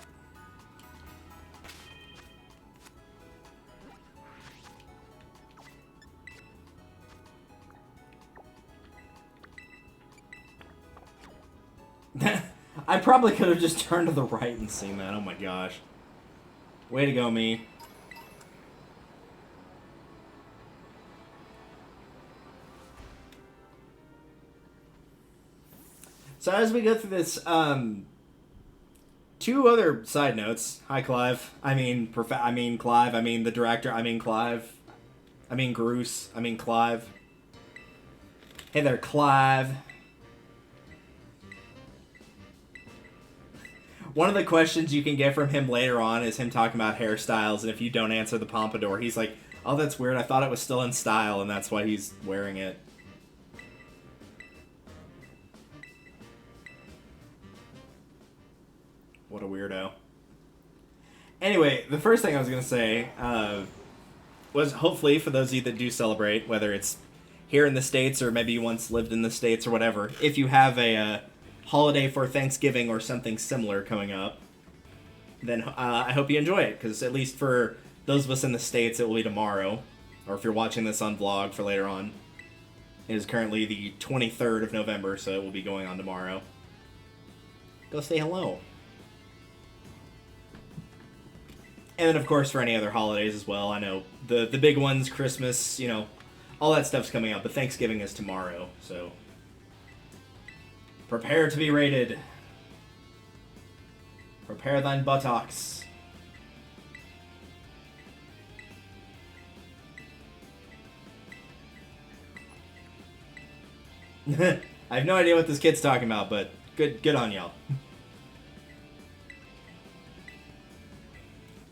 I probably could have just turned to the right and seen that. Oh my gosh. Way to go, me. So as we go through this, 2 other side notes. Hi, Clive. I mean Clive. I mean the director. I mean Clive. I mean Bruce. I mean Clive. Hey there, Clive. One of the questions you can get from him later on is him talking about hairstyles, and if you don't answer the pompadour, he's like, "Oh, that's weird. I thought it was still in style, and that's why he's wearing it." What a weirdo. Anyway, the first thing I was going to say was hopefully for those of you that do celebrate, whether it's here in the States or maybe you once lived in the States or whatever, if you have a holiday for Thanksgiving or something similar coming up, then I hope you enjoy it, because at least for those of us in the States, it will be tomorrow, or if you're watching this on vlog for later on. It is currently the 23rd of November, so it will be going on tomorrow. Go say hello. And then, of course, for any other holidays as well. I know the big ones, Christmas, you know, all that stuff's coming up. But Thanksgiving is tomorrow, so prepare to be raided. Prepare thine buttocks. I have no idea what this kid's talking about, but good on y'all.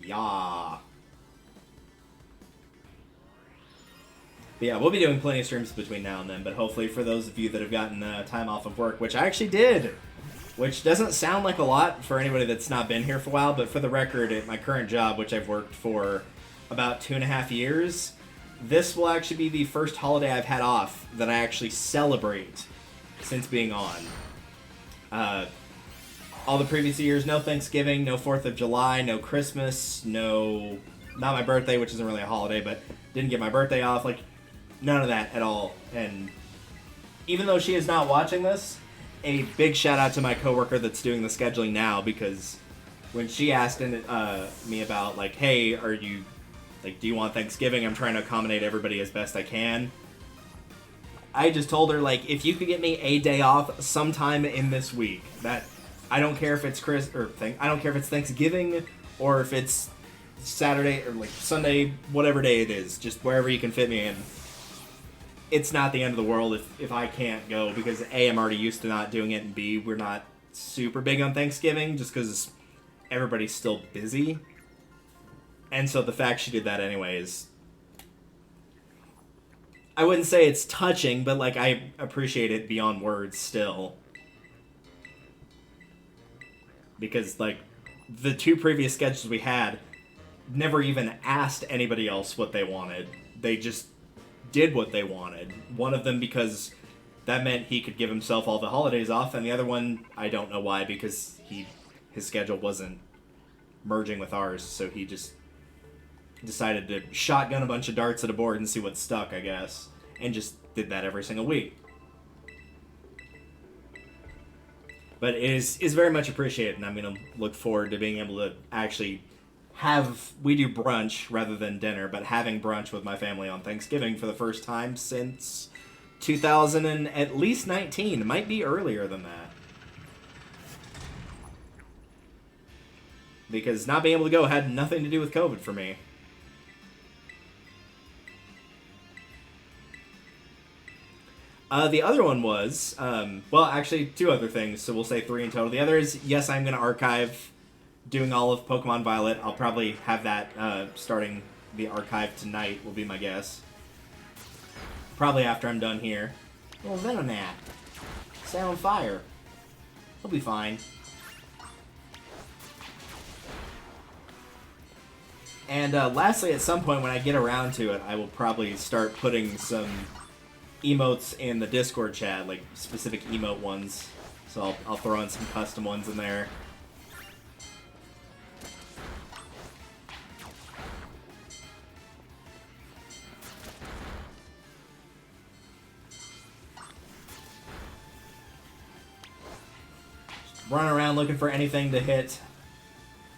Yeah. But yeah, we'll be doing plenty of streams between now and then, but hopefully for those of you that have gotten time off of work, which I actually did, which doesn't sound like a lot for anybody that's not been here for a while, but for the record, at my current job, which I've worked for about 2.5 years, this will actually be the first holiday I've had off that I actually celebrate since being on. All the previous years, no Thanksgiving, no 4th of July, no Christmas, no... not my birthday, which isn't really a holiday, but didn't get my birthday off, like, none of that at all. And even though she is not watching this, a big shout out to my coworker that's doing the scheduling now, because when she asked me about, like, hey, are you, like, do you want Thanksgiving? I'm trying to accommodate everybody as best I can. I just told her, like, if you could get me a day off sometime in this week, that I don't care if it's I don't care if it's Thanksgiving or if it's Saturday or like Sunday, whatever day it is, just wherever you can fit me in. It's not the end of the world if I can't go, because A, I'm already used to not doing it, and B, we're not super big on Thanksgiving just because everybody's still busy. And so the fact she did that anyways, I wouldn't say it's touching, but like I appreciate it beyond words still. Because like the 2 previous schedules we had never even asked anybody else what they wanted. They just did what they wanted. One of them because that meant he could give himself all the holidays off, and the other one, I don't know why, because his schedule wasn't merging with ours, so he just decided to shotgun a bunch of darts at a board and see what stuck, I guess, and just did that every single week. But it is very much appreciated, and I'm going to look forward to being able to actually we do brunch rather than dinner, but having brunch with my family on Thanksgiving for the first time since 2000 and at least 19. It might be earlier than that. Because not being able to go had nothing to do with COVID for me. The other one was, well, actually 2 other things, so we'll say 3 in total. The other is, yes, I'm going to archive doing all of Pokemon Violet. I'll probably have that starting the archive tonight, will be my guess. Probably after I'm done here. Oh, Venomat. Stay on fire. He'll be fine. And lastly, at some point when I get around to it, I will probably start putting some emotes in the Discord chat, like specific emote ones. So I'll throw in some custom ones in there. Run around looking for anything to hit.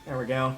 There we go.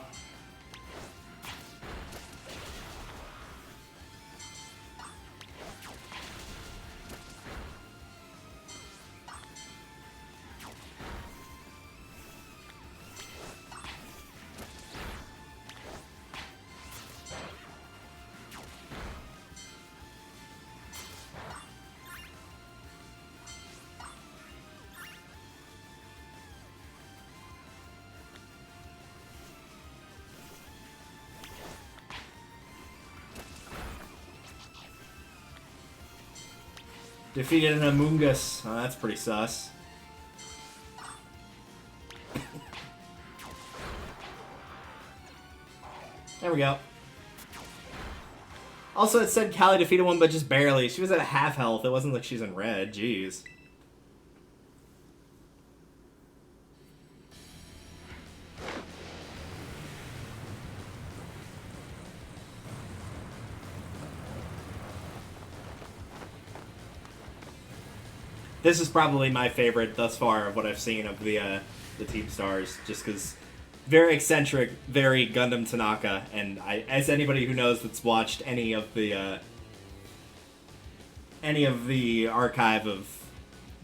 Defeated an Amoonguss. Oh, that's pretty sus. There we go. Also, it said Callie defeated one, but just barely. She was at half health. It wasn't like she's in red. Jeez. This is probably my favorite thus far of what I've seen of the Team Stars, just because very eccentric, very Gundam Tanaka, and as anybody who knows that's watched any of the archive of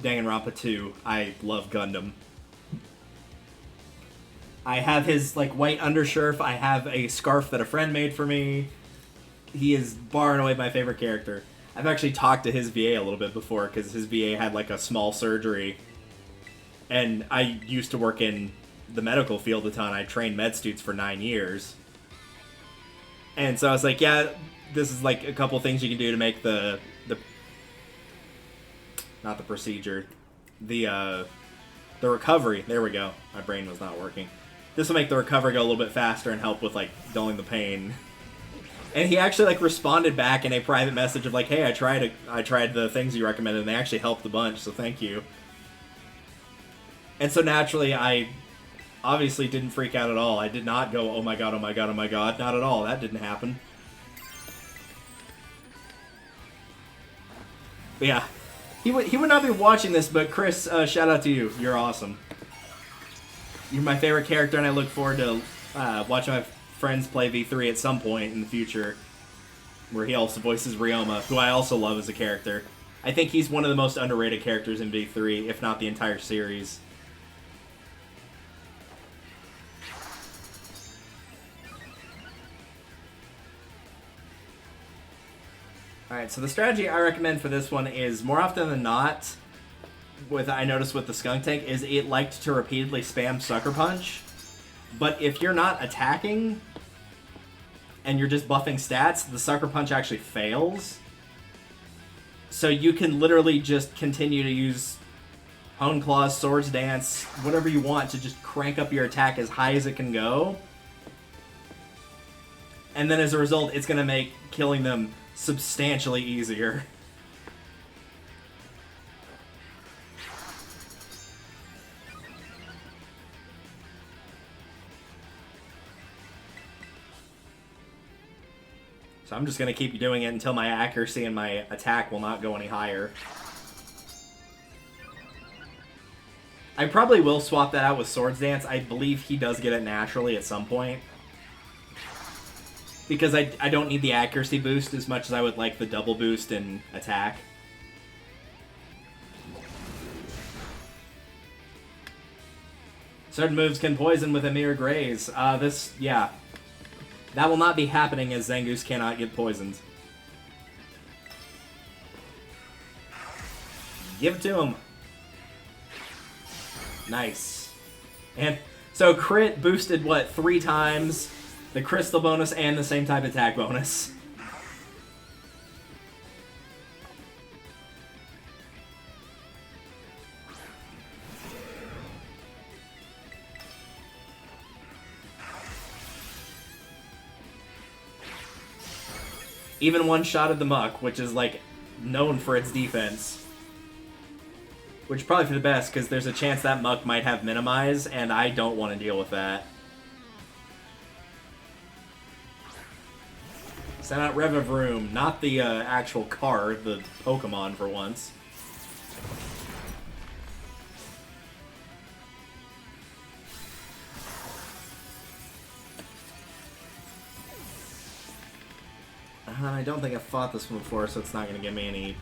Danganronpa 2, I love Gundam. I have his like white undershirt. I have a scarf that a friend made for me. He is far and away my favorite character. I've actually talked to his VA a little bit before because his VA had like a small surgery, and I used to work in the medical field a ton. I trained med students for 9 years, and so I was like, yeah, this is like a couple things you can do to make the not the procedure, the recovery. There we go. My brain was not working. This will make the recovery go a little bit faster and help with like dulling the pain. And he actually like responded back in a private message of like, hey, I tried the things you recommended and they actually helped a bunch, so thank you. And so naturally I obviously didn't freak out at all. I did not go, oh my god, oh my god, oh my god. Not at all. That didn't happen. But yeah. He would not be watching this, but Chris, shout out to you. You're awesome. You're my favorite character, and I look forward to watching my friends play V3 at some point in the future, where he also voices Ryoma, who I also love as a character. I think he's one of the most underrated characters in V3, if not the entire series. Alright, so the strategy I recommend for this one is, more often than not, I noticed with the Skunk Tank, is it liked to repeatedly spam Sucker Punch. But if you're not attacking, and you're just buffing stats, the Sucker Punch actually fails. So you can literally just continue to use Hone Claws, Swords Dance, whatever you want to just crank up your attack as high as it can go. And then as a result, it's going to make killing them substantially easier. So I'm just going to keep doing it until my accuracy and my attack will not go any higher. I probably will swap that out with Swords Dance. I believe he does get it naturally at some point. Because I don't need the accuracy boost as much as I would like the double boost in attack. Certain moves can poison with a mere graze. Yeah. That will not be happening as Zangoose cannot get poisoned. Give it to him. Nice. And so crit boosted, what, 3 times? The crystal bonus and the same type attack bonus. Even one shot at the Muck, which is like known for its defense. Which probably for the best, because there's a chance that Muck might have Minimize, and I don't want to deal with that. Send out Revavroom, not the actual card, the Pokemon for once. I don't think I've fought this one before, so it's not going to give me any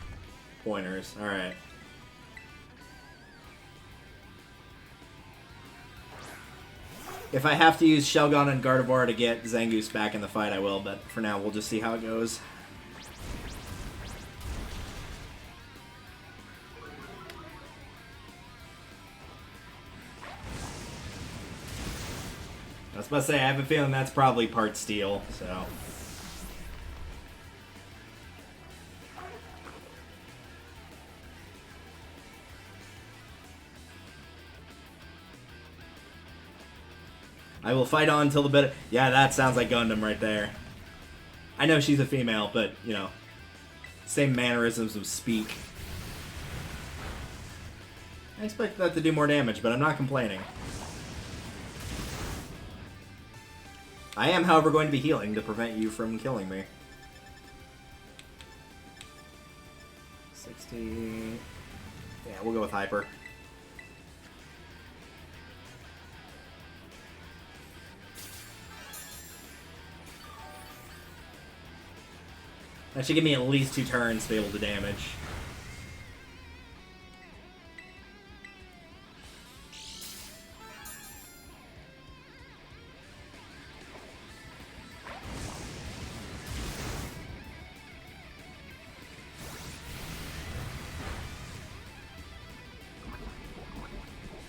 pointers. Alright. If I have to use Shelgon and Gardevoir to get Zangoose back in the fight, I will, but for now, we'll just see how it goes. I was about to say, I have a feeling that's probably part Steel, so... I will fight on till the bit. Yeah, that sounds like Gundam right there. I know she's a female, but, you know, same mannerisms of speak. I expect that to do more damage, but I'm not complaining. I am, however, going to be healing to prevent you from killing me. 60... Yeah, we'll go with Hyper. That should give me at least 2 turns to be able to damage.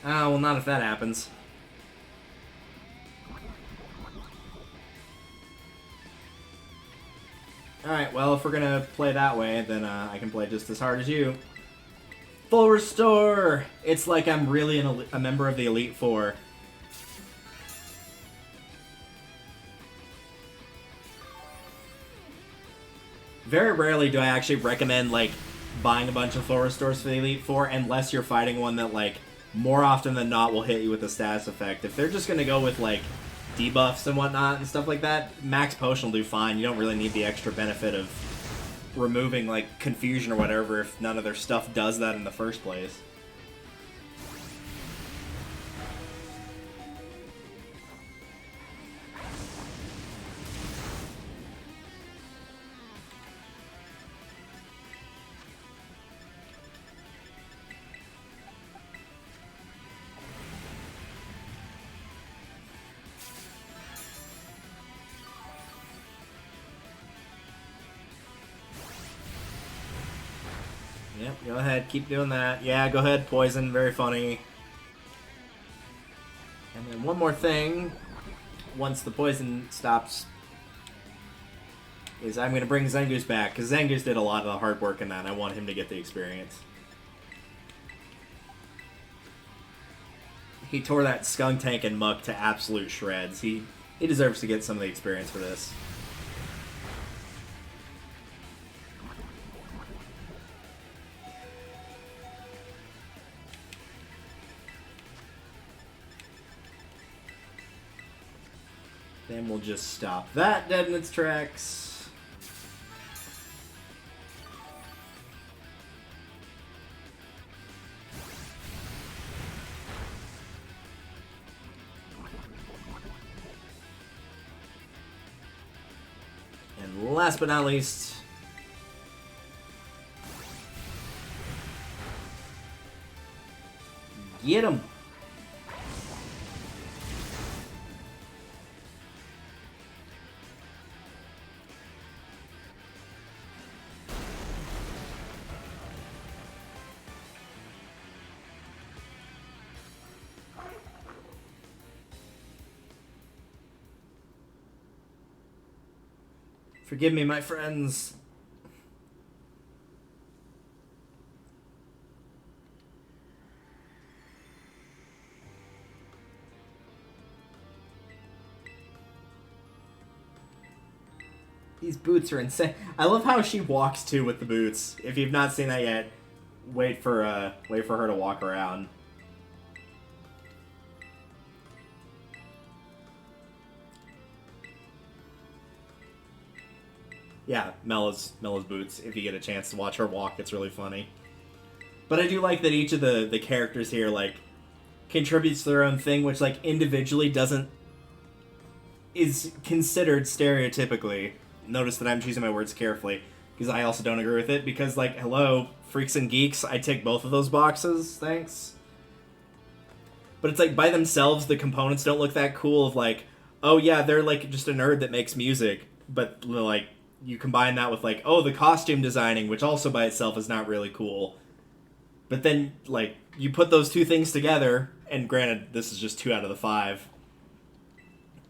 Ah, well, not if that happens. Alright, well, if we're gonna play that way, then I can play just as hard as you. Full restore! It's like I'm really a member of the Elite Four. Very rarely do I actually recommend, like, buying a bunch of full restores for the Elite Four unless you're fighting one that, like, more often than not will hit you with a status effect. If they're just gonna go with, like, debuffs and whatnot and stuff like that, Max Potion will do fine. You don't really need the extra benefit of removing, like, confusion or whatever if none of their stuff does that in the first place. Yep, go ahead, keep doing that. Yeah, go ahead, poison, very funny. And then one more thing, once the poison stops, is I'm going to bring Zangoose back, because Zangoose did a lot of the hard work in that, and I want him to get the experience. He tore that Skunk Tank and Muck to absolute shreds. He deserves to get some of the experience for this. Then we'll just stop that dead in its tracks. And last but not least, get him. Forgive me, my friends. These boots are insane. I love how she walks too with the boots. If you've not seen that yet, wait for her to walk around. Yeah, Mella's boots. If you get a chance to watch her walk, it's really funny. But I do like that each of the characters here, like, contributes to their own thing, which, like, individually is considered stereotypically. Notice that I'm choosing my words carefully, because I also don't agree with it, because, like, hello, freaks and geeks, I tick both of those boxes, thanks. But it's like, by themselves, the components don't look that cool of, like, oh yeah, they're, like, just a nerd that makes music, but, like, you combine that with, like, oh, the costume designing, which also by itself is not really cool. But then, like, you put those two things together, and granted, this is just 2 out of the 5.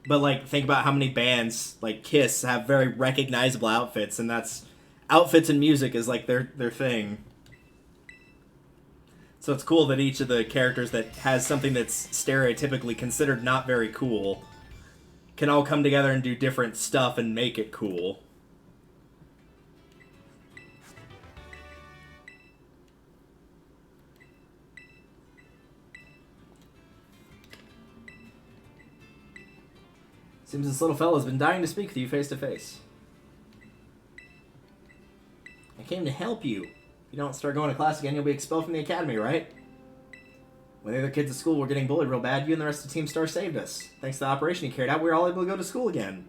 But, like, think about how many bands, like Kiss, have very recognizable outfits, and that's... outfits and music is, like, their thing. So it's cool that each of the characters that has something that's stereotypically considered not very cool can all come together and do different stuff and make it cool. Seems this little fella's been dying to speak with you face to face. I came to help you. If you don't start going to class again, you'll be expelled from the academy, right? When the other kids at school were getting bullied real bad, you and the rest of Team Star saved us. Thanks to the operation you carried out, we were all able to go to school again.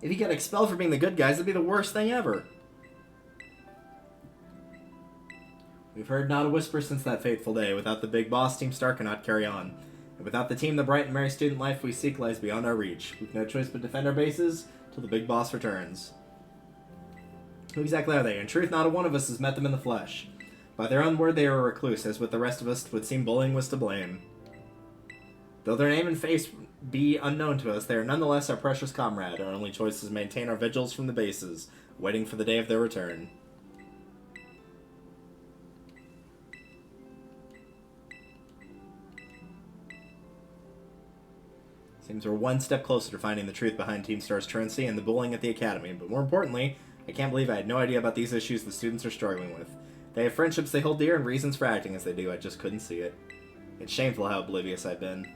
If you get expelled for being the good guys, that'd be the worst thing ever. We've heard not a whisper since that fateful day. Without the big boss, Team Star cannot carry on. And without the team, the bright and merry student life we seek lies beyond our reach. We've no choice but defend our bases till the big boss returns. Who exactly are they? In truth, not a one of us has met them in the flesh. By their own word, they are a recluse, as with the rest of us, it would seem bullying was to blame. Though their name and face be unknown to us, they are nonetheless our precious comrade. Our only choice is to maintain our vigils from the bases, waiting for the day of their return. Seems we're one step closer to finding the truth behind Team Star's truancy and the bullying at the Academy, but more importantly, I can't believe I had no idea about these issues the students are struggling with. They have friendships they hold dear and reasons for acting as they do. I just couldn't see it. It's shameful how oblivious I've been.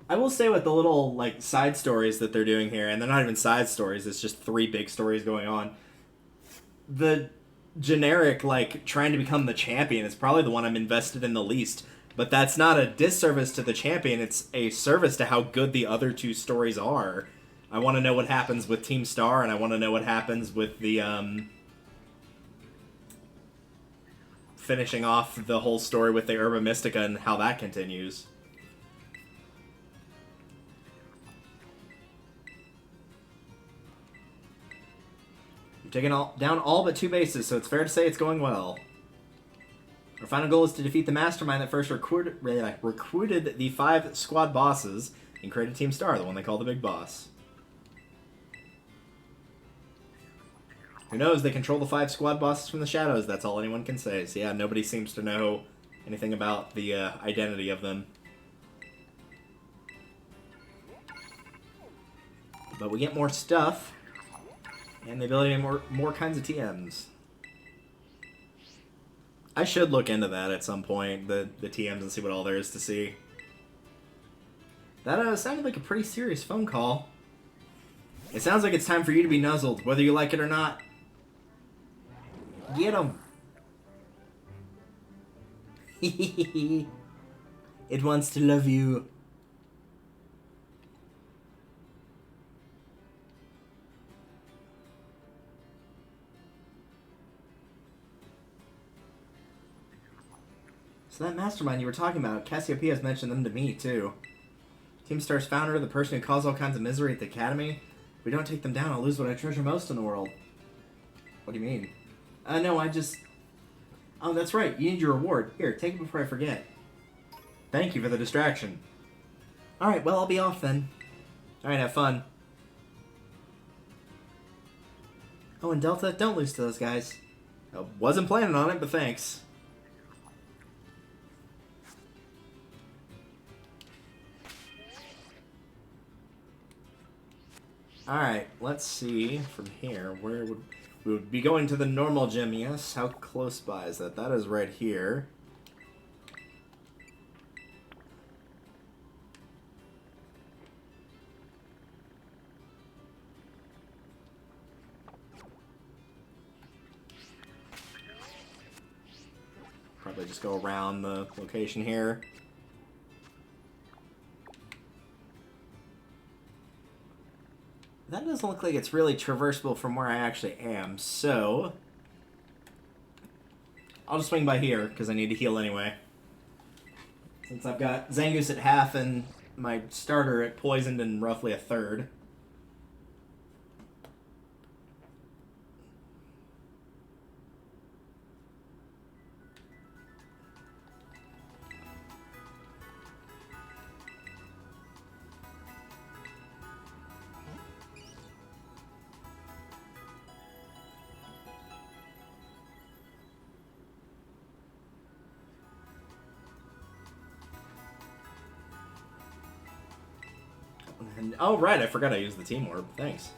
I will say with the little, like, side stories that they're doing here, and they're not even side stories, it's just 3 big stories going on. The generic, like, trying to become the champion is probably the one I'm invested in the least. But that's not a disservice to the champion, it's a service to how good the other 2 stories are. I want to know what happens with Team Star, and I want to know what happens with the, finishing off the whole story with the Herba Mystica and how that continues. We've taken down all but 2 bases, so it's fair to say it's going well. Our final goal is to defeat the mastermind that first recruited the 5 squad bosses and created Team Star, the one they call the Big Boss. Who knows, they control the 5 squad bosses from the shadows, that's all anyone can say. So yeah, nobody seems to know anything about the identity of them. But we get more stuff, and the ability to get more kinds of TMs. I should look into that at some point, the TMs, and see what all there is to see. That sounded like a pretty serious phone call. It sounds like it's time for you to be nuzzled, whether you like it or not. Get him! It wants to love you. So that mastermind you were talking about, Cassiopeia's mentioned them to me, too. Team Star's founder, the person who caused all kinds of misery at the Academy. If we don't take them down, I'll lose what I treasure most in the world. What do you mean? No, I just... Oh, that's right, you need your reward. Here, take it before I forget. Thank you for the distraction. Alright, well, I'll be off then. Alright, have fun. Oh, and Delta, don't lose to those guys. I wasn't planning on it, but thanks. Alright, let's see from here. Where would we would be going to the normal gym, yes? How close by is that? That is right here. Probably just go around the location here. That doesn't look like it's really traversable from where I actually am, so... I'll just swing by here, because I need to heal anyway. Since I've got Zangoose at half and my starter at poisoned and roughly a third. And, oh, right, I forgot I used the Team Orb. Thanks.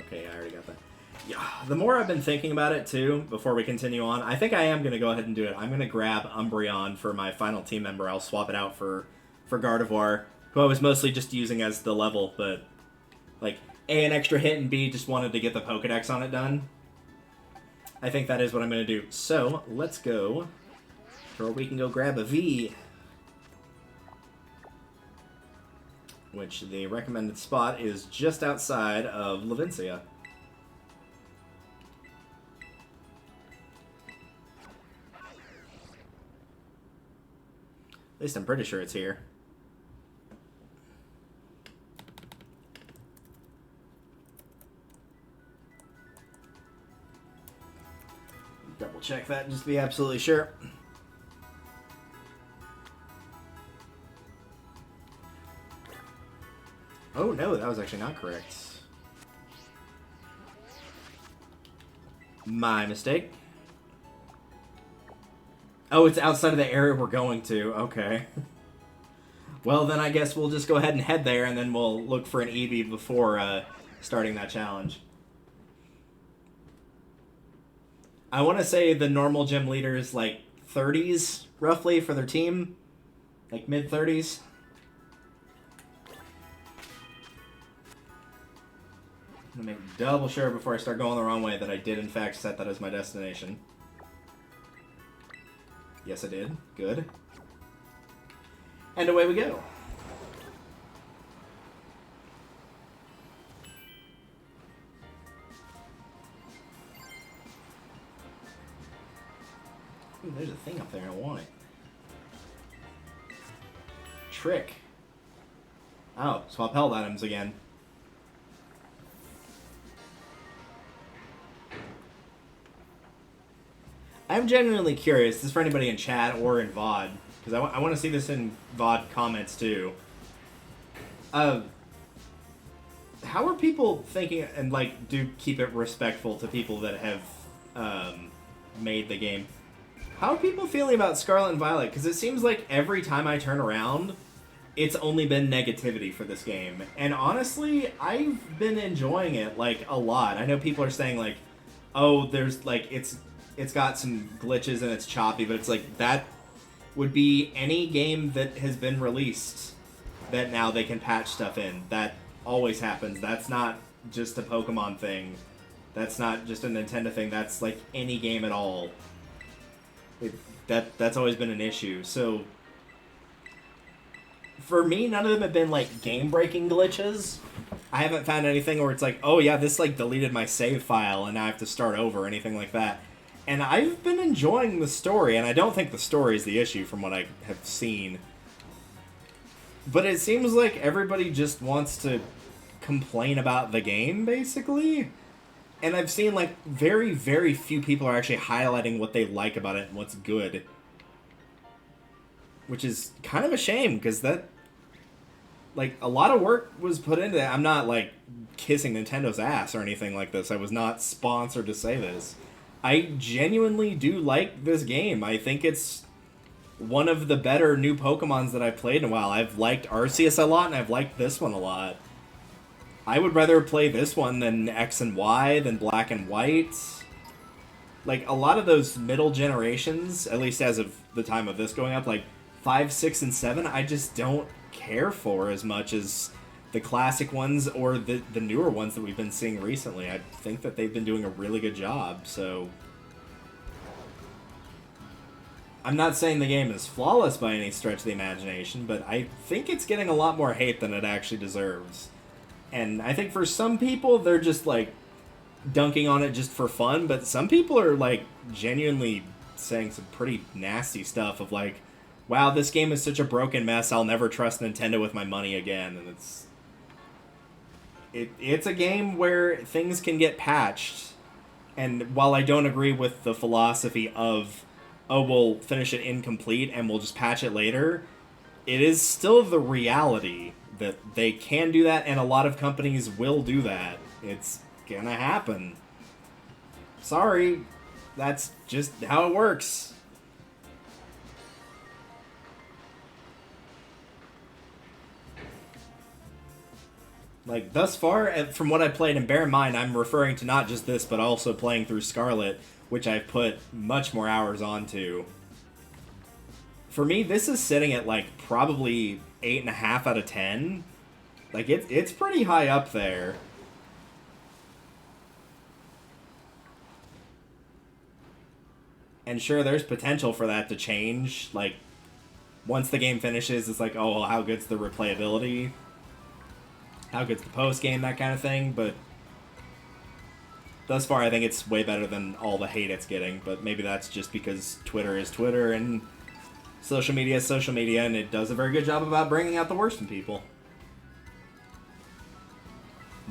Okay, I already got that. Yeah, the more I've been thinking about it, too, before we continue on, I think I am going to go ahead and do it. I'm going to grab Umbreon for my final team member. I'll swap it out for Gardevoir, who I was mostly just using as the level, but, like, A, an extra hit, and B, just wanted to get the Pokedex on it done. I think that is what I'm going to do. So, let's go... or we can go grab a V, which the recommended spot is just outside of Levincia. At least I'm pretty sure it's here. Double check that just to be absolutely sure. Oh no, that was actually not correct. My mistake. Oh, it's outside of the area we're going to. Okay. Well, then I guess we'll just go ahead and head there, and then we'll look for an EV before starting that challenge. I want to say the normal gym leader is like 30s, roughly, for their team. Like mid-30s. I'm going to make double sure before I start going the wrong way that I did, in fact, set that as my destination. Yes, I did. Good. And away we go. Ooh, there's a thing up there. I want it. Trick. Oh, swap held items again. I'm genuinely curious. This is for anybody in chat or in VOD, because I want to see this in VOD comments too. How are people thinking, and like, do keep it respectful to people that have made the game? How are people feeling about Scarlet and Violet? Because it seems like every time I turn around, it's only been negativity for this game. And honestly, I've been enjoying it, like, a lot. I know people are saying, like, oh, there's, like, it's got some glitches and it's choppy, but it's like, that would be any game that has been released that now they can patch stuff in. That always happens. That's not just a Pokemon thing. That's not just a Nintendo thing. That's like any game at all. That's always been an issue. So for me, none of them have been like game-breaking glitches. I haven't found anything where it's like, oh yeah, this like deleted my save file and now I have to start over or anything like that. And I've been enjoying the story, and I don't think the story is the issue from what I have seen. But it seems like everybody just wants to complain about the game, basically. And I've seen, like, very, very few people are actually highlighting what they like about it and what's good. Which is kind of a shame, because that... like, a lot of work was put into that. I'm not, like, kissing Nintendo's ass or anything like this. I was not sponsored to say this. I genuinely do like this game. I think it's one of the better new Pokemons that I've played in a while. I've liked Arceus a lot, and I've liked this one a lot. I would rather play this one than X and Y, than Black and White. Like, a lot of those middle generations, at least as of the time of this going up, like 5, 6, and 7, I just don't care for as much as the classic ones or the newer ones that we've been seeing recently. I think that they've been doing a really good job, so... I'm not saying the game is flawless by any stretch of the imagination, but I think it's getting a lot more hate than it actually deserves. And I think for some people, they're just, like, dunking on it just for fun, but some people are, like, genuinely saying some pretty nasty stuff of, like, wow, this game is such a broken mess, I'll never trust Nintendo with my money again, and it's a game where things can get patched, and while I don't agree with the philosophy of, oh, we'll finish it incomplete and we'll just patch it later, it is still the reality that they can do that, and a lot of companies will do that. It's gonna happen. Sorry, that's just how it works. Like, thus far, from what I played, and bear in mind, I'm referring to not just this, but also playing through Scarlet, which I've put much more hours onto. For me, this is sitting at, like, probably 8.5 out of 10. Like, it's pretty high up there. And sure, there's potential for that to change. Like, once the game finishes, it's like, oh, well, how good's the replayability? How good's the post-game, that kind of thing, but thus far I think it's way better than all the hate it's getting, but maybe that's just because Twitter is Twitter, and social media is social media, and it does a very good job about bringing out the worst in people.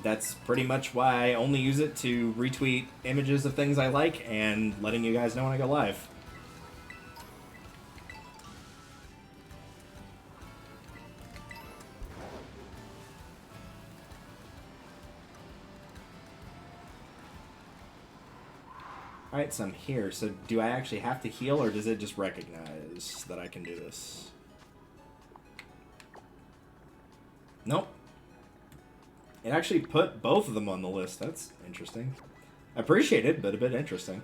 That's pretty much why I only use it to retweet images of things I like and letting you guys know when I go live. Alright, so I'm here. So do I actually have to heal, or does it just recognize that I can do this? Nope. It actually put both of them on the list. That's interesting. I appreciate it, but a bit interesting.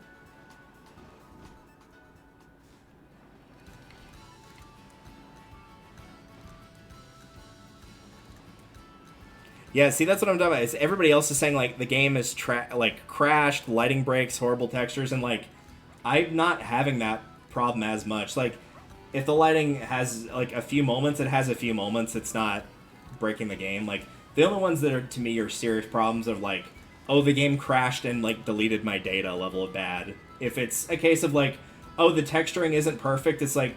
Yeah, see, that's what I'm talking about. Is everybody else is saying, like, the game is crashed, lighting breaks, horrible textures, and like I'm not having that problem as much. Like, if the lighting has like a few moments, it has a few moments. It's not breaking the game. Like, the only ones that are to me are serious problems of like, oh, the game crashed and like deleted my data level of bad. If it's a case of like, oh, the texturing isn't perfect, it's like,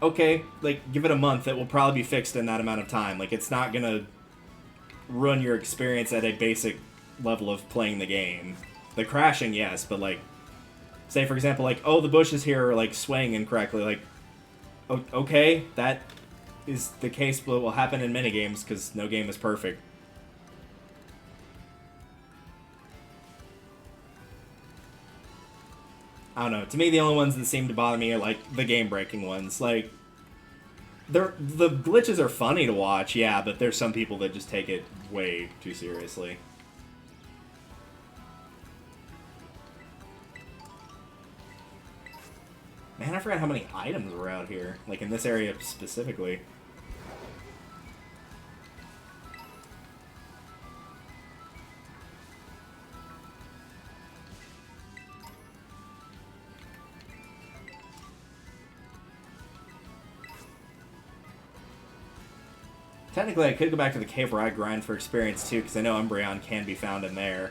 okay, like give it a month, it will probably be fixed in that amount of time. Like, it's not gonna ruin your experience at a basic level of playing the game. The crashing, yes, but like, say for example, like, oh, the bushes here are like swaying incorrectly. Like, okay, that is the case, but will happen in many games because no game is perfect. I don't know. To me, the only ones that seem to bother me are like the game-breaking ones. Like, the glitches are funny to watch, yeah, but there's some people that just take it way too seriously. Man, I forgot how many items were out here, like in this area specifically. Technically, I could go back to the cave where I grind for experience too, because I know Umbreon can be found in there.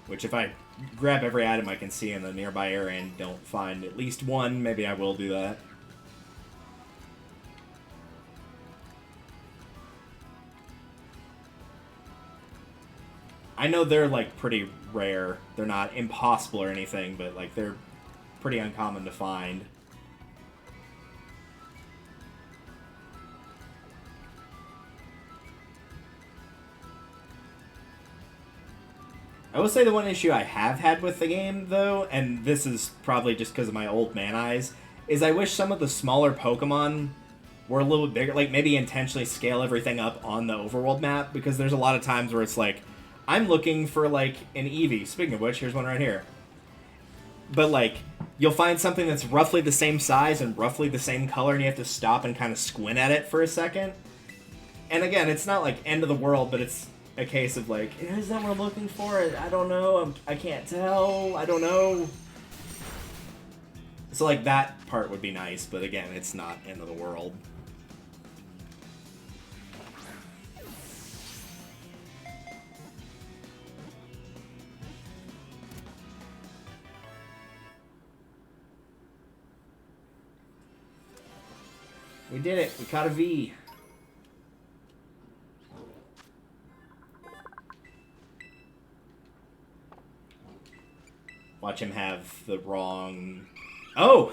Which, if I grab every item I can see in the nearby area and don't find at least one, maybe I will do that. I know they're, like, pretty rare. They're not impossible or anything, but, like, they're pretty uncommon to find. I will say the one issue I have had with the game, though, and this is probably just because of my old man eyes, is I wish some of the smaller Pokemon were a little bit bigger. Like, maybe intentionally scale everything up on the overworld map, because there's a lot of times where it's like, I'm looking for, like, an Eevee. Speaking of which, here's one right here. But, like, you'll find something that's roughly the same size and roughly the same color, and you have to stop and kind of squint at it for a second. And again, it's not, like, end of the world, but it's a case of, like, is that what I'm looking for? I don't know. I can't tell. I don't know. So, like, that part would be nice, but again, it's not end of the world. We did it. We caught a V. Watch him have the wrong... Oh!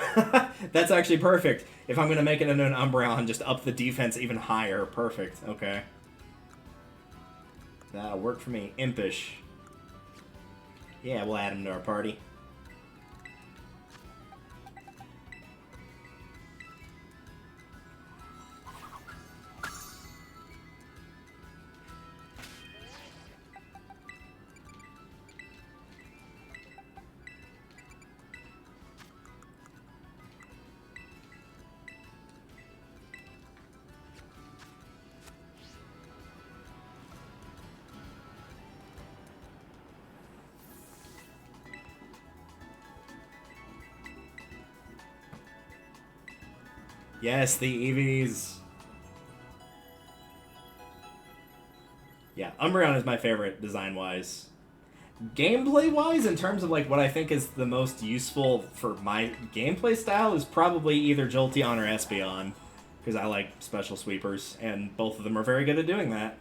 That's actually perfect. If I'm going to make it into an Umbreon, just up the defense even higher. Perfect. Okay. That'll work for me. Impish. Yeah, we'll add him to our party. Yes, the Eevees. Umbreon is my favorite design-wise. Gameplay-wise, in terms of like what I think is the most useful for my gameplay style, is probably either Jolteon or Espeon, because I like special sweepers, and both of them are very good at doing that.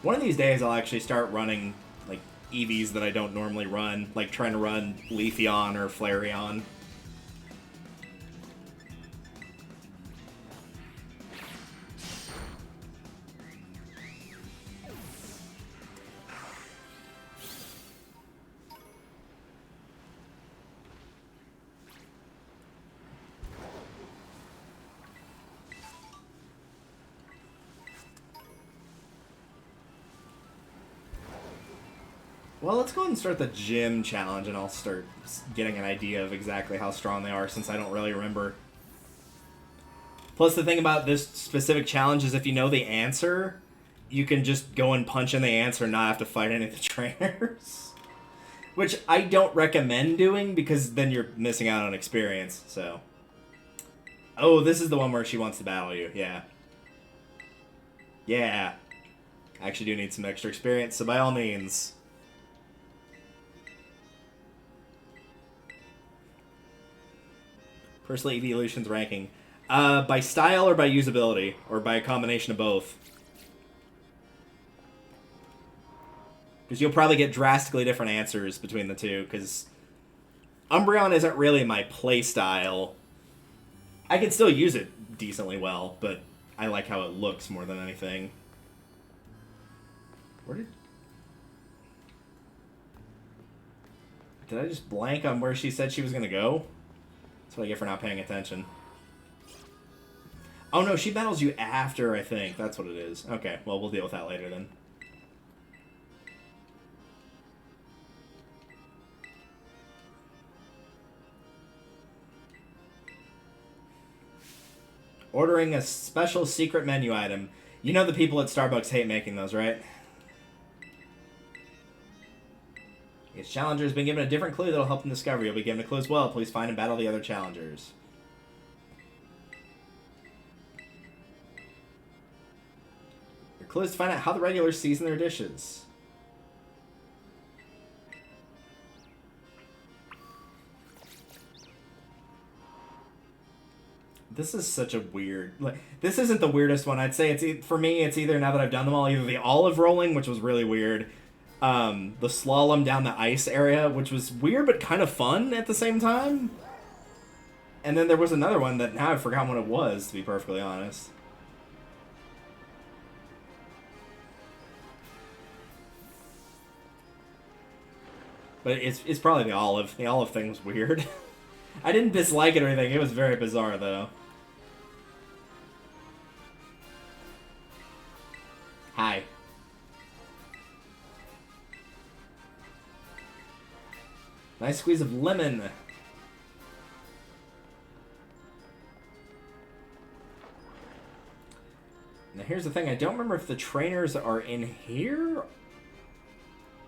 One of these days, I'll actually start running like EVs that I don't normally run, like trying to run Leafeon or Flareon. Well, let's go ahead and start the gym challenge, and I'll start getting an idea of exactly how strong they are, since I don't really remember. Plus, the thing about this specific challenge is if you know the answer, you can just go and punch in the answer and not have to fight any of the trainers. Which I don't recommend doing, because then you're missing out on experience, so... Oh, this is the one where she wants to battle you, yeah. Yeah. I actually do need some extra experience, so by all means... Personal evolutions ranking. By style or by usability? Or by a combination of both? Because you'll probably get drastically different answers between the two, because Umbreon isn't really my playstyle. I can still use it decently well, but I like how it looks more than anything. Where did I just blank on where she said she was going to go? That's what I get for not paying attention. Oh no, she battles you after, I think. That's what it is. Okay, well, we'll deal with that later then. Ordering a special secret menu item. You know the people at Starbucks hate making those, right? Each challenger has been given a different clue that will help them discover. You'll be given a clue as well. Please find and battle the other challengers. Your clue is to find out how the regulars season their dishes. This is such a weird... Like, this isn't the weirdest one. I'd say it's for me, it's either, now that I've done them all, either the olive rolling, which was really weird, the slalom down the ice area, which was weird but kind of fun at the same time. And then there was another one that now I've forgotten what it was, to be perfectly honest. But it's probably the olive. The olive thing was weird. I didn't dislike it or anything. It was very bizarre, though. Hi. Nice squeeze of lemon. Now here's the thing. I don't remember if the trainers are in here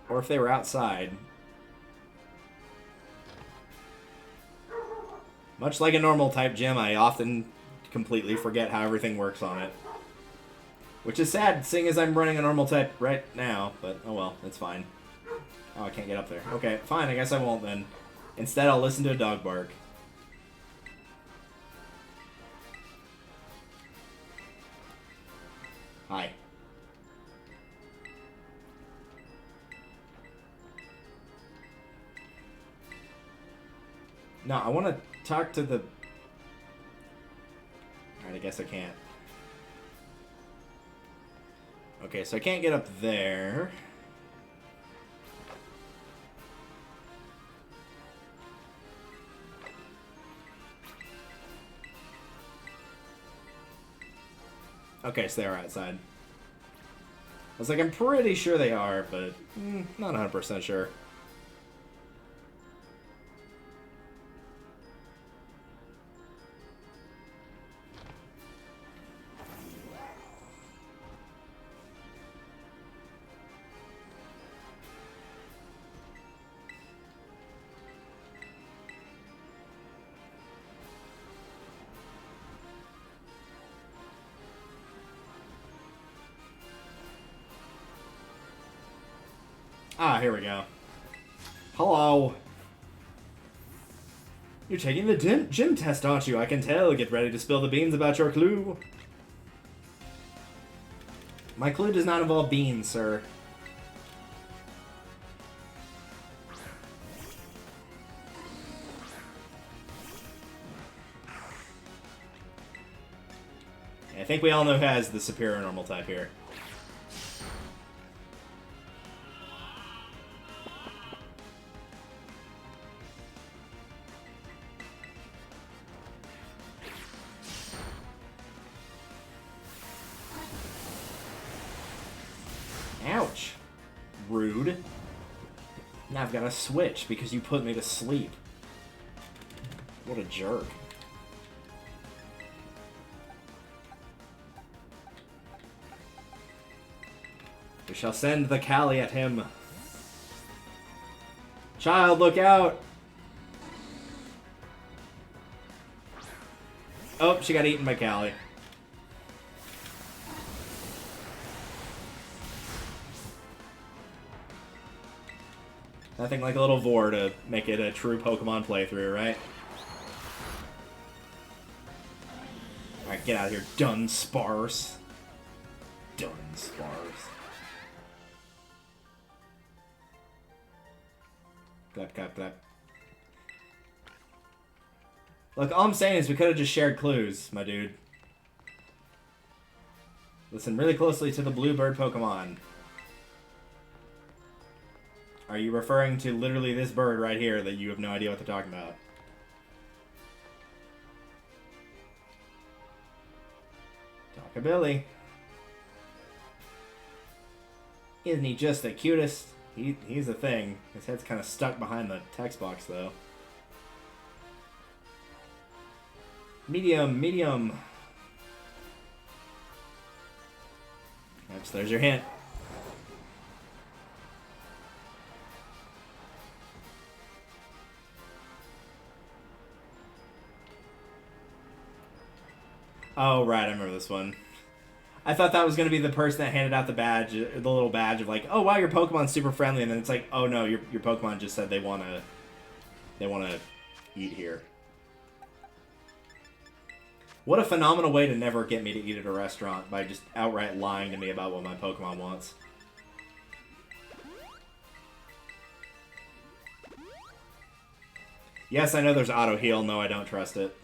or if they were outside. Much like a normal type gym, I often completely forget how everything works on it. Which is sad, seeing as I'm running a normal type right now, but oh well, it's fine. Oh, I can't get up there. Okay, fine, I guess I won't then. Instead, I'll listen to a dog bark. Hi. No, I want to talk to the... Alright, I guess I can't. Okay, so I can't get up there. Okay, so they're outside. I was like, I'm pretty sure they are, but not 100% sure. Ah, here we go. Hello. You're taking the gym test, aren't you? I can tell. Get ready to spill the beans about your clue. My clue does not involve beans, sir. I think we all know who has the superior normal type here. Ouch. Rude. Now I've got to switch because you put me to sleep. What a jerk. We shall send the Callie at him. Child, look out! Oh, she got eaten by Callie. Nothing like a little Vor to make it a true Pokemon playthrough, right? Alright, get out of here, Dunsparce. Dunsparce. Clap, clap, clap. Look, all I'm saying is we could have just shared clues, my dude. Listen really closely to the bluebird Pokemon. Are you referring to literally this bird right here that you have no idea what they're talking about? Talkabilly. Isn't he just the cutest? He's a thing. His head's kind of stuck behind the text box, though. Medium, medium. Yep, so there's your hint. Oh, right, I remember this one. I thought that was going to be the person that handed out the badge, the little badge of like, oh wow, your Pokemon's super friendly, and then it's like, oh no, your Pokemon just said they wanna eat here. What a phenomenal way to never get me to eat at a restaurant by just outright lying to me about what my Pokemon wants. Yes, I know there's auto heal. No, I don't trust it.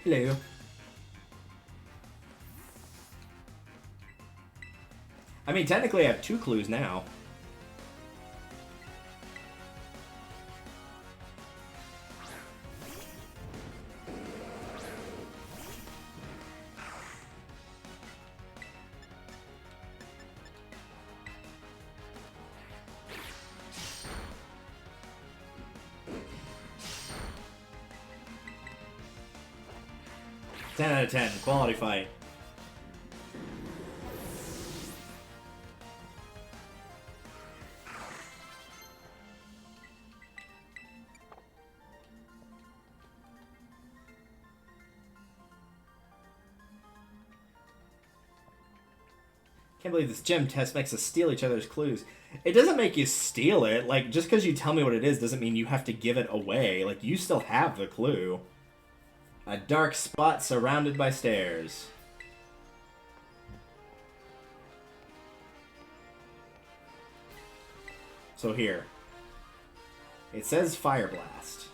Hello. I mean, technically I have 2 clues now. Ten out of 10. Quality fight. Can't believe this gym test makes us steal each other's clues. It doesn't make you steal it. Like, just because you tell me what it is doesn't mean you have to give it away. Like, you still have the clue. A dark spot surrounded by stairs. So here. It says Fire Blast.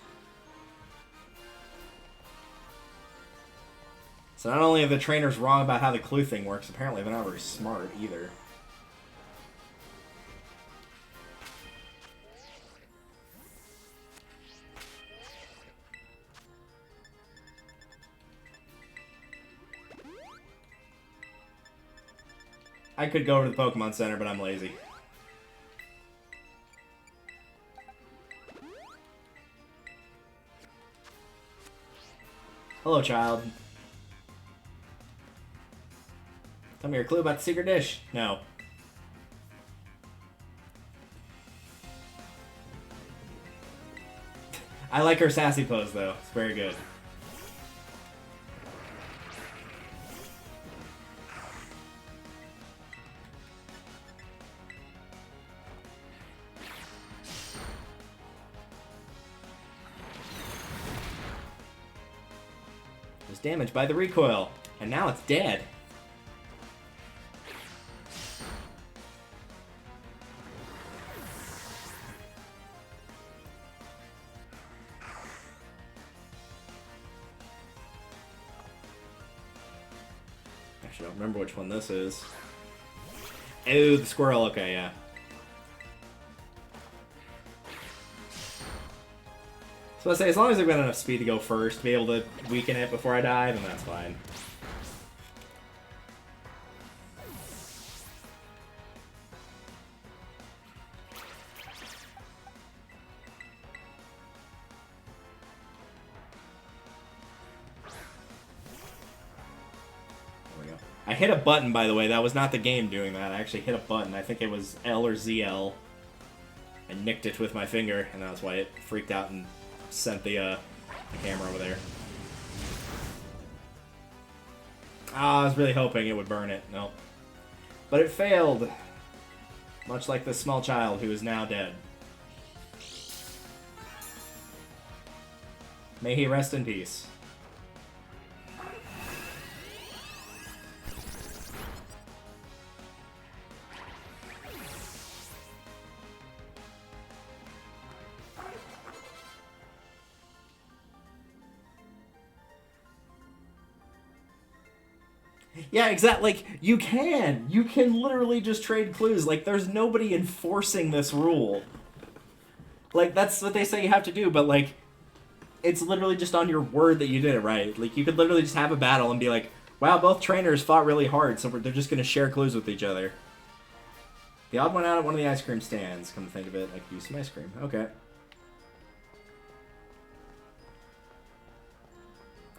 So not only are the trainers wrong about how the clue thing works, apparently they're not very smart either. I could go over to the Pokemon Center, but I'm lazy. Hello, child. Tell me your clue about the secret dish. No. I like her sassy pose, though. It's very good. It was damaged by the recoil, and now it's dead. Actually, I don't remember which one this is. Oh, the squirrel. Okay, yeah. So I say, as long as I've got enough speed to go first, to be able to weaken it before I die, then that's fine. I hit a button, by the way. That was not the game doing that. I actually hit a button. I think it was L or ZL. I nicked it with my finger, and that's why it freaked out and sent the camera over there. Ah, I was really hoping it would burn it. Nope. But it failed. Much like this small child who is now dead. May he rest in peace. Yeah, exactly. Like, you can literally just trade clues. Like, there's nobody enforcing this rule. Like, that's what they say you have to do, but, like, it's literally just on your word that you did it right. Like, you could literally just have a battle and be like, wow, both trainers fought really hard, so they're just going to share clues with each other. The odd one out at one of the ice cream stands. Come to think of it, I could use some ice cream. Okay.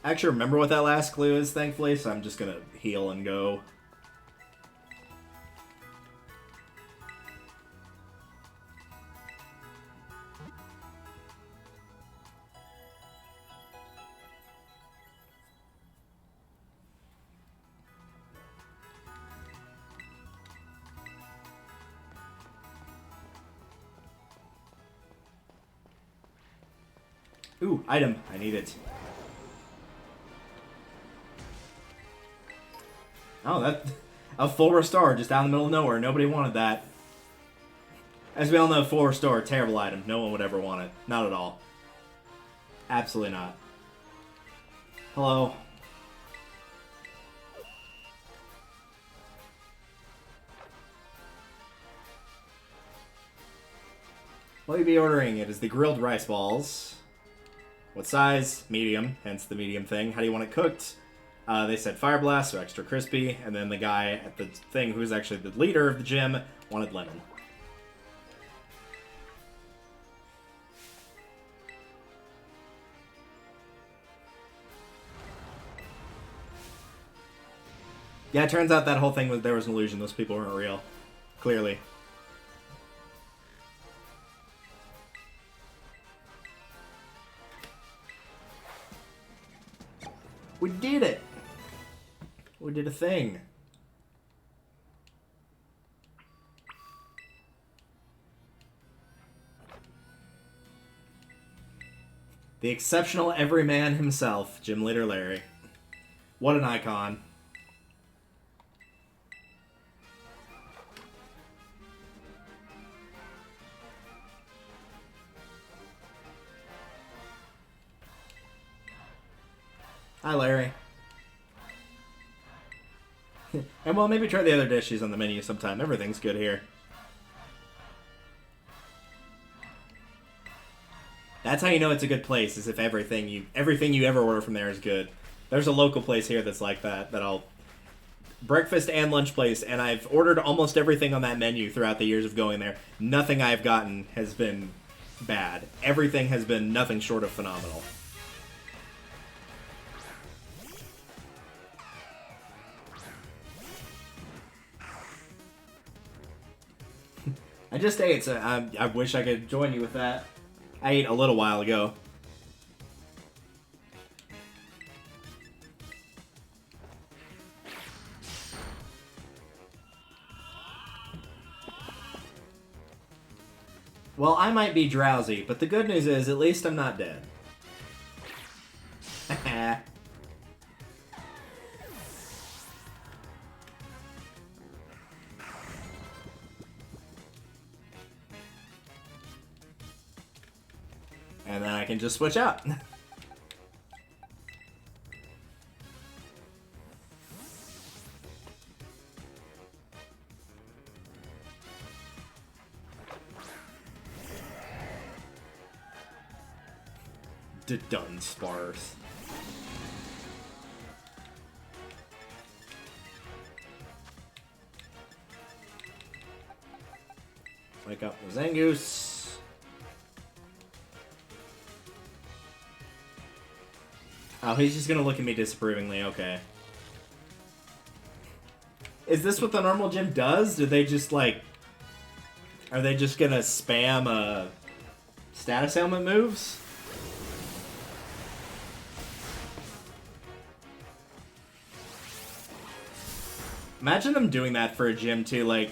I actually remember what that last clue is, thankfully, so I'm just gonna heal and go. Ooh, item. I need it. Oh, that... a full restore just out in the middle of nowhere. Nobody wanted that. As we all know, full restore, terrible item. No one would ever want it. Not at all. Absolutely not. Hello. What will you be ordering? It is the grilled rice balls. What size? Medium, hence the medium thing. How do you want it cooked? They said fire blast, so extra crispy. And then the guy at the thing, who's actually the leader of the gym, wanted lemon. Yeah, it turns out that whole thing was there was an illusion. Those people weren't real. Clearly. We did it! We did a thing. The exceptional everyman himself, Gym Leader Larry. What an icon. Hi, Larry. And well, maybe try the other dishes on the menu sometime. Everything's good here. That's how you know it's a good place, is if everything you ever order from there is good. There's a local place here that's like that I'll breakfast and lunch place, and I've ordered almost everything on that menu throughout the years of going there. Nothing I've gotten has been bad. Everything has been nothing short of phenomenal. I just ate, so I wish I could join you with that. I ate a little while ago. Well, I might be drowsy, but the good news is at least I'm not dead. And then I can just switch out. Done sparse. Wake up the Zangoose. Oh, he's just gonna look at me disapprovingly, okay. Is this what the normal gym does? Do they just, like... Are they just gonna spam, status ailment moves? Imagine them doing that for a gym, too, like...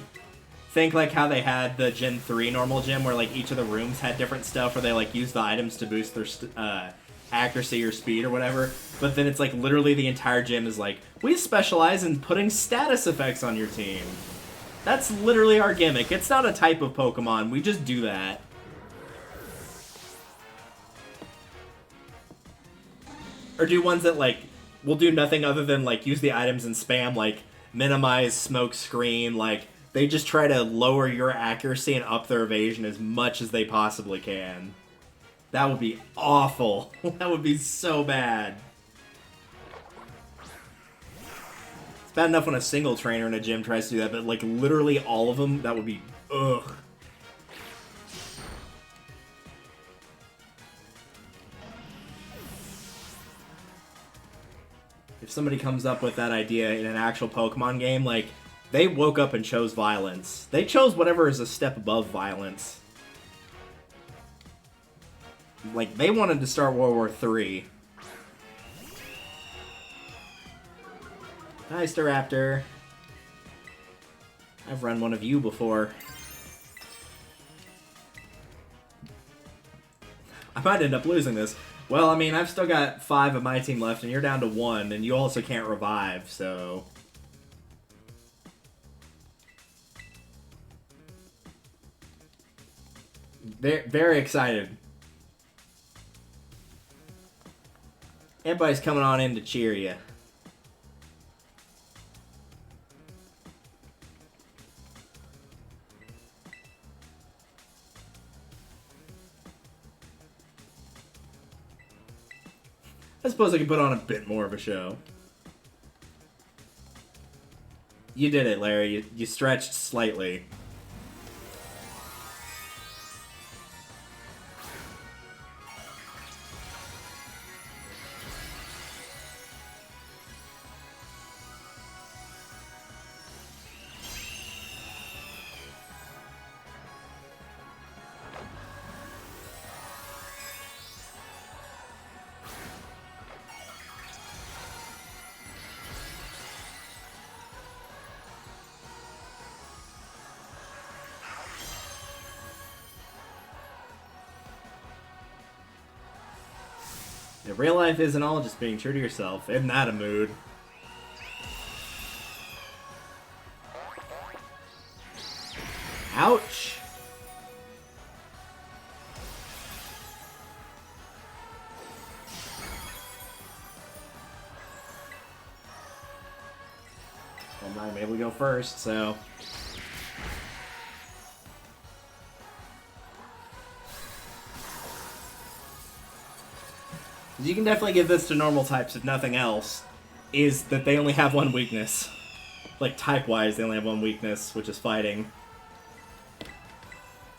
Think, like, how they had the Gen 3 normal gym, where, like, each of the rooms had different stuff, where they, like, used the items to boost their, accuracy or speed or whatever, but then it's like literally the entire gym is like, we specialize in putting status effects on your team. That's literally our gimmick. It's not a type of Pokemon, we just do that. Or do ones that like will do nothing other than like use the items and spam, like minimize smoke screen, like they just try to lower your accuracy and up their evasion as much as they possibly can. That would be awful. That would be so bad. It's bad enough when a single trainer in a gym tries to do that, but like literally all of them, that would be ugh. If somebody comes up with that idea in an actual Pokemon game, like, they woke up and chose violence. They chose whatever is a step above violence. Like, they wanted to start World War III. Hi, Staraptor. I've run one of you before. I might end up losing this. Well, I mean, I've still got 5 of my team left, and you're down to 1, and you also can't revive, so... Very excited. Everybody's coming on in to cheer you. I suppose I could put on a bit more of a show. You did it, Larry. You stretched slightly. Yeah, real life isn't all just being true to yourself. Isn't that a mood? Ouch! I'm not able to go first, so... You can definitely give this to normal types if nothing else, is that they only have one weakness. Like, type-wise, they only have one weakness, which is fighting.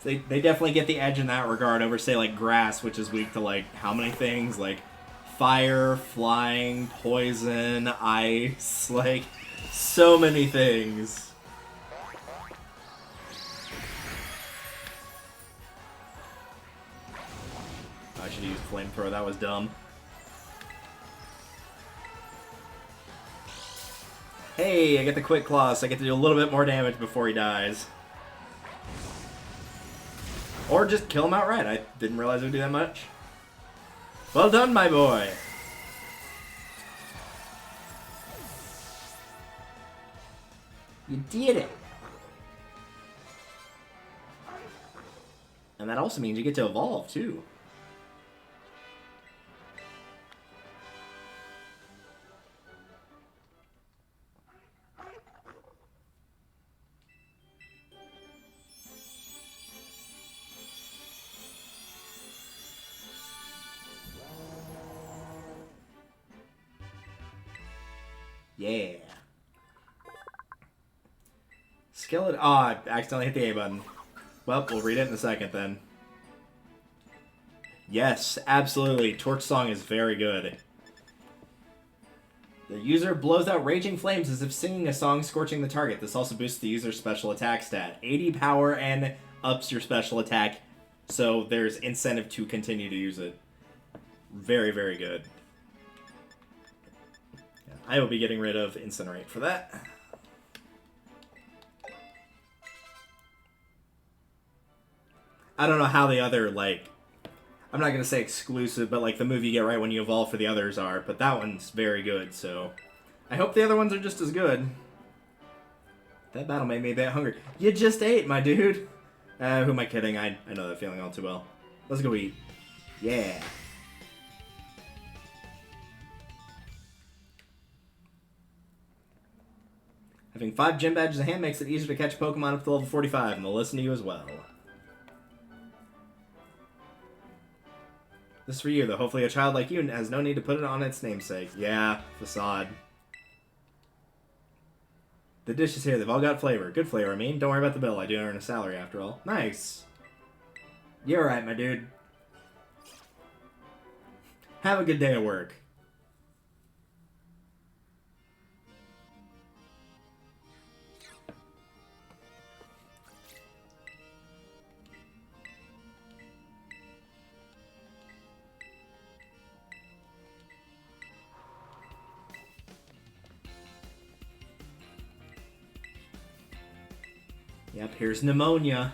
So they definitely get the edge in that regard over, say, like, grass, which is weak to, like, how many things? Like, fire, flying, poison, ice, like, so many things. I should use flamethrower, that was dumb. Hey, I get the quick claw, so I get to do a little bit more damage before he dies. Or just kill him outright. I didn't realize it would do that much. Well done, my boy. You did it. And that also means you get to evolve, too. Yeah. Skeleton. Oh, I accidentally hit the A button. Well, we'll read it in a second then. Yes, absolutely. Torch Song is very good. The user blows out raging flames as if singing a song scorching the target. This also boosts the user's special attack stat. 80 power and ups your special attack, so there's incentive to continue to use it. Very, very good. I will be getting rid of Incinerate for that. I don't know how the other, like, I'm not going to say exclusive, but like the move you get right when you evolve for the others are, but that one's very good, so I hope the other ones are just as good. That battle made me a bit hungry. You just ate, my dude. Who am I kidding? I know that feeling all too well. Let's go eat. Yeah. Having 5 gym badges in hand makes it easier to catch Pokemon up to level 45, and they'll listen to you as well. This is for you, though. Hopefully a child like you has no need to put it on its namesake. Yeah, facade. The dishes here, they've all got flavor. Good flavor, I mean. Don't worry about the bill. I do earn a salary, after all. Nice. You're right, my dude. Have a good day at work. Yep, here's Pneumonia.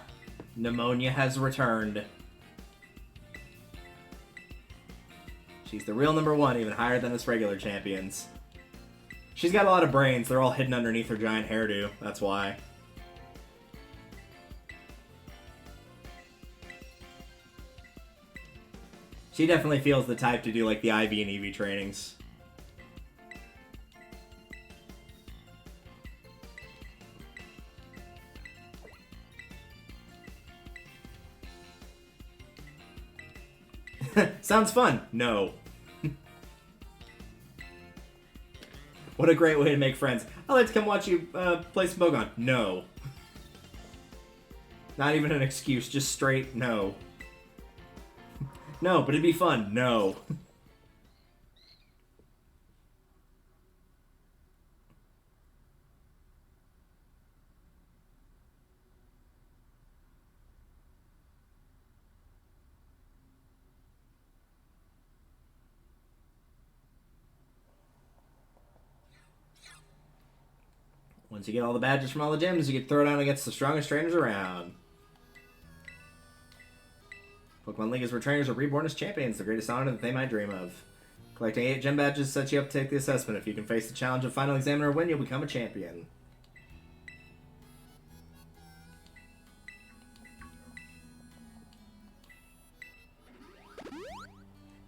Pneumonia has returned. She's the real #1, even higher than its regular champions. She's got a lot of brains. They're all hidden underneath her giant hairdo. That's why. She definitely feels the type to do like the IV and EV trainings. Sounds fun. No. What a great way to make friends. I'd like to come watch you play some Pokemon. No. Not even an excuse, just straight no. No, but it'd be fun. No. Once you get all the badges from all the gyms, you get thrown down against the strongest trainers around. Pokemon League is where trainers are reborn as champions, the greatest honor that they might dream of. Collecting 8 gym badges sets you up to take the assessment. If you can face the challenge of final examiner and win, you'll become a champion.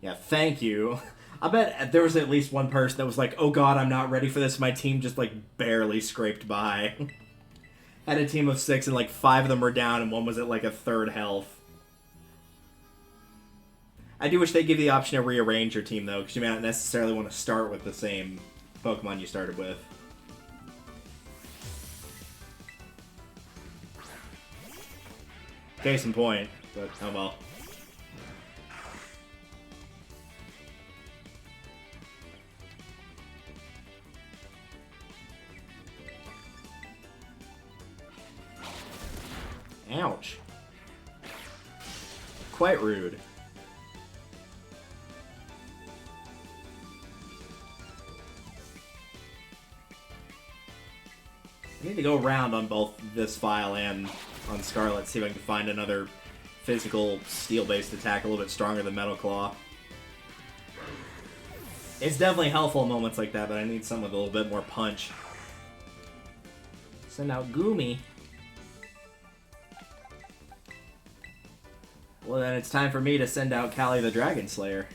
Yeah, thank you. I bet there was at least one person that was like, oh god, I'm not ready for this. My team just, like, barely scraped by. Had a team of 6 and, like, 5 of them were down and one was at, like, a 3rd health. I do wish they'd give you the option to rearrange your team, though, because you may not necessarily want to start with the same Pokemon you started with. Case in point, but oh well. Ouch. Quite rude. I need to go around on both this file and on Scarlet, see if I can find another physical steel-based attack a little bit stronger than Metal Claw. It's definitely helpful in moments like that, but I need some with a little bit more punch. Send out Goomy. Well, then it's time for me to send out Callie the Dragon Slayer.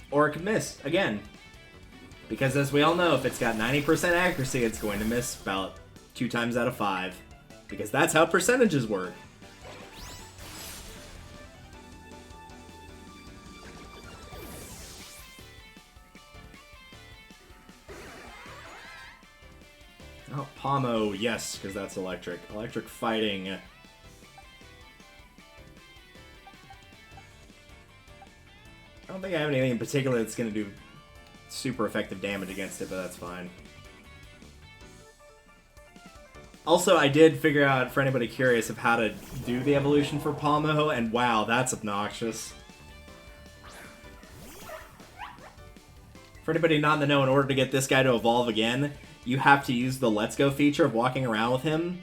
Or it could miss, again. Because as we all know, if it's got 90% accuracy, it's going to miss about 2 times out of 5. Because that's how percentages work. Oh, Pomo, yes, because that's electric. Electric fighting. I don't think I have anything in particular that's going to do super effective damage against it, but that's fine. Also, I did figure out, for anybody curious, of how to do the evolution for Palmo, and wow, that's obnoxious. For anybody not in the know, in order to get this guy to evolve again, you have to use the Let's Go feature of walking around with him.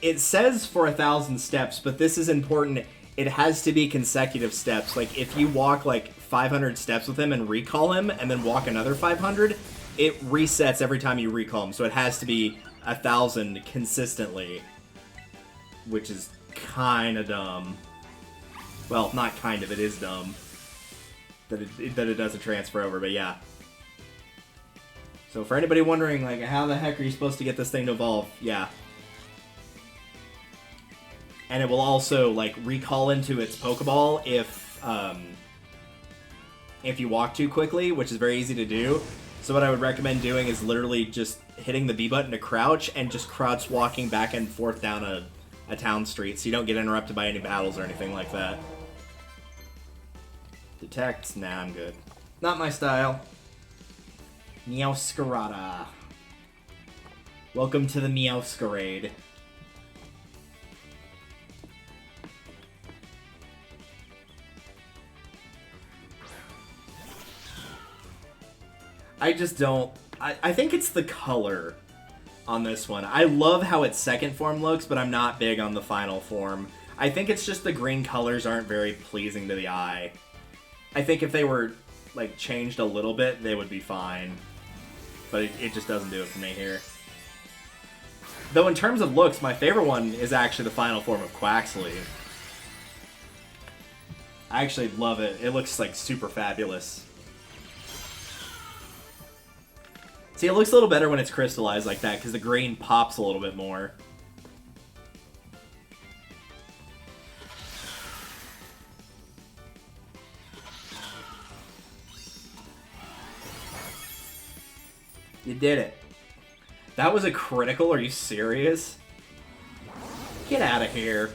It says for 1,000 steps, but this is important. It has to be consecutive steps. Like, if you walk, like, 500 steps with him and recall him, and then walk another 500, it resets every time you recall him. So it has to be 1,000 consistently, which is kind of dumb. Well, not kind of, it is dumb that it doesn't transfer over, but yeah. So for anybody wondering, like, how the heck are you supposed to get this thing to evolve? Yeah. And it will also, like, recall into its Pokeball if you walk too quickly, which is very easy to do. So what I would recommend doing is literally just hitting the B button to crouch and just crouch walking back and forth down a town street so you don't get interrupted by any battles or anything like that. Detect? Nah, I'm good. Not my style. Meowscarada. Welcome to the Meowscarade. I just don't... I think it's the color on this one. I love how its second form looks, but I'm not big on the final form. I think it's just the green colors aren't very pleasing to the eye. I think if they were, like, changed a little bit, they would be fine. But it just doesn't do it for me here. Though in terms of looks, my favorite one is actually the final form of Quaxley. I actually love it. It looks, like, super fabulous. See, it looks a little better when it's crystallized like that, because the green pops a little bit more. You did it. That was a critical? Are you serious? Get out of here.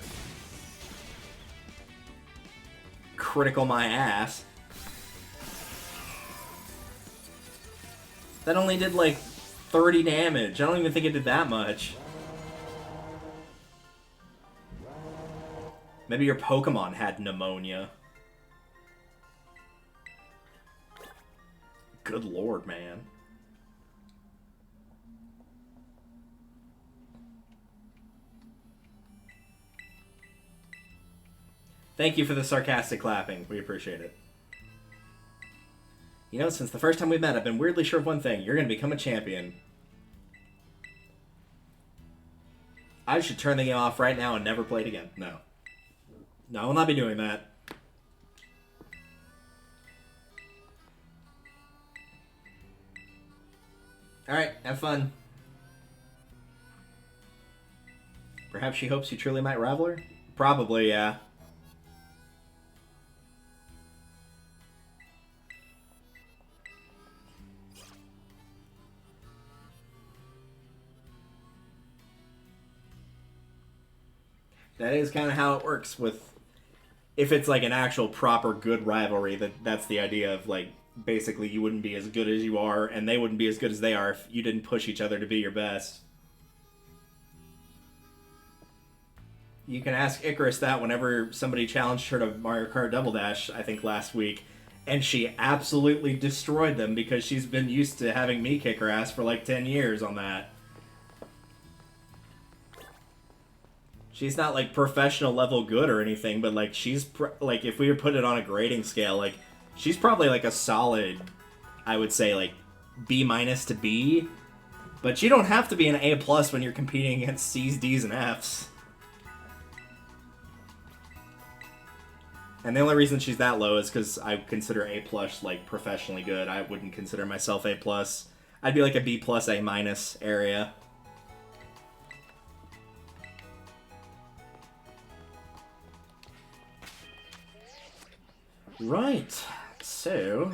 Critical my ass. That only did, like, 30 damage. I don't even think it did that much. Maybe your Pokemon had pneumonia. Good lord, man. Thank you for the sarcastic clapping. We appreciate it. You know, since the first time we met, I've been weirdly sure of one thing. You're going to become a champion. I should turn the game off right now and never play it again. No. No, I will not be doing that. Alright, have fun. Perhaps she hopes you truly might rival her? Probably, yeah. That is kind of how it works with... If it's like an actual proper good rivalry, that's the idea of, like, basically you wouldn't be as good as you are, and they wouldn't be as good as they are if you didn't push each other to be your best. You can ask Icarus that whenever somebody challenged her to Mario Kart Double Dash, I think last week, and she absolutely destroyed them because she's been used to having me kick her ass for like 10 years on that. She's not like professional level good or anything, but like she's like if we were put it on a grading scale, like she's probably like a solid, I would say like B- to B, but you don't have to be an A+ when you're competing against C's, D's, and F's. And the only reason she's that low is because I consider A+ like professionally good. I wouldn't consider myself A+. I'd be like a B+, A- area. Right, so...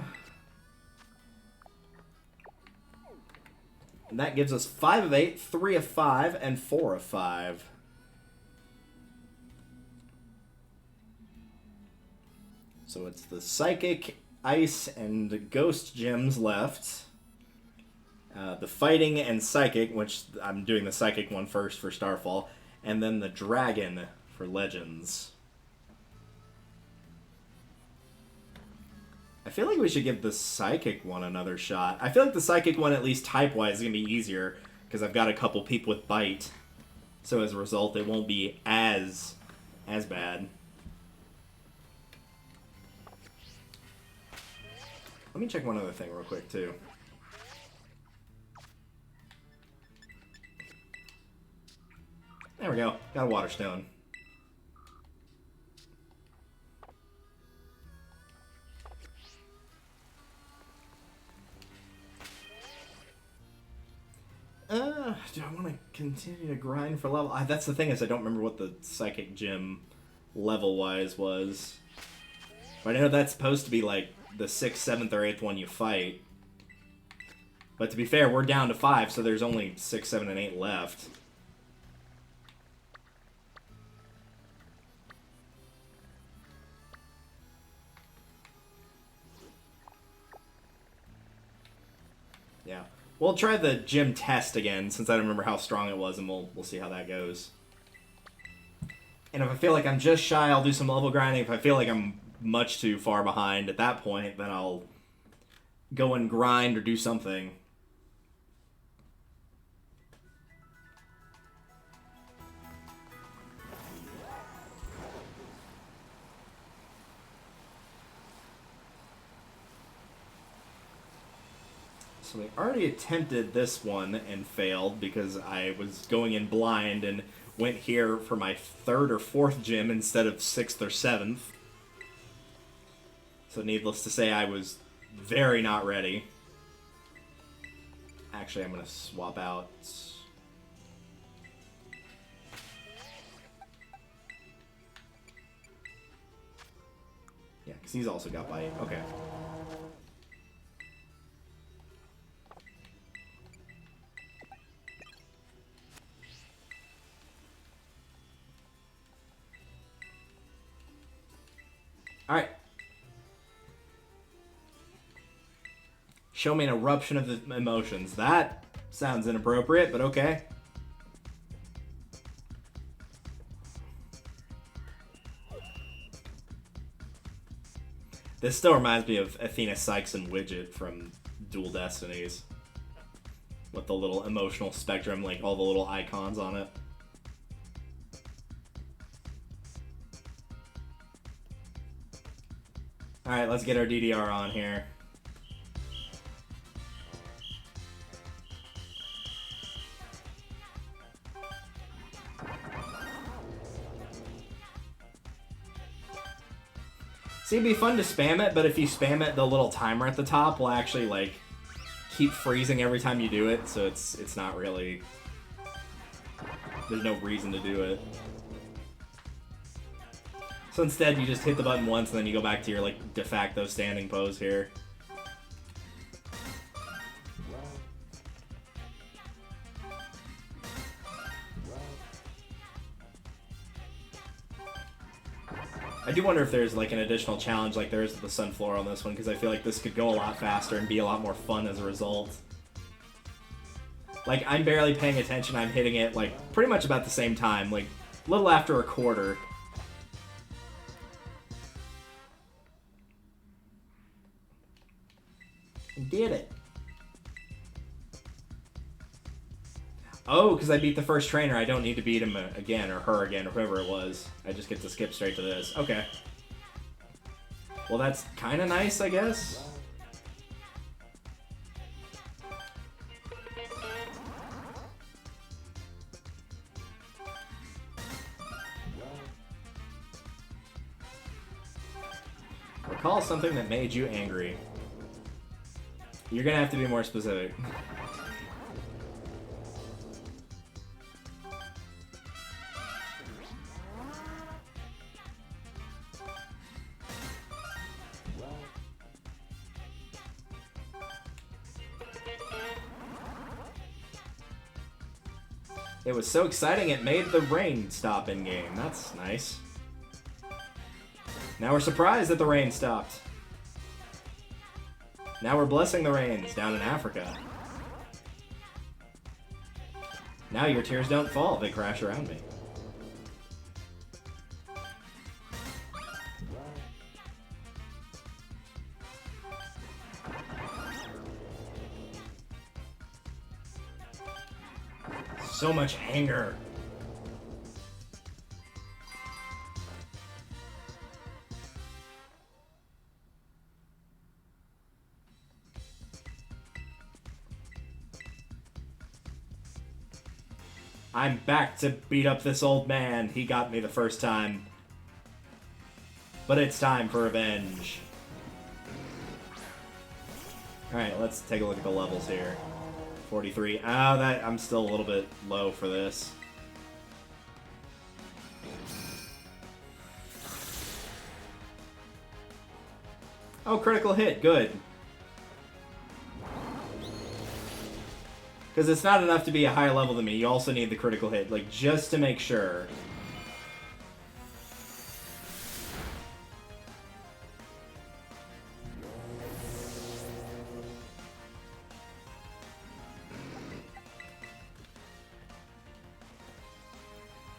And that gives us 5 of 8, 3 of 5, and 4 of 5. So it's the Psychic, Ice, and Ghost gems left. The Fighting and Psychic, which I'm doing the Psychic one first for Starfall. And then the Dragon for Legends. I feel like we should give the Psychic one another shot. I feel like the Psychic one, at least type-wise, is going to be easier, because I've got a couple people with Bite. So as a result, it won't be as bad. Let me check one other thing real quick, too. There we go. Got a Water Stone. Do I want to continue to grind for level? That's the thing is I don't remember what the Psychic Gem level-wise was. But I know that's supposed to be like the 6th, 7th, or 8th one you fight. But to be fair, we're down to 5, so there's only 6, 7, and 8 left. Yeah. We'll try the gym test again, since I don't remember how strong it was, and we'll see how that goes. And if I feel like I'm just shy, I'll do some level grinding. If I feel like I'm much too far behind at that point, then I'll go and grind or do something. So we already attempted this one and failed because I was going in blind and went here for my 3rd or 4th gym instead of 6th or 7th. So needless to say, I was very not ready. Actually, I'm going to swap out. Yeah, because he's also got Bite. Okay. Alright. Show me an eruption of the emotions. That sounds inappropriate, but okay. This still reminds me of Athena, Sykes, and Widget from Dual Destinies. With the little emotional spectrum, like all the little icons on it. Alright, let's get our DDR on here. See, it'd be fun to spam it, but if you spam it, the little timer at the top will actually, like, keep freezing every time you do it, so it's not really... There's no reason to do it. So instead, you just hit the button once, and then you go back to your, like, de facto standing pose here. I do wonder if there's, like, an additional challenge like there is with the Sunflower on this one, because I feel like this could go a lot faster and be a lot more fun as a result. Like, I'm barely paying attention, I'm hitting it, like, pretty much about the same time. Like, A little after a quarter. Did it. Oh, because I beat the first trainer, I don't need to beat him again, or her again, or whoever it was. I just get to skip straight to this. Okay. Well, that's kind of nice, I guess. Recall something that made you angry. You're gonna have to be more specific. It was so exciting it made the rain stop in-game. That's nice. Now we're surprised that the rain stopped. Now we're blessing the rains down in Africa. Now your tears don't fall, they crash around me. So much anger. I'm back to beat up this old man. He got me the first time. But it's time for revenge. Alright, let's take a look at the levels here. 43. I'm still a little bit low for this. Oh, critical hit. Good. Because it's not enough to be a higher level than me. You also need the critical hit, like, just to make sure.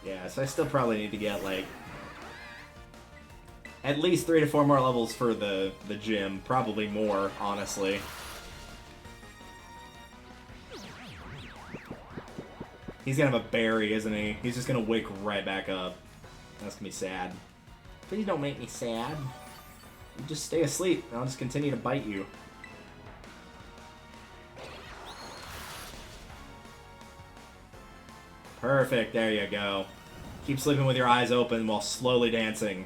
Yeah, so I still probably need to get, like, at least 3 to 4 more levels for the gym. Probably more, honestly. He's gonna have a berry, isn't he? He's just gonna wake right back up. That's gonna be sad. Please don't make me sad. You just stay asleep, and I'll just continue to bite you. Perfect, there you go. Keep sleeping with your eyes open while slowly dancing.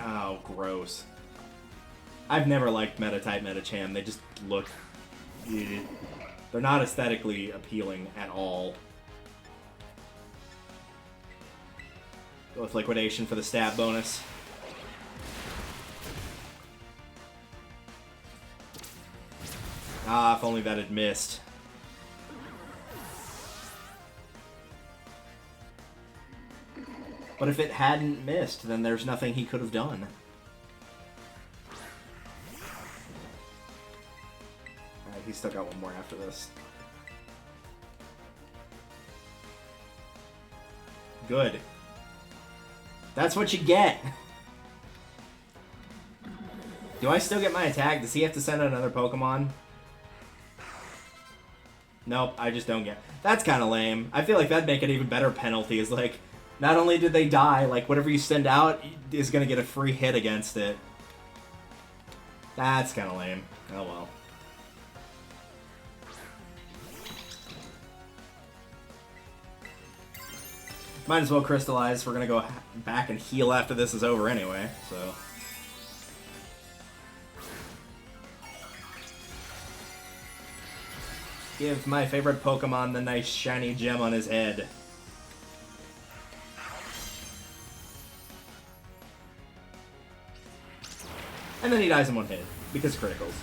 Oh, gross. I've never liked Meta-type Metacham. They just look... They're not aesthetically appealing at all. Go with Liquidation for the stab bonus. Ah, if only that had missed. But if it hadn't missed, then there's nothing he could have done. Alright, he's still got one more after this. Good. That's what you get! Do I still get my attack? Does he have to send out another Pokemon? Nope, I just don't get... That's kind of lame. I feel like that'd make an even better penalty, is like... Not only did they die, like, whatever you send out is gonna get a free hit against it. That's kinda lame. Oh well. Might as well crystallize. We're gonna go back and heal after this is over anyway, so... Give my favorite Pokemon the nice shiny gem on his head. And then he dies in one hit, because criticals.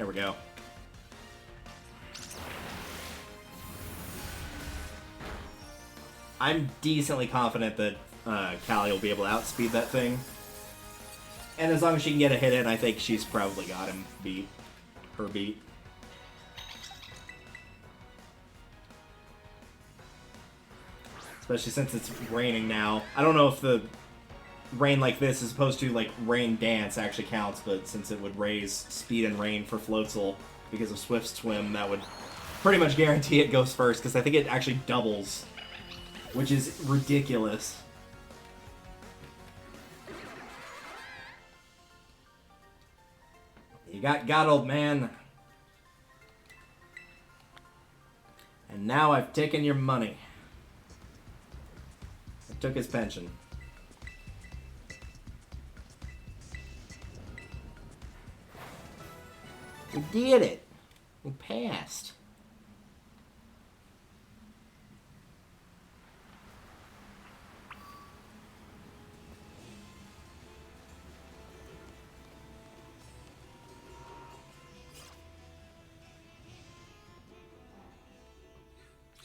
There we go. I'm decently confident that Callie will be able to outspeed that thing. And as long as she can get a hit in, I think she's probably got him beat. Her beat. Especially since it's raining now. I don't know if the rain like this as opposed to like rain dance actually counts, but since it would raise speed and rain for Floatzel because of Swift Swim, that would pretty much guarantee it goes first, because I think it actually doubles, which is ridiculous. You got old man. And now I've taken your money. I took his pension. We did it. We passed.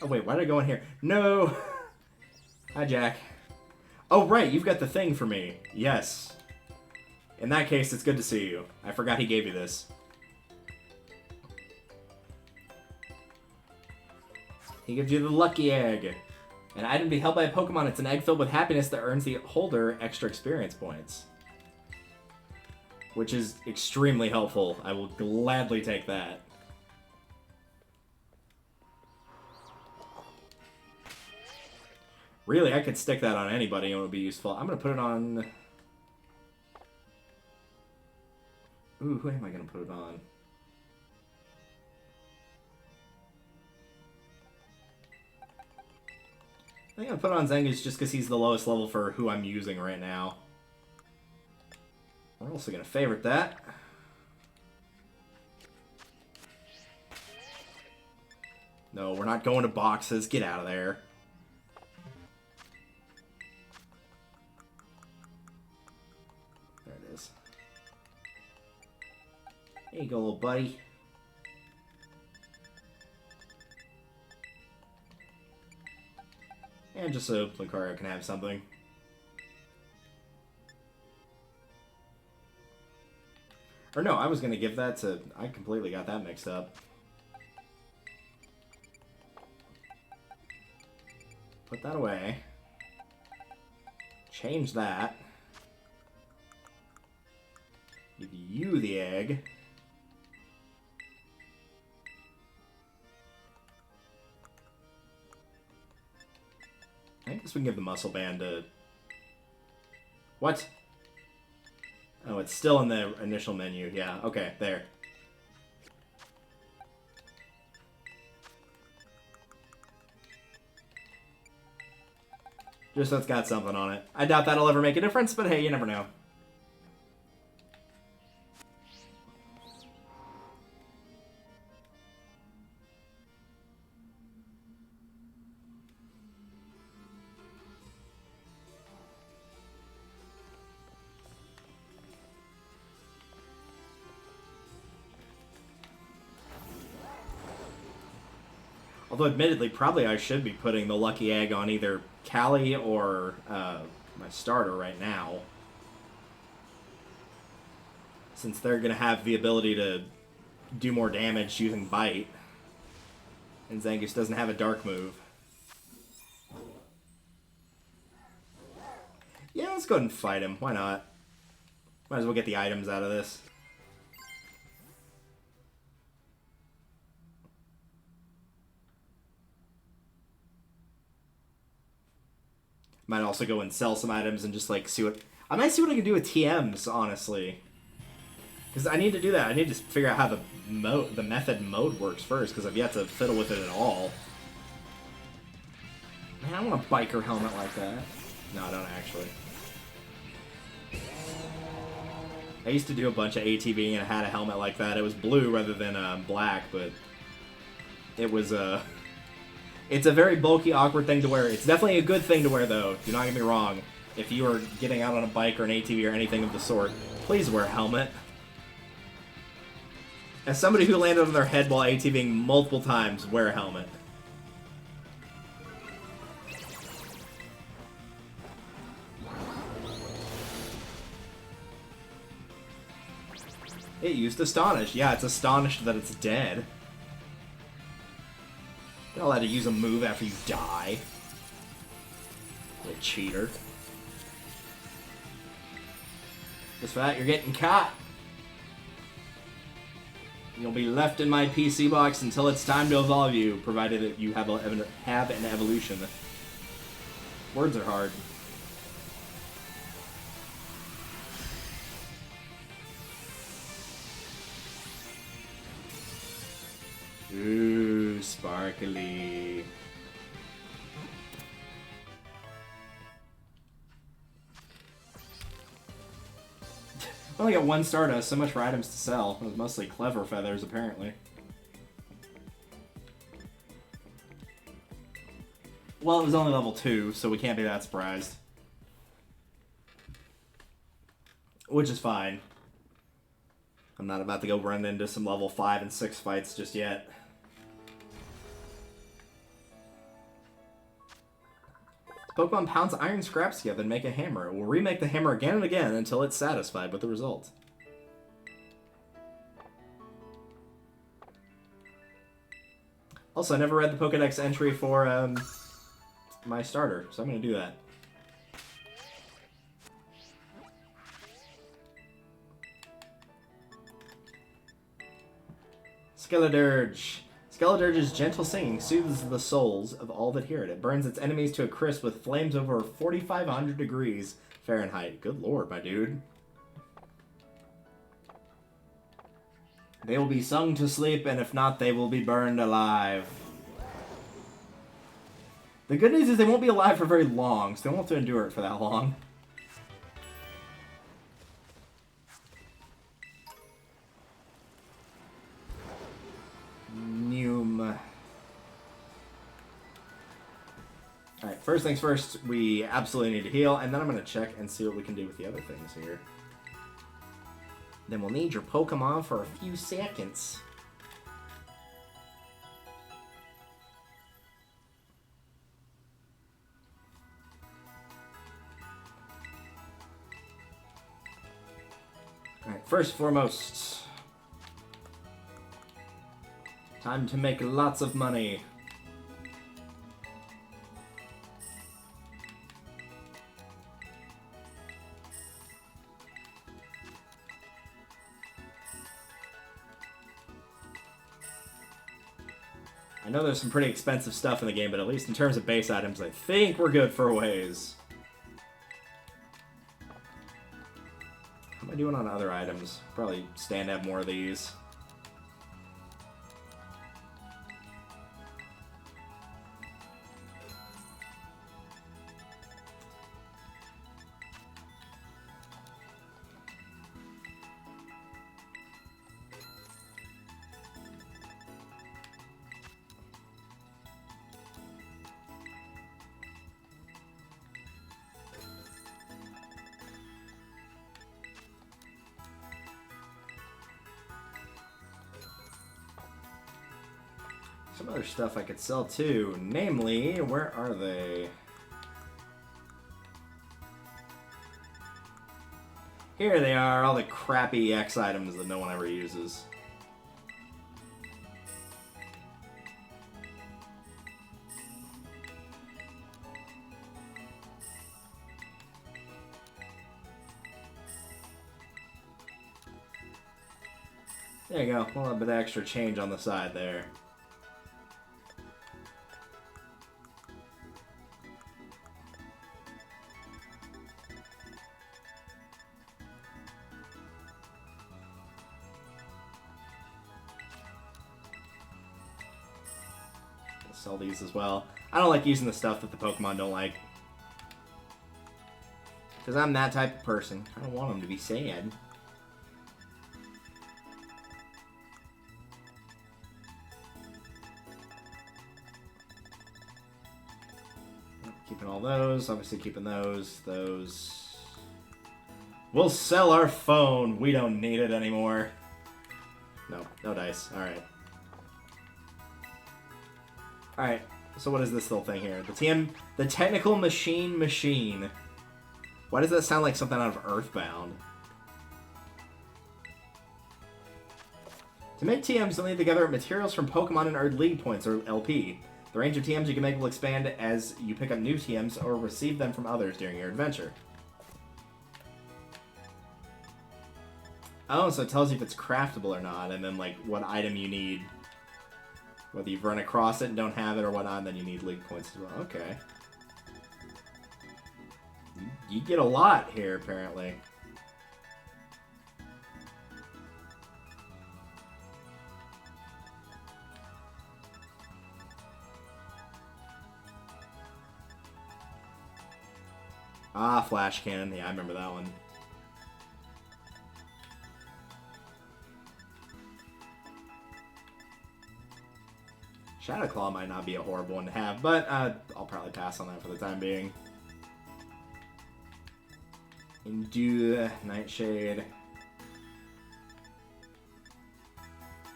Oh wait, why did I go in here? No! Hi, Jack. Oh right, you've got the thing for me. Yes. In that case, it's good to see you. I forgot he gave you this. He gives you the lucky egg. An item to be held by a Pokemon. It's an egg filled with happiness that earns the holder extra experience points. Which is extremely helpful. I will gladly take that. Really, I could stick that on anybody and it would be useful. I'm going to put it on... Ooh, who am I going to put it on? I think I'll put it on Zangoose just because he's the lowest level for who I'm using right now. We're also going to favorite that. No, we're not going to boxes. Get out of there. There it is. There you go, little buddy. And just so Lucario can have something. Or no, I was going to give that to... I completely got that mixed up. Put that away. Change that. Give you the egg. I guess we can give the muscle band to... What? Oh, it's still in the initial menu. Yeah, okay, there. Just so it's got something on it. I doubt that'll ever make a difference, but hey, you never know. Although, admittedly, probably I should be putting the lucky egg on either Callie or my starter right now. Since they're going to have the ability to do more damage using Bite. And Zangoose doesn't have a Dark move. Yeah, let's go ahead and fight him. Why not? Might as well get the items out of this. Might also go and sell some items and just like see what... I might see what I can do with TMs, honestly. Because I need to do that. I need to figure out how the method mode works first, because I've yet to fiddle with it at all. Man, I want a biker helmet like that. No, I don't actually. I used to do a bunch of ATV and I had a helmet like that. It was blue rather than black, but it was... It's a very bulky, awkward thing to wear. It's definitely a good thing to wear, though. Do not get me wrong. If you are getting out on a bike or an ATV or anything of the sort, please wear a helmet. As somebody who landed on their head while ATVing multiple times, wear a helmet. It used Astonish. Yeah, it's astonished that it's dead. You're not allowed to use a move after you die. You cheater. Just for that, you're getting caught. You'll be left in my PC box until it's time to evolve you, provided that you have an evolution. Words are hard. Ooh, sparkly. I only got one Stardust, so much for items to sell. It was mostly clever feathers, apparently. Well, it was only level 2, so we can't be that surprised. Which is fine. I'm not about to go run into some level 5 and 6 fights just yet. Pokemon pounds iron scraps together and make a hammer. It will remake the hammer again and again until it's satisfied with the result. Also, I never read the Pokedex entry for my starter, so I'm going to do that. Skeledirge. Skeledirge's gentle singing soothes the souls of all that hear it. It burns its enemies to a crisp with flames over 4,500 degrees Fahrenheit. Good lord, my dude. They will be sung to sleep, and if not, they will be burned alive. The good news is they won't be alive for very long, so they won't have to endure it for that long. Alright, first things first, we absolutely need to heal, and then I'm going to check and see what we can do with the other things here. Then we'll need your Pokemon for a few seconds. Alright, first and foremost, time to make lots of money. I know there's some pretty expensive stuff in the game, but at least in terms of base items, I think we're good for a ways. How am I doing on other items? Probably stand to have more of these. Some other stuff I could sell too, namely, where are they? Here they are, all the crappy X items that no one ever uses. There you go, a little bit of extra change on the side there. Sell these as well. I don't like using the stuff that the Pokemon don't like. Because I'm that type of person. I don't want them to be sad. Keeping all those. Obviously keeping those. We'll sell our phone. We don't need it anymore. No, no dice. Alright. Alright, so what is this little thing here? The Technical Machine. Why does that sound like something out of Earthbound? To make TMs, you'll need to gather materials from Pokemon and earn League Points, or LP. The range of TMs you can make will expand as you pick up new TMs or receive them from others during your adventure. Oh, so it tells you if it's craftable or not, and then, like, what item you need. Whether you've run across it and don't have it or whatnot, then you need League Points as well. Okay. You get a lot here, apparently. Ah, Flash Cannon. Yeah, I remember that one. Shadow Claw might not be a horrible one to have, but I'll probably pass on that for the time being. Endure, Nightshade.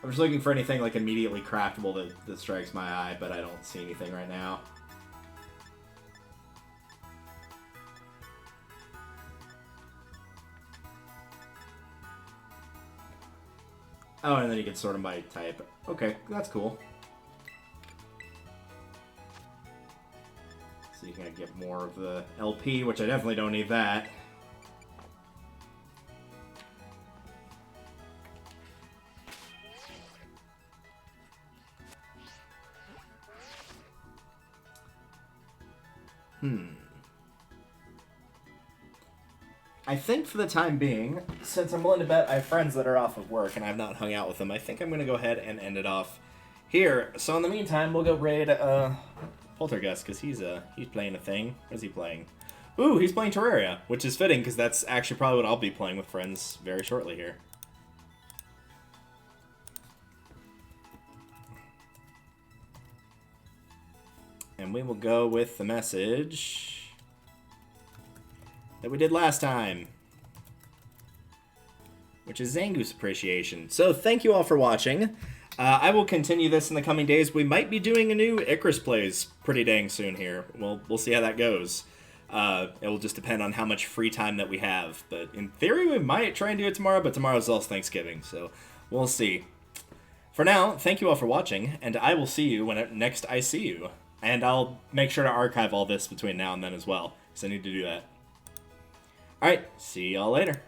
I'm just looking for anything like immediately craftable that strikes my eye, but I don't see anything right now. Oh, and then you can sort them by type. Okay, that's cool. So you can get more of the LP, which I definitely don't need that. I think for the time being, since I'm willing to bet I have friends that are off of work and I've not hung out with them, I think I'm going to go ahead and end it off here. So in the meantime, we'll go raid Poltergeist, because he's playing a thing. What is he playing? Ooh, he's playing Terraria, which is fitting, because that's actually probably what I'll be playing with friends very shortly here. And we will go with the message that we did last time, which is Zangoose Appreciation. So thank you all for watching. I will continue this in the coming days. We might be doing a new Icarus Plays pretty dang soon here. We'll see how that goes. It will just depend on how much free time that we have. But in theory, we might try and do it tomorrow, but tomorrow's also Thanksgiving, so we'll see. For now, thank you all for watching, and I will see you when next I see you. And I'll make sure to archive all this between now and then as well, because I need to do that. Alright, see y'all later.